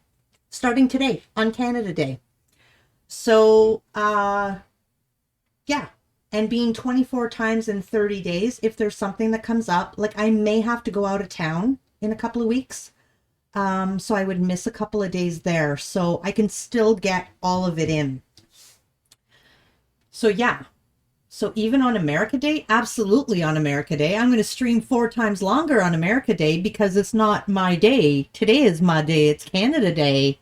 starting today on Canada Day. So, yeah. And being 24 times in 30 days, if there's something that comes up, like I may have to go out of town in a couple of weeks. So I would miss a couple of days there. So I can still get all of it in. So yeah. So even on America Day, absolutely on America Day, I'm going to stream 4 times longer on America Day because it's not my day. Today is my day. It's Canada Day.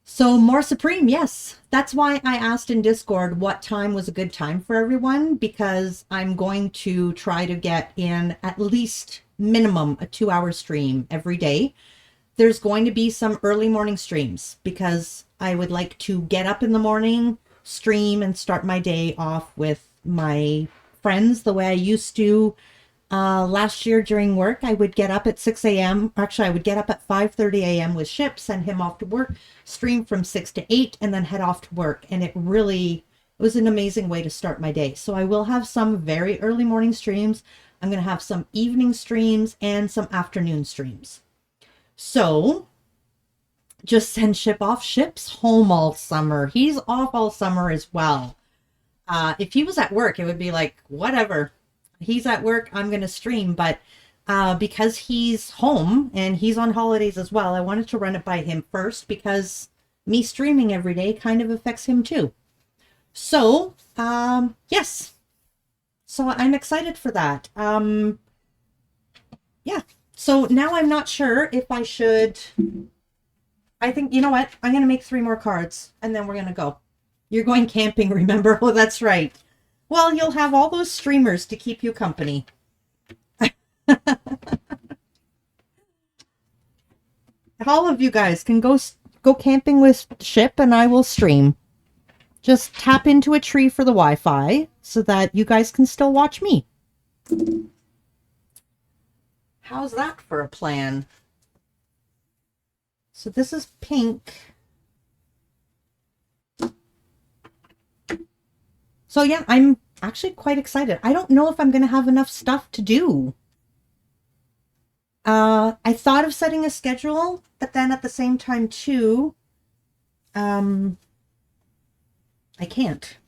So more Supreme, yes. That's why I asked in Discord what time was a good time for everyone, because I'm going to try to get in at least minimum a 2-hour stream every day. There's going to be some early morning streams because I would like to get up in the morning, stream, and start my day off with my friends the way I used to. Last year during work, I would get up at 6 a.m. Actually, I would get up at 5:30 a.m. with Ship, send him off to work, stream from 6 to 8, and then head off to work. And it was an amazing way to start my day. So I will have some very early morning streams. I'm going to have some evening streams and some afternoon streams. So just send Ship off. Ship's home all summer. He's off all summer as well. If he was at work, it would be like, whatever. He's at work, I'm going to stream. But because he's home and he's on holidays as well, I wanted to run it by him first because me streaming every day kind of affects him too. So, yes. So I'm excited for that. Yeah. So now I'm not sure if I should. I think, you know what? I'm going to make 3 more cards and then we're going to go. You're going camping, remember? Oh, that's right. Well, you'll have all those streamers to keep you company. All of you guys can go camping with Ship and I will stream. Just tap into a tree for the Wi-Fi so that you guys can still watch me. How's that for a plan? So this is pink. So yeah, I'm actually quite excited. I don't know if I'm going to have enough stuff to do. I thought of setting a schedule, but then at the same time too, I can't.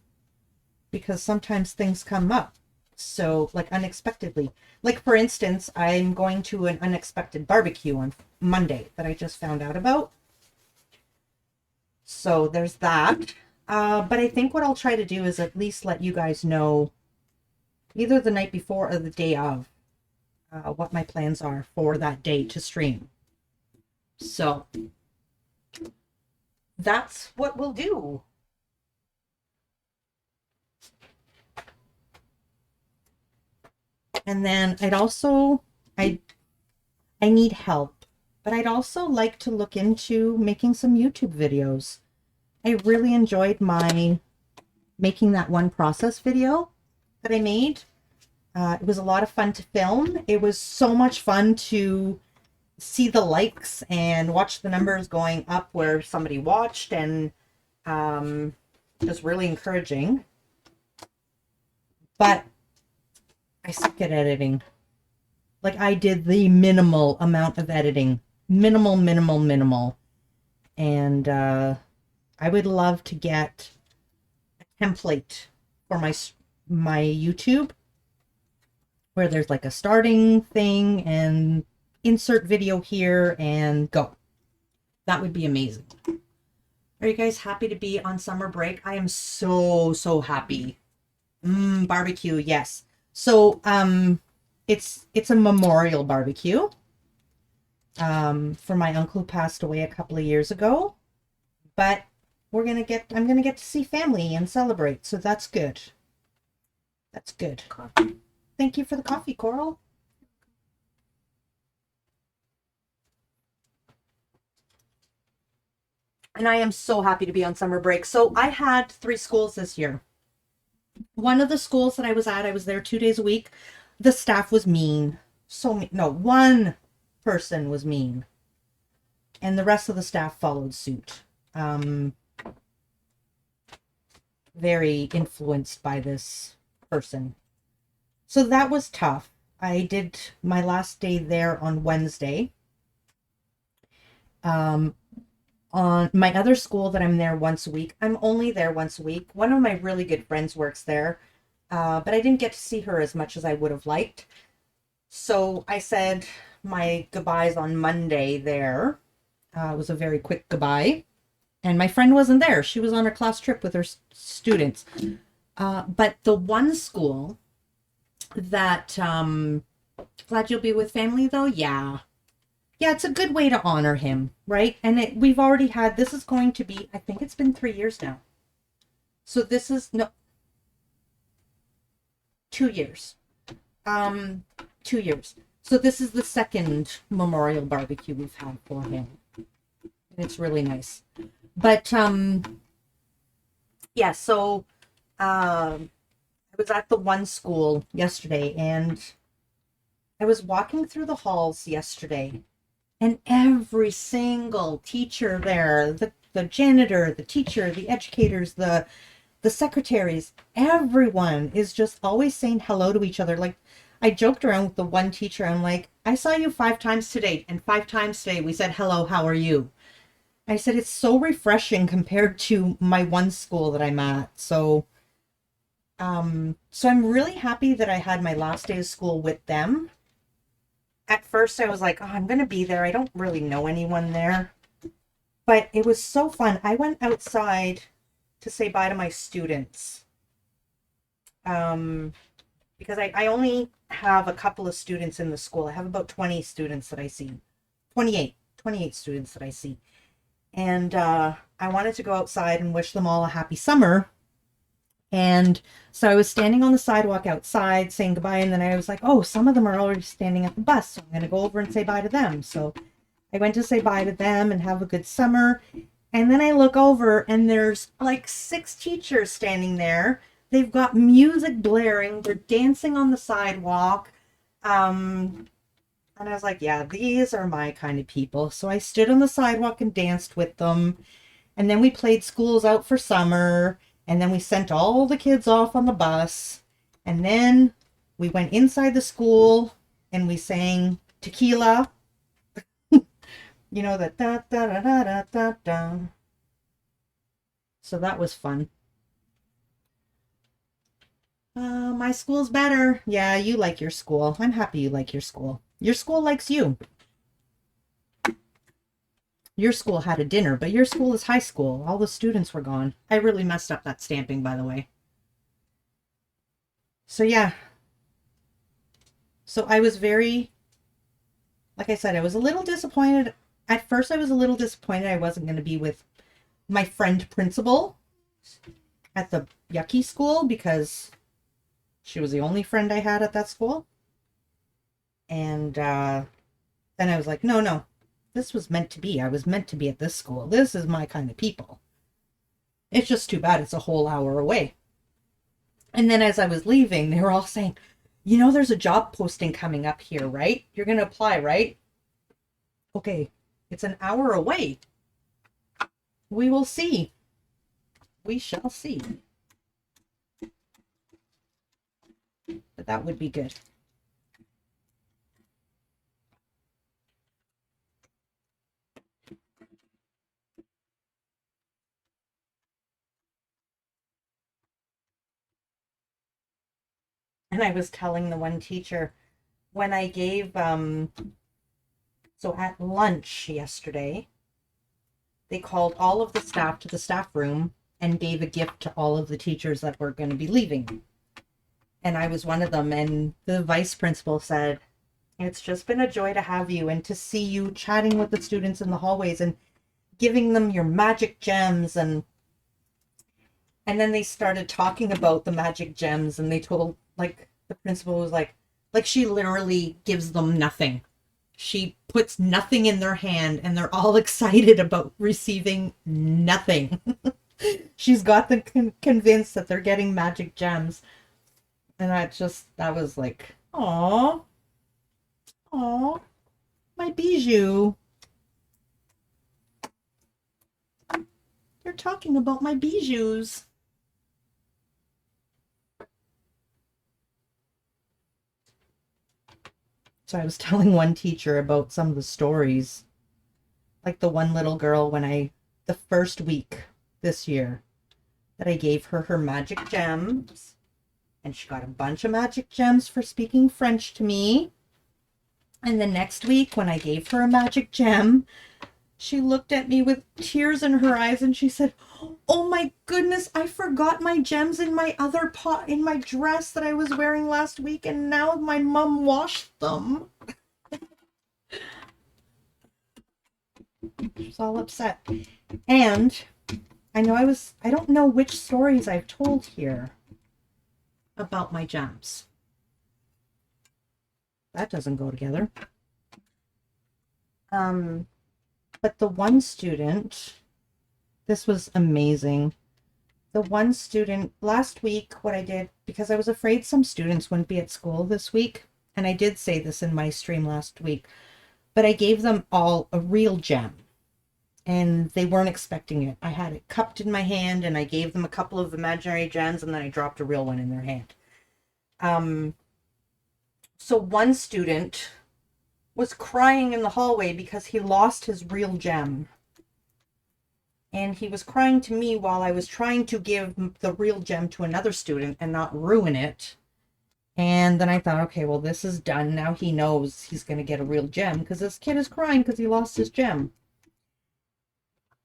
Because sometimes things come up. So, like, unexpectedly. Like, for instance, I'm going to an unexpected barbecue on Monday that I just found out about. So, there's that. But I think what I'll try to do is at least let you guys know either the night before or the day of what my plans are for that day to stream. So, that's what we'll do. And then I need help, but I'd also like to look into making some YouTube videos. I really enjoyed making that one process video that I made. It was a lot of fun to film. It was so much fun to see the likes and watch the numbers going up where somebody watched, and it was really encouraging. But I suck at editing. Like, I did the minimal amount of editing. Minimal. And I would love to get a template for my YouTube where there's like a starting thing and insert video here and go. That would be amazing. Are you guys happy to be on summer break? I am so happy. Barbecue, yes. So, it's a memorial barbecue, for my uncle who passed away a couple of years ago, but I'm going to get to see family and celebrate. So that's good. That's good. Coffee. Thank you for the coffee, Coral. And I am so happy to be on summer break. So I had 3 schools this year. One of the schools that I was at, I was there 2 days a week. The staff was mean. So mean. No, one person was mean. And the rest of the staff followed suit. Very influenced by this person. So that was tough. I did my last day there on Wednesday. On my other school that I'm there once a week, I'm only there once a week. One of my really good friends works there, but I didn't get to see her as much as I would have liked. So I said my goodbyes on Monday there. It was a very quick goodbye. And my friend wasn't there. She was on a class trip with her students. But the one school that, glad you'll be with family though? Yeah. Yeah, it's a good way to honor him, right? And we've already had, this is going to be, I think it's been 3 years now. So this is, no, 2 years. 2 years. So this is the second memorial barbecue we've had for him. And it's really nice. But, yeah, so, I was at the one school yesterday, and I was walking through the halls yesterday, and every single teacher there, the janitor, the teacher, the educators, the secretaries, everyone is just always saying hello to each other. Like, I joked around with the one teacher. I'm like, I saw you 5 times today, and 5 times today we said, hello, how are you? I said, it's so refreshing compared to my one school that I'm at. So I'm really happy that I had my last day of school with them. At first I was like, oh, I'm going to be there. I don't really know anyone there. But it was so fun. I went outside to say bye to my students. Because I only have a couple of students in the school. I have about 20 students that I see. 28 students that I see. And I wanted to go outside and wish them all a happy summer. And so I was standing on the sidewalk outside saying goodbye, and then I was like, oh, some of them are already standing at the bus, so I'm going to go over and say bye to them. So I went to say bye to them and have a good summer. And then I look over and there's like 6 teachers standing there. They've got music blaring. They're dancing on the sidewalk. And I was like, yeah, these are my kind of people. So I stood on the sidewalk and danced with them. And then we played Schools Out for Summer. And then we sent all the kids off on the bus. And then we went inside the school and we sang Tequila. You know, that da da da da da da da. So that was fun. My school's better. Yeah, you like your school. I'm happy you like your school. Your school likes you. Your school had a dinner, but your school is high school. All the students were gone. I really messed up that stamping, by the way. So yeah. So I was very, like I said, I was a little disappointed. At first I was a little disappointed I wasn't going to be with my friend principal at the yucky school because she was the only friend I had at that school. And then I was like, no, this was meant to be. I was meant to be at this school. This is my kind of people. It's just too bad it's a whole hour away. And then as I was leaving, they were all saying, you know, there's a job posting coming up here, right? You're going to apply, right? Okay, it's an hour away. We will see. We shall see. But that would be good. And I was telling the one teacher when I gave, so at lunch yesterday, they called all of the staff to the staff room and gave a gift to all of the teachers that were going to be leaving. And I was one of them. And the vice principal said, it's just been a joy to have you and to see you chatting with the students in the hallways and giving them your magic gems. And then they started talking about the magic gems, and they told, like, the principal was like she literally gives them nothing. She puts nothing in their hand and they're all excited about receiving nothing. She's got them convinced that they're getting magic gems. And that was like, aw, my bijou. You're talking about my bijoux. So I was telling one teacher about some of the stories. Like the one little girl the first week this year that I gave her magic gems. And she got a bunch of magic gems for speaking French to me. And the next week when I gave her a magic gem, she looked at me with tears in her eyes and she said, oh my goodness, I forgot my gems in my other pot in my dress that I was wearing last week, and now my mom washed them. She's all upset. And I don't know which stories I've told here about my gems. That doesn't go together. But the one student, this was amazing. The one student, last week, what I did, because I was afraid some students wouldn't be at school this week, and I did say this in my stream last week, but I gave them all a real gem, and they weren't expecting it. I had it cupped in my hand, and I gave them a couple of imaginary gems, and then I dropped a real one in their hand. So one student was crying in the hallway because he lost his real gem. And he was crying to me while I was trying to give the real gem to another student and not ruin it. And then I thought, okay, well, this is done. Now he knows he's going to get a real gem because this kid is crying because he lost his gem.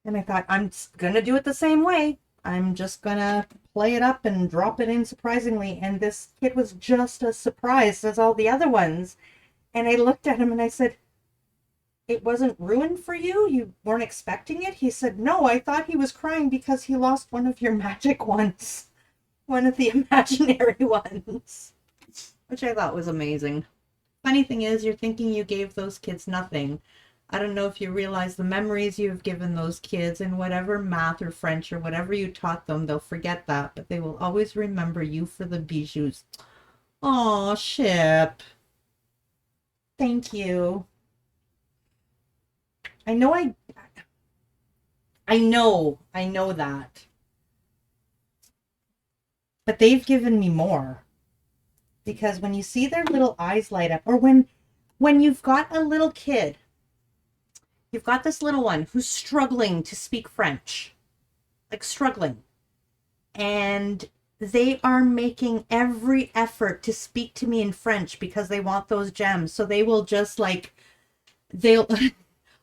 And I thought, I'm going to do it the same way. I'm just gonna play it up and drop it in surprisingly. And this kid was just as surprised as all the other ones. And I looked at him and I said, it wasn't ruined for you? You weren't expecting it? He said, no, I thought he was crying because he lost one of your magic ones. One of the imaginary ones. Which I thought was amazing. Funny thing is, you're thinking you gave those kids nothing. I don't know if you realize the memories you've given those kids and whatever math or French or whatever you taught them, they'll forget that, but they will always remember you for the bijoux. Aw, Ship. Thank you. I know that. But they've given me more. Because when you see their little eyes light up, or when you've got a little kid, you've got this little one who's struggling to speak French, like struggling, and they are making every effort to speak to me in French because they want those gems. So they will just like, at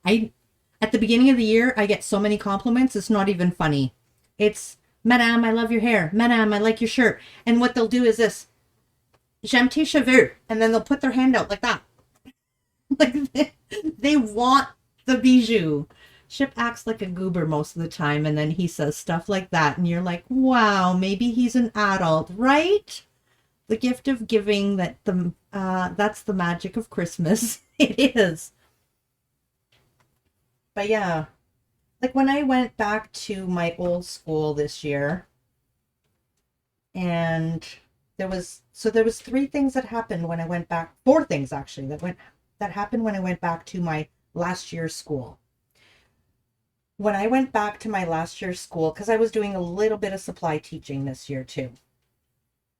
the beginning of the year, I get so many compliments, it's not even funny. It's, Madame, I love your hair. Madame, I like your shirt. And what they'll do is this, j'aime tes cheveux. And then they'll put their hand out like that. Like they want the bijou. Ship acts like a goober most of the time, and then he says stuff like that, and you're like, wow, maybe he's an adult, right? The gift of giving, that's the magic of Christmas. It is. But yeah, like when I went back to my old school this year, and there was 3 things that happened when I went back, 4 things actually that happened when I went back to my last year's school. When I went back to my last year's school, because I was doing a little bit of supply teaching this year too.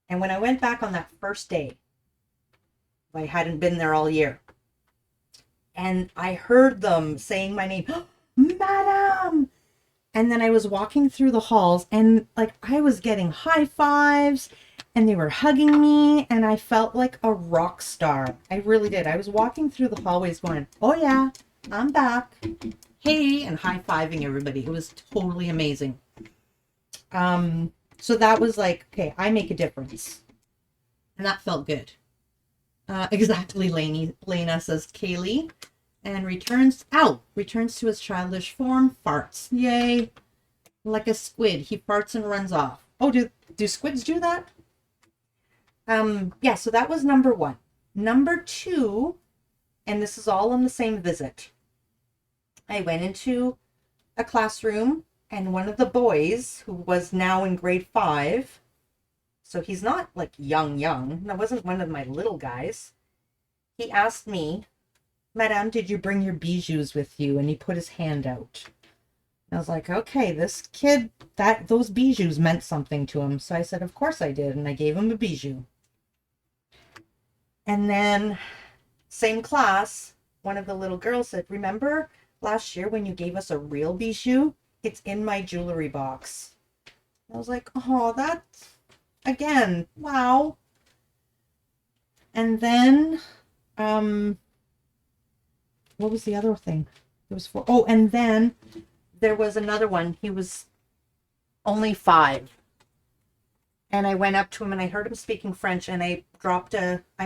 And when I went back on that first day, I hadn't been there all year. And I heard them saying my name, Madam! And then I was walking through the halls and like I was getting high fives and they were hugging me and I felt like a rock star. I really did. I was walking through the hallways going, oh yeah, I'm back. Hey, and high-fiving everybody. It was totally amazing. So that was like, okay, I make a difference. And that felt good. Exactly, Lena says Kaylee. And returns to his childish form, farts. Yay. Like a squid. He farts and runs off. Oh, do squids do that? Yeah, so that was number 1. Number 2, and this is all on the same visit. I went into a classroom and one of the boys who was now in grade 5, so he's not like young, that wasn't one of my little guys. He asked me, Madame, did you bring your bijoux with you? And he put his hand out. I was like, okay, this kid, those bijoux meant something to him. So I said, of course I did. And I gave him a bijou. And then same class, one of the little girls said, remember last year when you gave us a real bijou? It's in my jewelry box. I was like, oh, that's, again, wow. And then, what was the other thing? There was 4. Oh, and then there was another one. He was only 5. And I went up to him and I heard him speaking French and I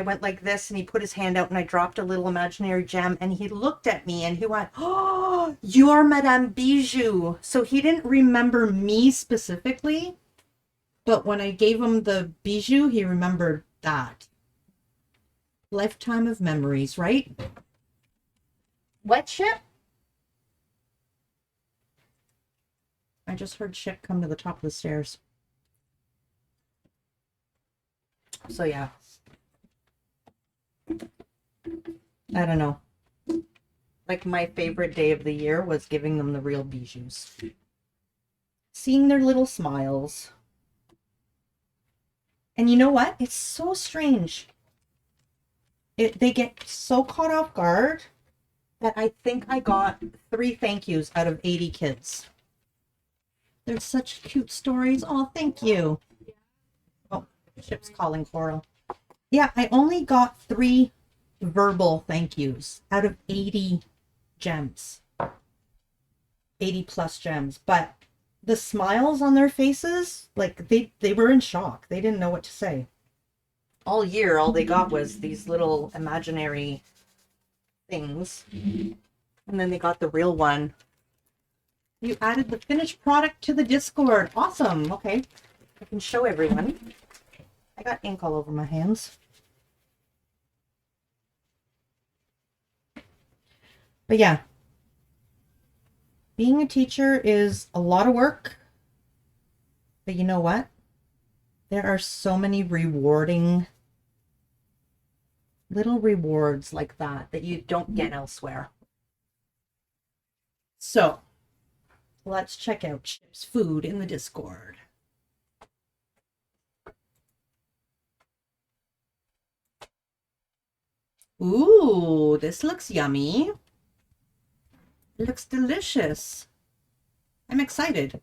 went like this and he put his hand out and I dropped a little imaginary gem and he looked at me and he went, oh, you're Madame Bijou. So he didn't remember me specifically, but when I gave him the bijou, he remembered that. Lifetime of memories, right? What, Ship? I just heard Ship come to the top of the stairs. So yeah, I don't know. Like my favorite day of the year was giving them the real bijoux. Seeing their little smiles. And you know what? It's so strange. They get so caught off guard that I think I got 3 thank yous out of 80 kids. They're such cute stories. Oh, thank you. Ship's calling Coral. Yeah, I only got 3 verbal thank yous out of 80 gems. 80 plus gems. But the smiles on their faces, like they were in shock. They didn't know what to say. All year, all they got was these little imaginary things. And then they got the real one. You added the finished product to the Discord. Awesome. Okay. I can show everyone. I got ink all over my hands. But yeah. Being a teacher is a lot of work. But you know what? There are so many rewarding little rewards like that you don't get elsewhere. So, let's check out Chip's food in the Discord. Ooh, this looks yummy. It looks delicious. I'm excited.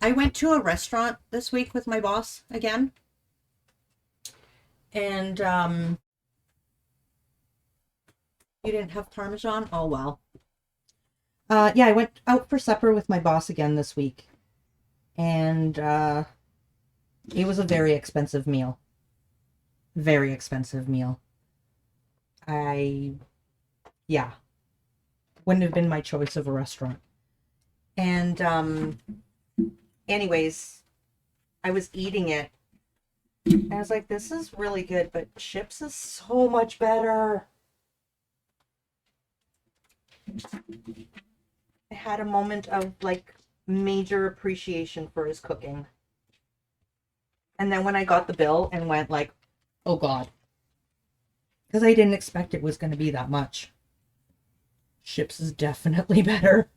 I went to a restaurant this week with my boss again. And you didn't have Parmesan? Oh, well. Yeah, I went out for supper with my boss again this week. And it was a very expensive meal. Very expensive meal. Yeah. Wouldn't have been my choice of a restaurant. And anyways, I was eating it. And I was like, this is really good, but Chips is so much better. I had a moment of like major appreciation for his cooking. And then when I got the bill and went like, oh God. Because I didn't expect it was going to be that much. Chips is definitely better.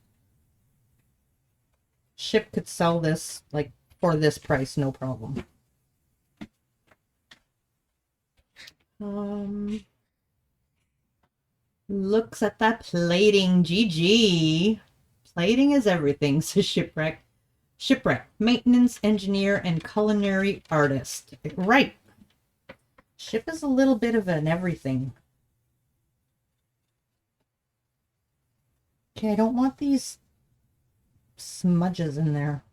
Chip could sell this like for this price, no problem. Looks at that plating. GG. Plating is everything, says Shipwreck. Shipwreck, maintenance engineer and culinary artist. Right. Ship is a little bit of an everything. Okay, I don't want these smudges in there.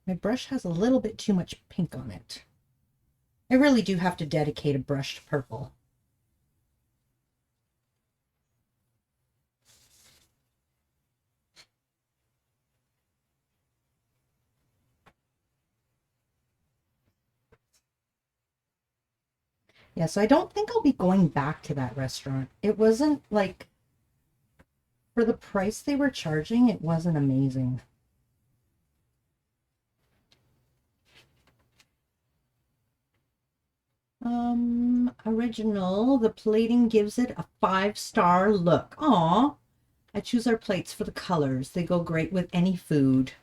My brush has a little bit too much pink on it. I really do have to dedicate a brush to purple. Yeah, so I don't think I'll be going back to that restaurant. It wasn't like, for the price they were charging, it wasn't amazing. Original. The plating gives it a 5-star look. Aw. I choose our plates for the colors. They go great with any food.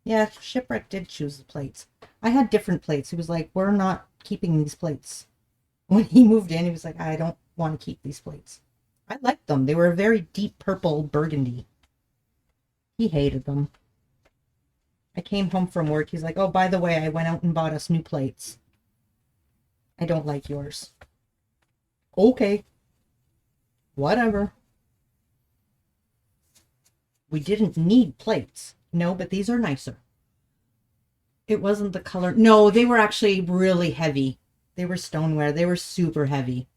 Yeah, Shipwreck did choose the plates. I had different plates. He was like, we're not keeping these plates. When he moved in, he was like, I don't want to keep these plates. I liked them. They were a very deep purple burgundy. He hated them. I came home from work. He's like, oh, by the way, I went out and bought us new plates. I don't like yours. Okay. Whatever. We didn't need plates. No, but these are nicer. It wasn't the color. No, they were actually really heavy. They were stoneware. They were super heavy.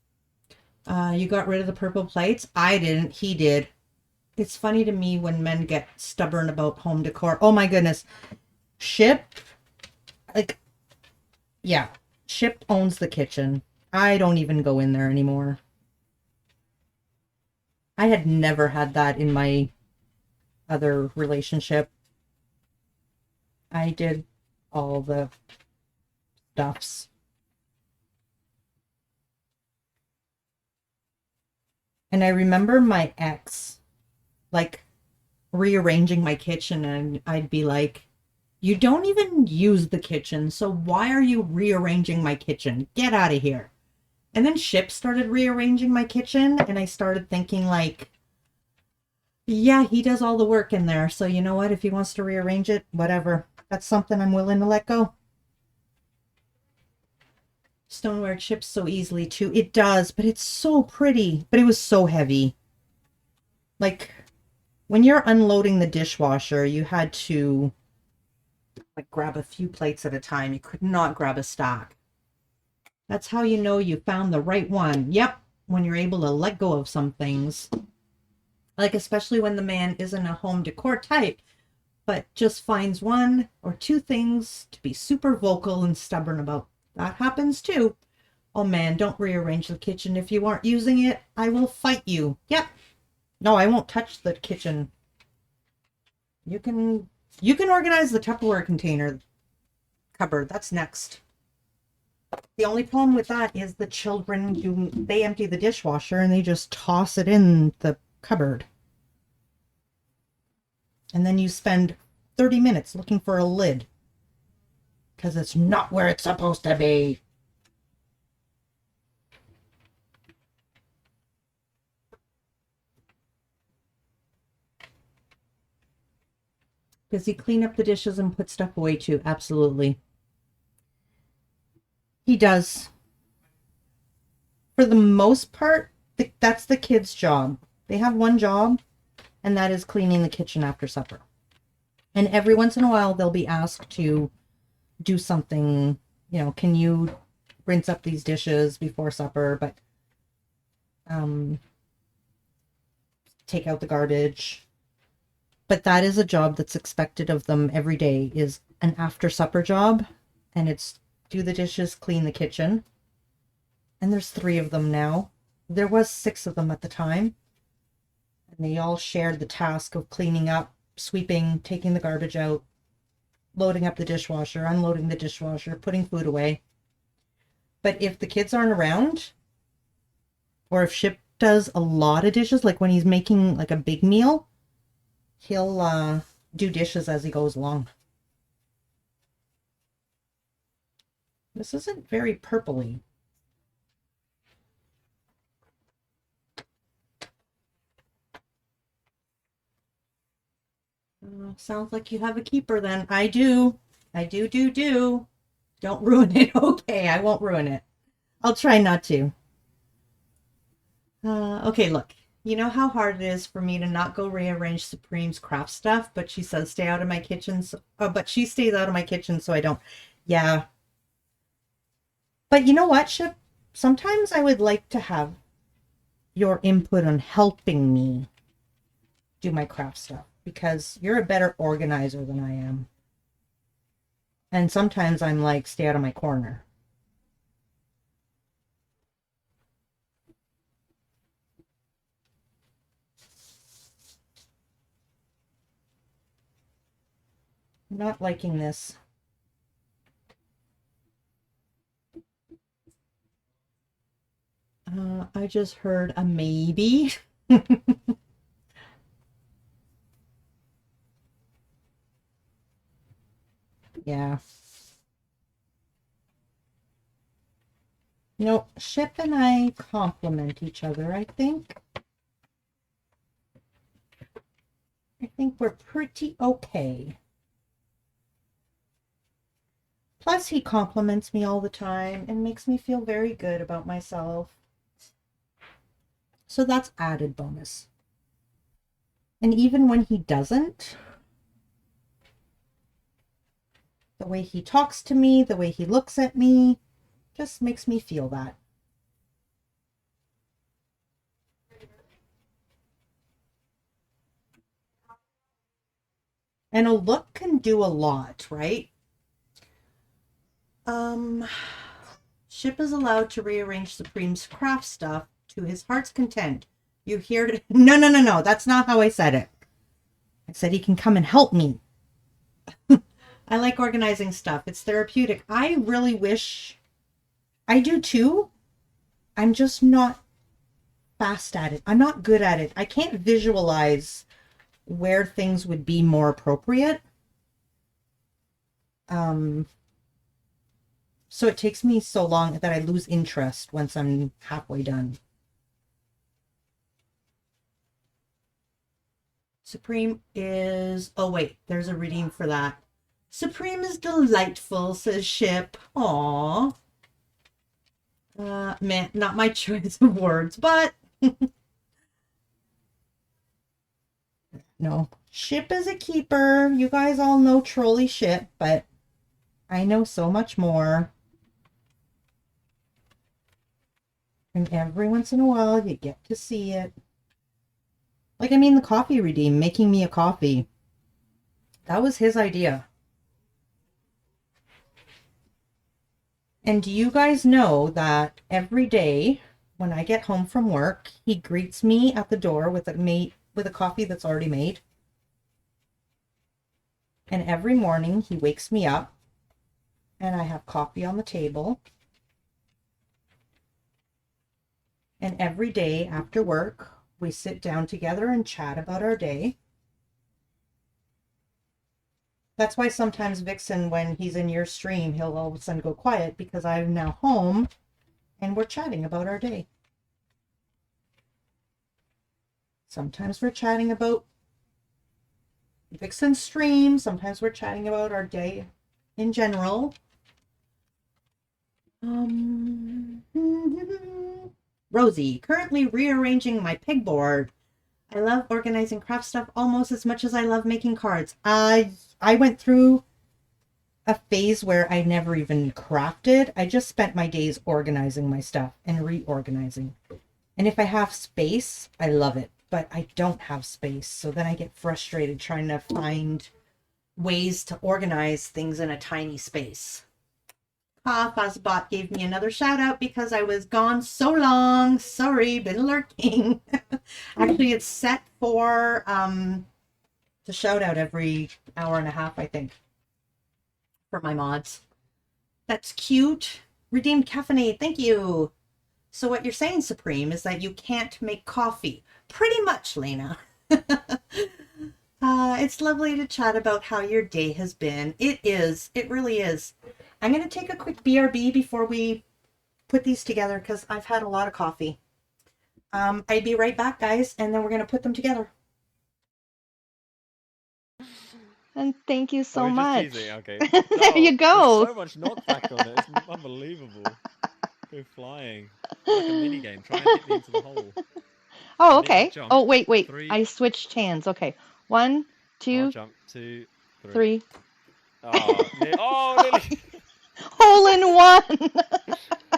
You got rid of the purple plates? I didn't. He did. It's funny to me when men get stubborn about home decor. Oh my goodness. Ship, like, yeah. Ship owns the kitchen. I don't even go in there anymore. I had never had that in my other relationship. I did all the stuffs. And I remember my ex, like, rearranging my kitchen, and I'd be like, you don't even use the kitchen, so why are you rearranging my kitchen? Get out of here. And then Ship started rearranging my kitchen, and I started thinking, like, yeah, he does all the work in there, so you know what? If he wants to rearrange it, whatever. That's something I'm willing to let go. Stoneware chips so easily too. It does, but it's so pretty. But it was so heavy. Like, when you're unloading the dishwasher, you had to like grab a few plates at a time. You could not grab a stack. That's how you know you found the right one. Yep, when you're able to let go of some things. Like especially when the man isn't a home decor type, but just finds one or two things to be super vocal and stubborn about. That happens too. Oh man, don't rearrange the kitchen if you aren't using it. I will fight you. Yep. No, I won't touch the kitchen. You can organize the Tupperware container cupboard. That's next. The only problem with that is the children, they empty the dishwasher and they just toss it in the cupboard. And then you spend 30 minutes looking for a lid because it's not where it's supposed to be. Does he clean up the dishes and put stuff away too? Absolutely. He does. For the most part, that's the kids' job. They have one job, and that is cleaning the kitchen after supper. And every once in a while, they'll be asked to do something, you know, can you rinse up these dishes before supper, but take out the garbage. But that is a job that's expected of them every day, is an after supper job. And it's do the dishes, clean the kitchen. And there's 3 of them now. There was 6 of them at the time. And they all shared the task of cleaning up, sweeping, taking the garbage out, loading up the dishwasher, unloading the dishwasher, putting food away. But if the kids aren't around, or if Ship does a lot of dishes, like when he's making like a big meal, he'll do dishes as he goes along. This isn't very purpley. Sounds like you have a keeper then. I do. I do. Don't ruin it. Okay, I won't ruin it. I'll try not to. Okay, look. You know how hard it is for me to not go rearrange Supreme's craft stuff, but she says stay out of my kitchen. But she stays out of my kitchen, so I don't. Yeah. But you know what, Ship? Sometimes I would like to have your input on helping me do my craft stuff, because you're a better organizer than I am. And sometimes I'm like, stay out of my corner. I'm not liking this. I just heard a maybe. Yeah. No, Ship and I complement each other, I think. I think we're pretty okay. Plus, he compliments me all the time and makes me feel very good about myself. So that's added bonus. And even when he doesn't, the way he talks to me, the way he looks at me, just makes me feel that. And a look can do a lot, right? Ship is allowed to rearrange Supreme's craft stuff to his heart's content. You hear it? No. That's not how I said it. I said he can come and help me. I like organizing stuff. It's therapeutic. I really wish I do too. I'm just not fast at it. I'm not good at it. I can't visualize where things would be more appropriate. So it takes me so long that I lose interest once I'm halfway done. Supreme is... Oh, wait. There's a reading for that. Supreme is delightful, says Ship. Aww. Man, not my choice of words, but... No. Ship is a keeper. You guys all know trolley Ship, but I know so much more. And every once in a while, you get to see it. Like, I mean, the coffee redeem, making me a coffee. That was his idea. And do you guys know that every day when I get home from work, he greets me at the door with a coffee that's already made. And every morning he wakes me up and I have coffee on the table. And every day after work, we sit down together and chat about our day. That's why sometimes Vixen, when he's in your stream, he'll all of a sudden go quiet because I'm now home and we're chatting about our day. Sometimes we're chatting about Vixen's stream. Sometimes we're chatting about our day in general. Rosie, currently rearranging my pegboard. I love organizing craft stuff almost as much as I love making cards. I went through a phase where I never even crafted. I just spent my days organizing my stuff and reorganizing. And if I have space, I love it. But I don't have space. So then I get frustrated trying to find ways to organize things in a tiny space. Fuzzbot gave me another shout out because I was gone so long. Sorry, been lurking. Actually, it's set for to shout out every hour and a half, I think, for my mods. That's cute. Redeemed caffeinate, thank you. So what you're saying, Supreme, is that you can't make coffee. Pretty much, Lena. It's lovely to chat about how your day has been. It is. It really is. I'm going to take a quick BRB before we put these together because I've had a lot of coffee. I'll be right back, guys, and then we're going to put them together. And thank you so Oh, you're much. just teasing, okay. There you go. There's so much knockback on it. It's unbelievable. Go flying. It's like a mini game. Try and hit me into the hole. Oh, I need that okay. jump. Oh, wait. 3. I switched hands. Okay. 1, 2, I'll jump 2, 3. Oh, nearly. Hole in one.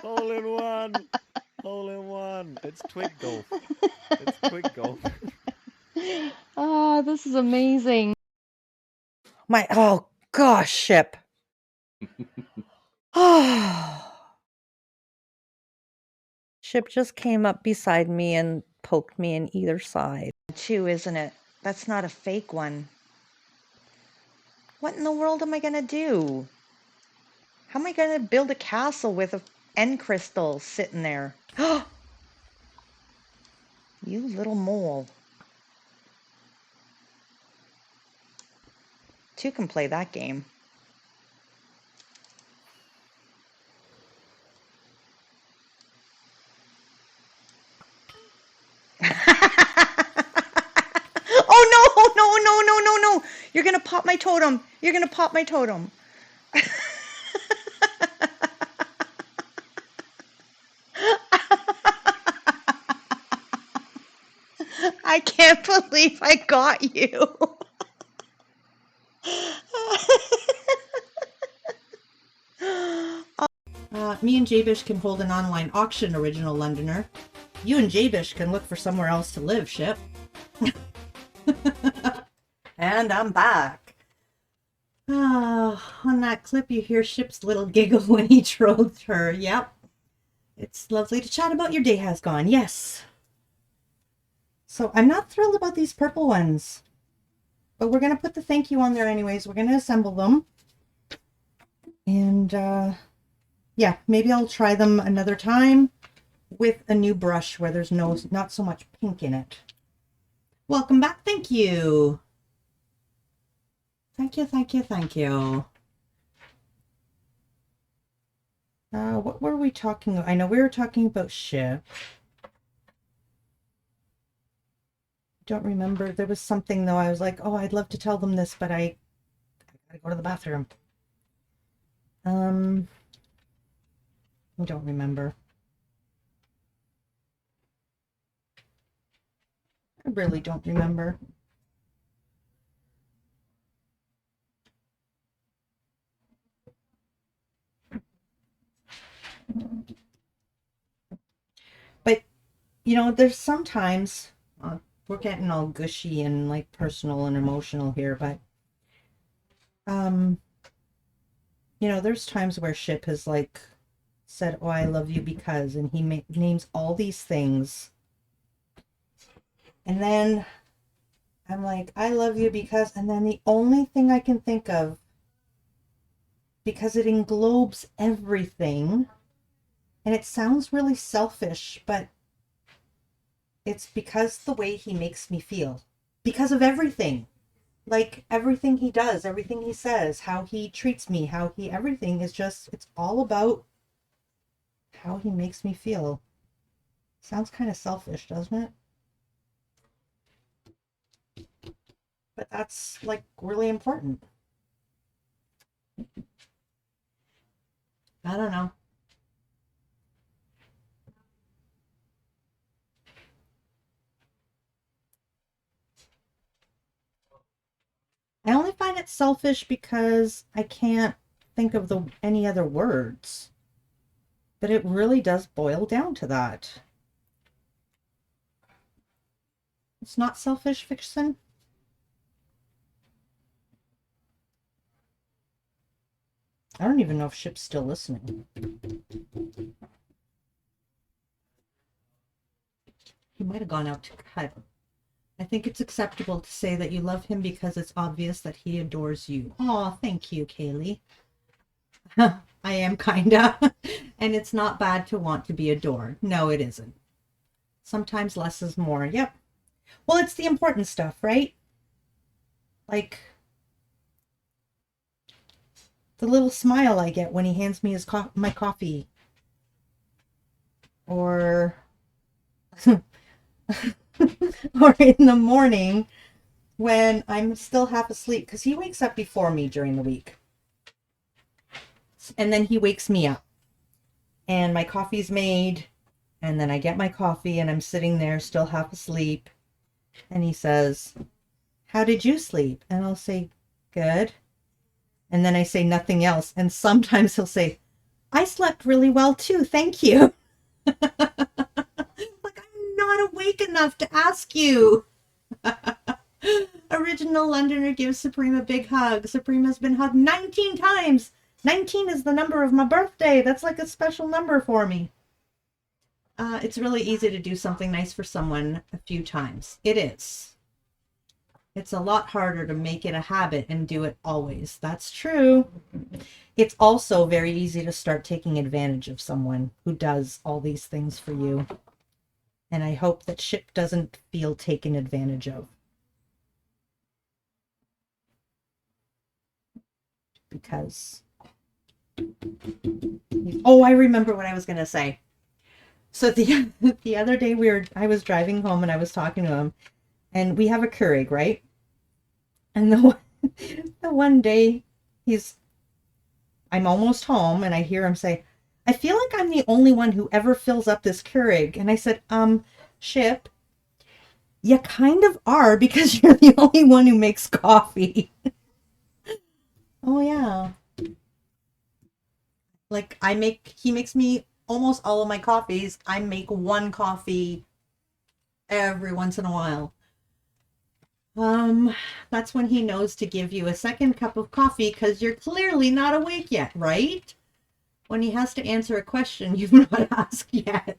Hole in one. Hole in one. It's twig golf. It's twig golf. Oh, this is amazing. Oh gosh, Ship. Ship just came up beside me and poked me in either side. Too, isn't it? That's not a fake one. What in the world am I gonna do? How am I gonna build a castle with a end crystal sitting there? You little mole. 2 can play that game. Oh no! You're gonna pop my totem. You're gonna pop my totem. I can't believe I got you. Me and Jabish can hold an online auction, Original Londoner. You and Jabish can look for somewhere else to live, Ship. And I'm back. On that clip you hear Ship's little giggle when he trolled her. Yep. It's lovely to chat about your day has gone. Yes. So I'm not thrilled about these purple ones. But we're going to put the thank you on there anyways. We're going to assemble them. And yeah, maybe I'll try them another time with a new brush where there's not so much pink in it. Welcome back. Thank you. Thank you. What were we talking about? I know we were talking about Ship. Don't remember. There was something though. I was like, oh, I'd love to tell them this, but I gotta go to the bathroom. I don't remember. I really don't remember. You know, there's sometimes, we're getting all gushy and like personal and emotional here, but, you know, there's times where Ship has like said, oh, I love you because, and he names all these things. And then I'm like, I love you because, and then the only thing I can think of, because it englobes everything, and it sounds really selfish, but it's because the way he makes me feel. Because of everything. Like, everything he does, everything he says, how he treats me, how he, everything is just, it's all about how he makes me feel. Sounds kind of selfish, doesn't it? But that's, like, really important. I don't know. I only find it selfish because I can't think of any other words. But it really does boil down to that. It's not selfish, Vixen. I don't even know if Ship's still listening. He might have gone out to cut. I think it's acceptable to say that you love him because it's obvious that he adores you. Aw, thank you, Kaylee. I am kinda. And it's not bad to want to be adored. No, it isn't. Sometimes less is more. Yep. Well, it's the important stuff, right? Like the little smile I get when he hands me my coffee. Or or in the morning when I'm still half asleep, because he wakes up before me during the week. And then he wakes me up. And my coffee's made. And then I get my coffee and I'm sitting there still half asleep. And he says, how did you sleep? And I'll say, good. And then I say nothing else. And sometimes he'll say, I slept really well too, thank you. Like, I'm not awake enough to ask you. Original Londoner gives Supreme a big hug. Supreme has been hugged 19 times. 19 is the number of my birthday. That's like a special number for me. It's really easy to do something nice for someone a few times. It is. It's a lot harder to make it a habit and do it always. That's true. It's also very easy to start taking advantage of someone who does all these things for you. And I hope that Ship doesn't feel taken advantage of. Because... Oh, I remember what I was going to say. So the other day I was driving home and I was talking to him, and we have a Keurig, right? And the one day I'm almost home and I hear him say, I feel like I'm the only one who ever fills up this Keurig. And I said, Ship, you kind of are, because you're the only one who makes coffee. Oh yeah. Like he makes me almost all of my coffees. I make one coffee every once in a while. That's when he knows to give you a second cup of coffee because you're clearly not awake yet, right? When he has to answer a question you've not asked yet.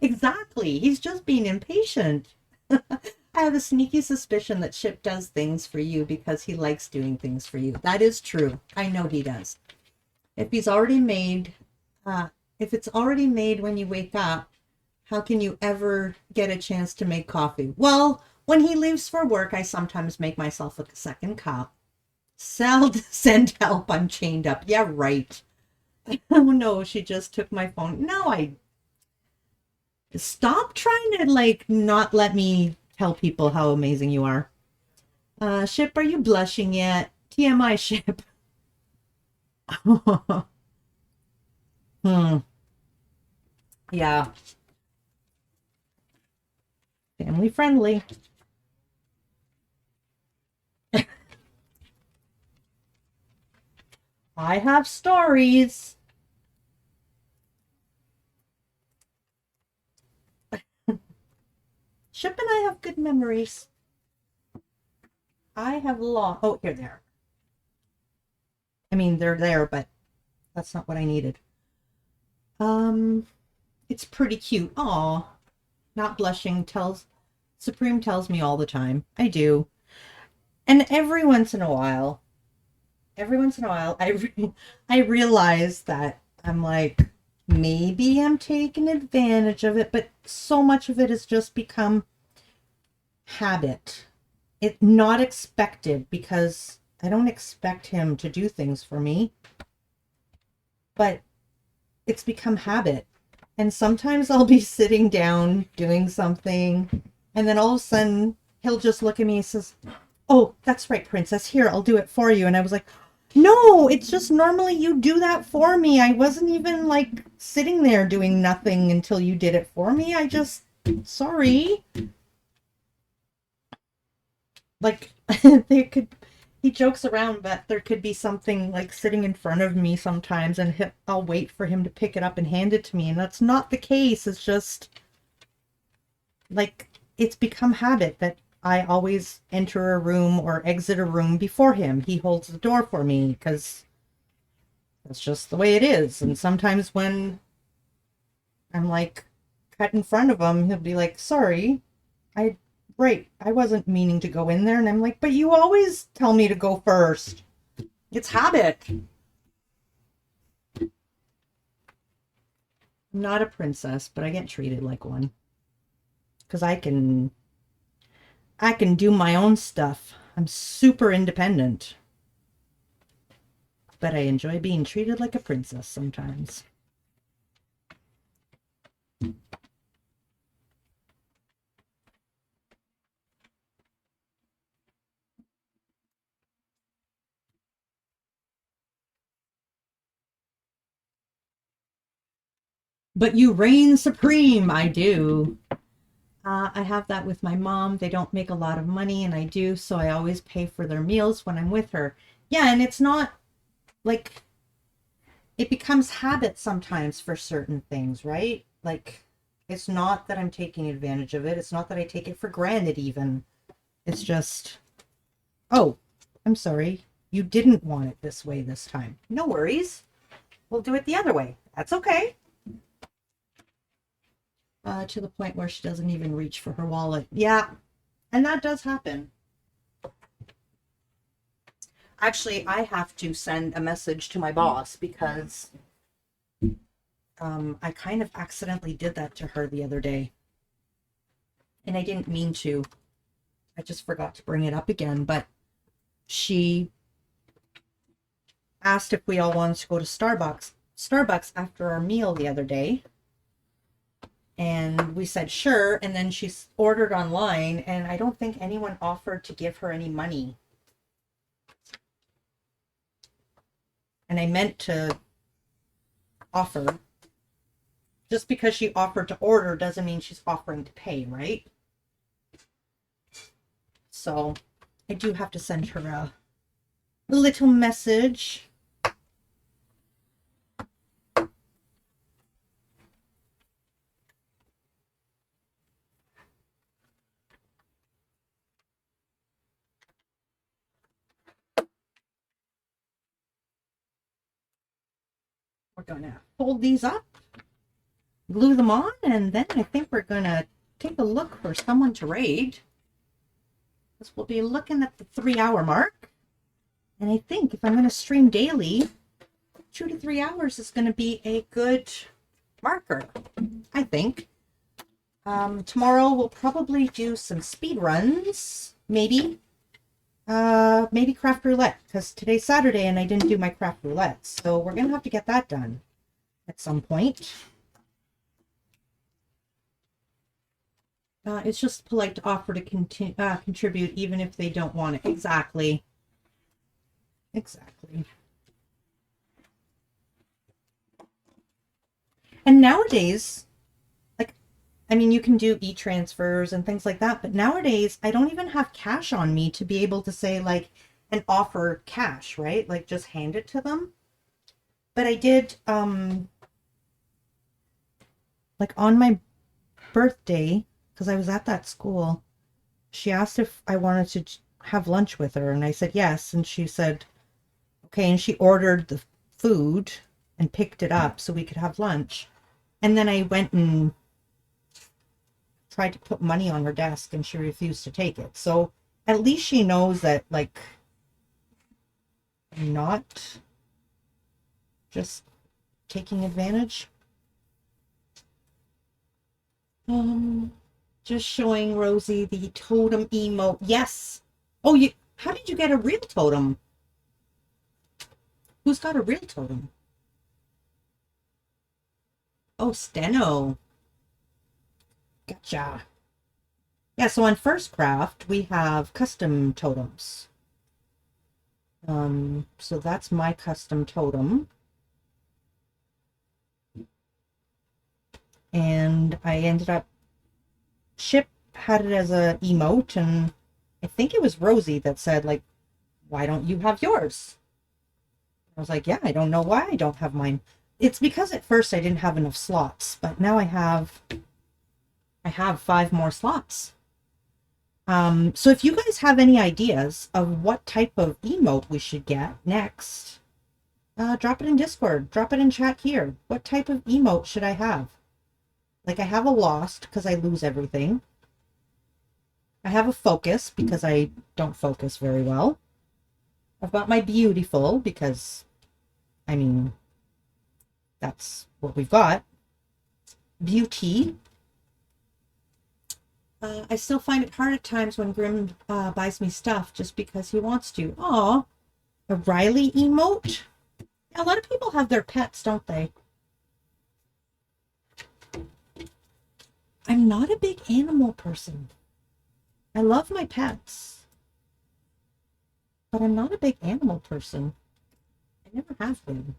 Exactly. He's just being impatient. I have a sneaky suspicion that Ship does things for you because he likes doing things for you. That is true. I know he does. If it's already made when you wake up, how can you ever get a chance to make coffee? Well, when he leaves for work, I sometimes make myself a second cup. Send help, I'm chained up. Yeah, right. Oh no, she just took my phone. No, stop trying to like not let me tell people how amazing you are. Ship, are you blushing yet? TMI, Ship. Yeah. Family friendly. I have stories. Chip and I have good memories. I have lost. Oh, here they are. I mean, they're there, but that's not what I needed. It's pretty cute. Aw, not blushing. Supreme tells me all the time. I do. And every once in a while, I realize that I'm like, maybe I'm taking advantage of it, but so much of it has just become habit. It not expected, because I don't expect him to do things for me, but it's become habit. And sometimes I'll be sitting down doing something, and then all of a sudden he'll just look at me and says, "Oh, that's right, princess. Here, I'll do it for you." And I was like, no, it's just normally you do that for me. I wasn't even like sitting there doing nothing until you did it for me. Sorry. Like, he jokes around, but there could be something like sitting in front of me sometimes, and I'll wait for him to pick it up and hand it to me. And that's not the case. It's just like, it's become habit that I always enter a room or exit a room before him. He holds the door for me because that's just the way it is. And sometimes when I'm like cut in front of him, he'll be like, "Sorry, I wasn't meaning to go in there." And I'm like, "But you always tell me to go first." It's habit. I'm not a princess, but I get treated like one. Because I can do my own stuff. I'm super independent. But I enjoy being treated like a princess sometimes. But you reign supreme. I do. I have that with my mom. They don't make a lot of money, and I do, so I always pay for their meals when I'm with her. Yeah, and it's not like, it becomes habit sometimes for certain things, right? Like, it's not that I'm taking advantage of it. It's not that I take it for granted even. It's just, "Oh, I'm sorry. You didn't want it this way this time. No worries. We'll do it the other way. That's okay." To the point where she doesn't even reach for her wallet. Yeah, and that does happen. Actually, I have to send a message to my boss because I kind of accidentally did that to her the other day. And I didn't mean to. I just forgot to bring it up again, but she asked if we all wanted to go to Starbucks after our meal the other day. And we said sure, and then she ordered online, and I don't think anyone offered to give her any money. And I meant to offer. Just because she offered to order doesn't mean she's offering to pay, right? So I do have to send her a little message. We're going to fold these up, glue them on, and then I think we're going to take a look for someone to raid. Because we'll be looking at the 3-hour mark. And I think if I'm going to stream daily, 2 to 3 hours is going to be a good marker, I think. Tomorrow we'll probably do some speed runs, maybe. Maybe craft roulette, because today's Saturday and I didn't do my craft roulette, so we're gonna have to get that done at some point. It's just polite to offer to contribute even if they don't want it. Exactly. And nowadays, like, I mean, you can do e-transfers and things like that, but nowadays I don't even have cash on me to be able to say, like, and offer cash, right? Like, just hand it to them. But I did, like, on my birthday, because I was at that school. She asked if I wanted to have lunch with her, and I said yes. And she said, okay. And she ordered the food and picked it up so we could have lunch. And then I went and tried to put money on her desk, and she refused to take it. So at least she knows that, like, I'm not just taking advantage. Just showing Rosie the totem emote. Yes. Oh, how did you get a real totem? Who's got a real totem? Oh, Steno. Gotcha. Yeah, so on First Craft, we have custom totems. So that's my custom totem. And I ended up, Ship had it as a emote, and I think it was Rosie that said, like, why don't you have yours? I was like, yeah, I don't know why I don't have mine. It's because at first I didn't have enough slots, but now I have 5 more slots. So if you guys have any ideas of what type of emote we should get next, drop it in Discord, drop it in chat here. What type of emote should I have? Like, I have a lost because I lose everything. I have a focus because I don't focus very well. I've got my Bee-YOU-tiful because, I mean, that's what we've got. Beauty. I still find it hard at times when Grim buys me stuff just because he wants to. Aw, a Riley emote? Yeah, a lot of people have their pets, don't they? I'm not a big animal person. I love my pets, but I'm not a big animal person. I never have been.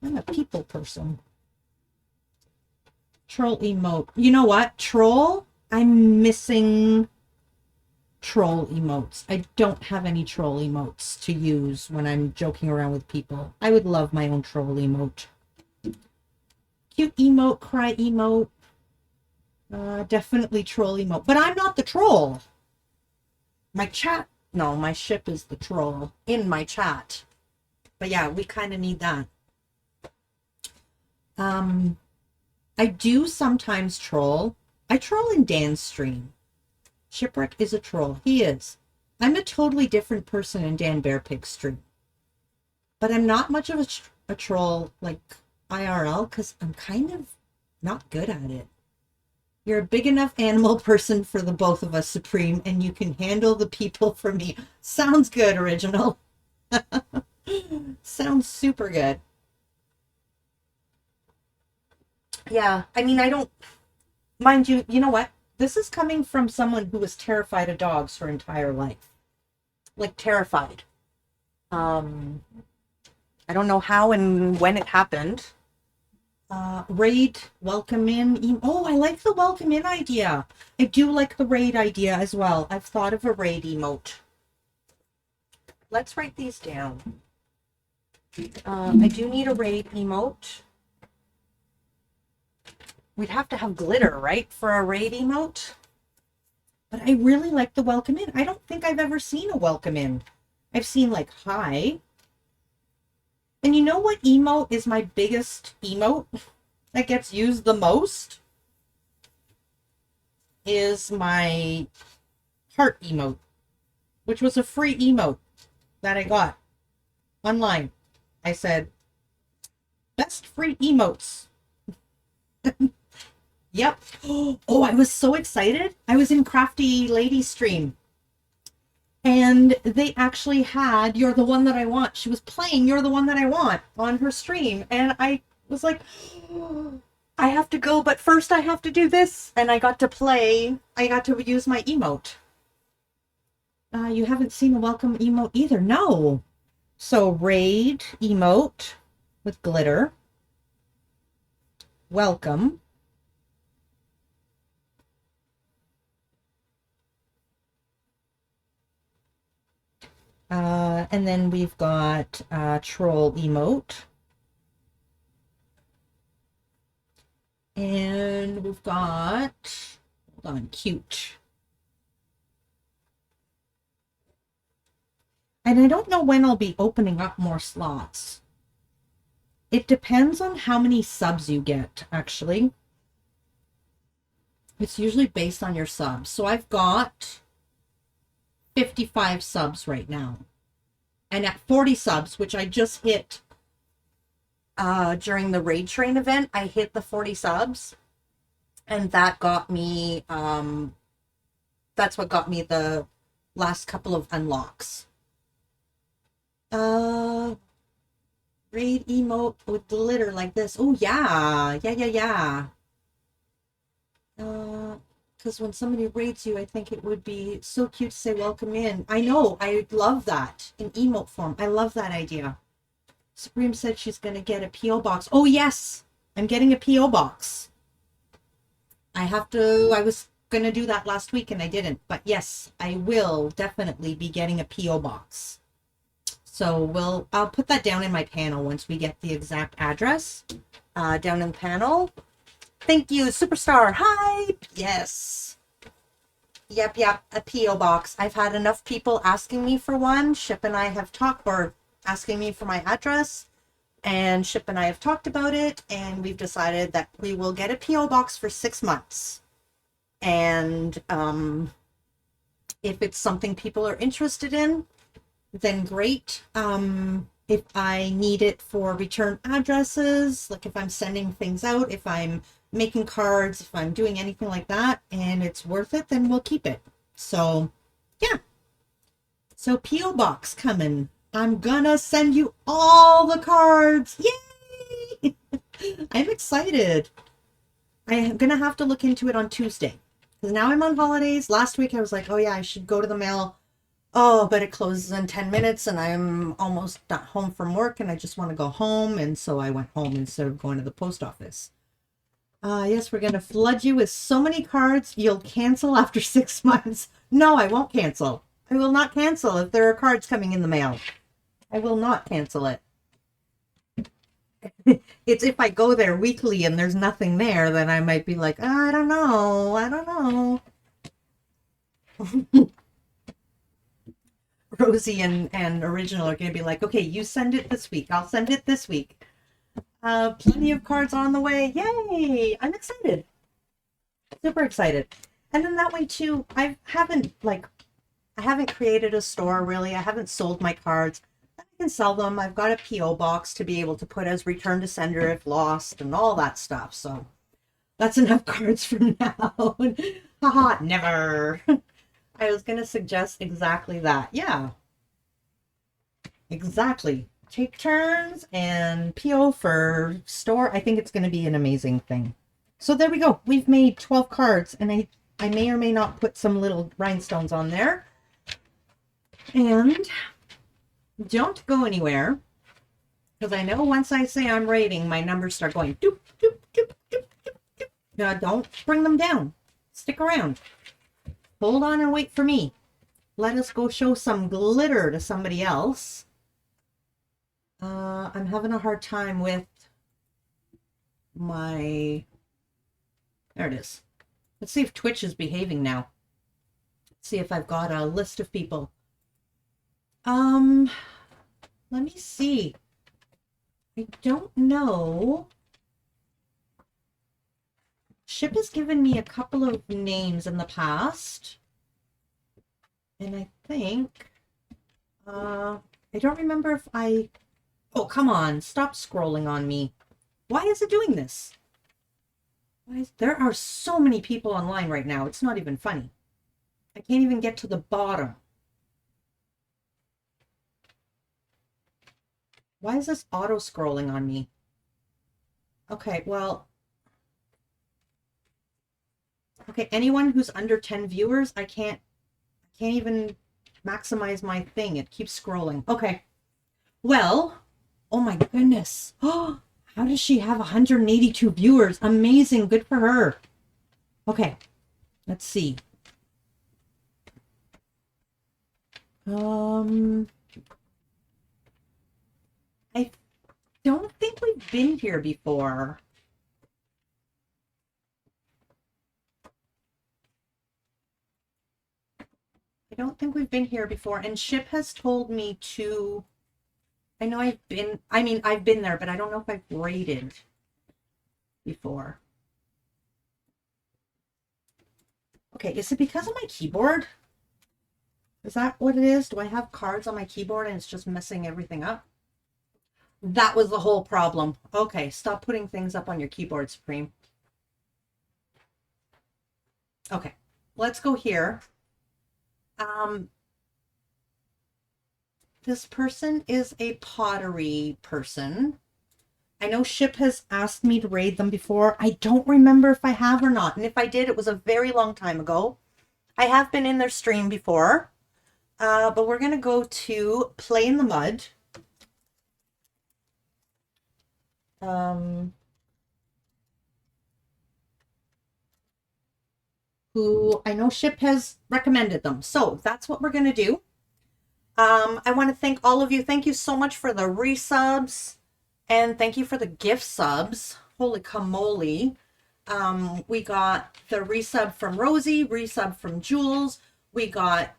I'm a people person. Troll emote. You know what? Troll? I'm missing troll emotes. I don't have any troll emotes to use when I'm joking around with people. I would love my own troll emote. Cute emote, cry emote. Definitely troll emote. But I'm not the troll. My chat. No, my ship is the troll in my chat. But yeah, we kind of need that. I do sometimes troll. I troll in Dan's stream. Shipwreck is a troll. He is. I'm a totally different person in Dan Bearpig's stream. But I'm not much of a troll, like, IRL, because I'm kind of not good at it. You're a big enough animal person for the both of us, Supreme, and you can handle the people for me. Sounds good, Original. Sounds super good. Yeah, I mean, I don't... Mind you, you know what? This is coming from someone who was terrified of dogs her entire life. Like, terrified. I don't know how and when it happened. Raid, welcome in. Oh, I like the welcome in idea. I do like the raid idea as well. I've thought of a raid emote. Let's write these down. I do need a raid emote. We'd have to have glitter, right, for a raid emote? But I really like the welcome in. I don't think I've ever seen a welcome in. I've seen, like, hi. And you know what emote is my biggest emote that gets used the most? Is my heart emote, which was a free emote that I got online. I said, best free emotes. Yep. Oh, I was so excited. I was in Crafty Lady stream. And they actually had You're the One That I Want. She was playing You're the One That I Want on her stream. And I was like, oh, I have to go, but first I have to do this. And I got to play. I got to use my emote. You haven't seen a welcome emote either. No. So raid emote with glitter. Welcome. And then we've got troll emote. And we've got, hold on, cute. And I don't know when I'll be opening up more slots. It depends on how many subs you get, actually. It's usually based on your subs. So I've got 55 subs right now. And at 40 subs, which I just hit during the Raid Train event, I hit the 40 subs. And that got me, that's what got me the last couple of unlocks. Raid emote with glitter like this. Oh, yeah. Yeah. Because when somebody raids you, I think it would be so cute to say welcome in. I know. I love that in emote form. I love that idea. Supreme said she's going to get a P.O. box. Oh, yes. I'm getting a P.O. box. I was going to do that last week and I didn't. But yes, I will definitely be getting a P.O. box. So I'll put that down in my panel once we get the exact address down in the panel. Thank you, Superstar. Hype. Yes. Yep. A P.O. box. I've had enough people asking me for one. Ship and I have talked, or asking me for my address. And Ship and I have talked about it. And we've decided that we will get a P.O. box for 6 months. And if it's something people are interested in, then great. If I need it for return addresses, like if I'm sending things out, if I'm making cards, if I'm doing anything like that and it's worth it, then we'll keep it. So yeah. So P.O. box coming. I'm gonna send you all the cards. Yay! I'm excited. I'm gonna have to look into it on Tuesday because now I'm on holidays. Last week I was like, oh yeah, I should go to the mail. Oh, but it closes in 10 minutes and I'm almost not home from work and I just want to go home. And so I went home instead of going to the post office. Yes, we're going to flood you with so many cards you'll cancel after 6 months. No, I won't cancel. I will not cancel if there are cards coming in the mail. I will not cancel it. It's if I go there weekly and there's nothing there, then I might be like, I don't know. Rosie and Original are going to be like, okay, you send it this week. I'll send it this week. Plenty of cards on the way. Yay! I'm excited. Super excited. And then that way too, I haven't created a store really. I haven't sold my cards. I can sell them. I've got a P.O. box to be able to put as return to sender if lost and all that stuff. So that's enough cards for now. Haha, never. I was going to suggest exactly that. Yeah. Exactly. Take turns and P.O. for store. I think it's going to be an amazing thing. So there we go. We've made 12 cards and I may or may not put some little rhinestones on there. And don't go anywhere because I know once I say I'm rating, my numbers start going doop, doop, doop, doop, doop, doop. Now don't bring them down. Stick around. Hold on and wait for me. Let us go show some glitter to somebody else. I'm having a hard time with my... There it is. Let's see if Twitch is behaving now. Let's see if I've got a list of people. Let me see. I don't know. Ship has given me a couple of names in the past. And I think... I don't remember if I... Oh, come on. Stop scrolling on me. Why is it doing this? There are so many people online right now. It's not even funny. I can't even get to the bottom. Why is this auto-scrolling on me? Okay, well... Okay, anyone who's under 10 viewers, I can't even maximize my thing. It keeps scrolling. Okay. Well, oh my goodness. Oh, how does she have 182 viewers? Amazing. Good for her. Okay. Let's see. I don't think we've been here before. don't think we've been here before, and Ship has told me to... I know I've been there, but I don't know if I've raided before. Okay, is it because of my keyboard? Is that what it is? Do I have cards on my keyboard and it's just messing everything up? That was the whole problem. Okay, stop putting things up on your keyboard, Supreme. Okay, let's go here. This person is a pottery person. I know Ship has asked me to raid them before. I don't remember if I have or not. And if I did, it was a very long time ago. I have been in their stream before. But we're going to go to Play in the Mud. Who I know Ship has recommended them. So that's what we're going to do. I want to thank all of you. Thank you so much for the resubs. And thank you for the gift subs. Holy camole. We got the resub from Rosie, resub from Jules. We got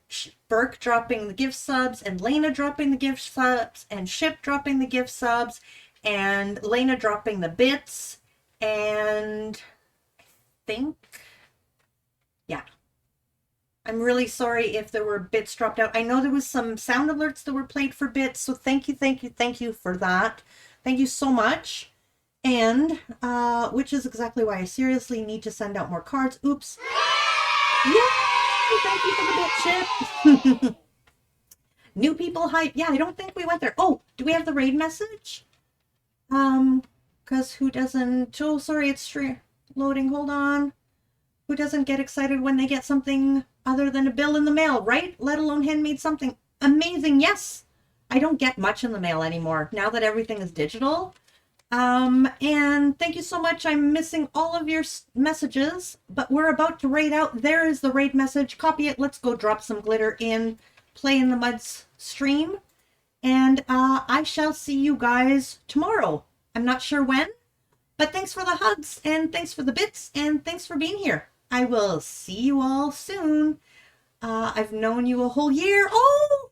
Burke dropping the gift subs, and Lena dropping the gift subs, and Ship dropping the gift subs, and Lena dropping the bits. And I think, yeah. I'm really sorry if there were bits dropped out. I know there was some sound alerts that were played for bits, so thank you for that. Thank you so much. And, which is exactly why I seriously need to send out more cards. Oops. Yay! Thank you for the bit, Ship. New people hype. Yeah, I don't think we went there. Oh, do we have the raid message? Because who doesn't... Oh, sorry, it's loading. Hold on. Who doesn't get excited when they get something other than a bill in the mail, right? Let alone handmade something amazing. Yes. I don't get much in the mail anymore now that everything is digital. And thank you so much. I'm missing all of your messages, but we're about to raid out. There is the raid message. Copy it. Let's go drop some glitter in Play in the Mud's stream. And I shall see you guys tomorrow. I'm not sure when, but thanks for the hugs and thanks for the bits and thanks for being here. I will see you all soon. I've known you a whole year. Oh,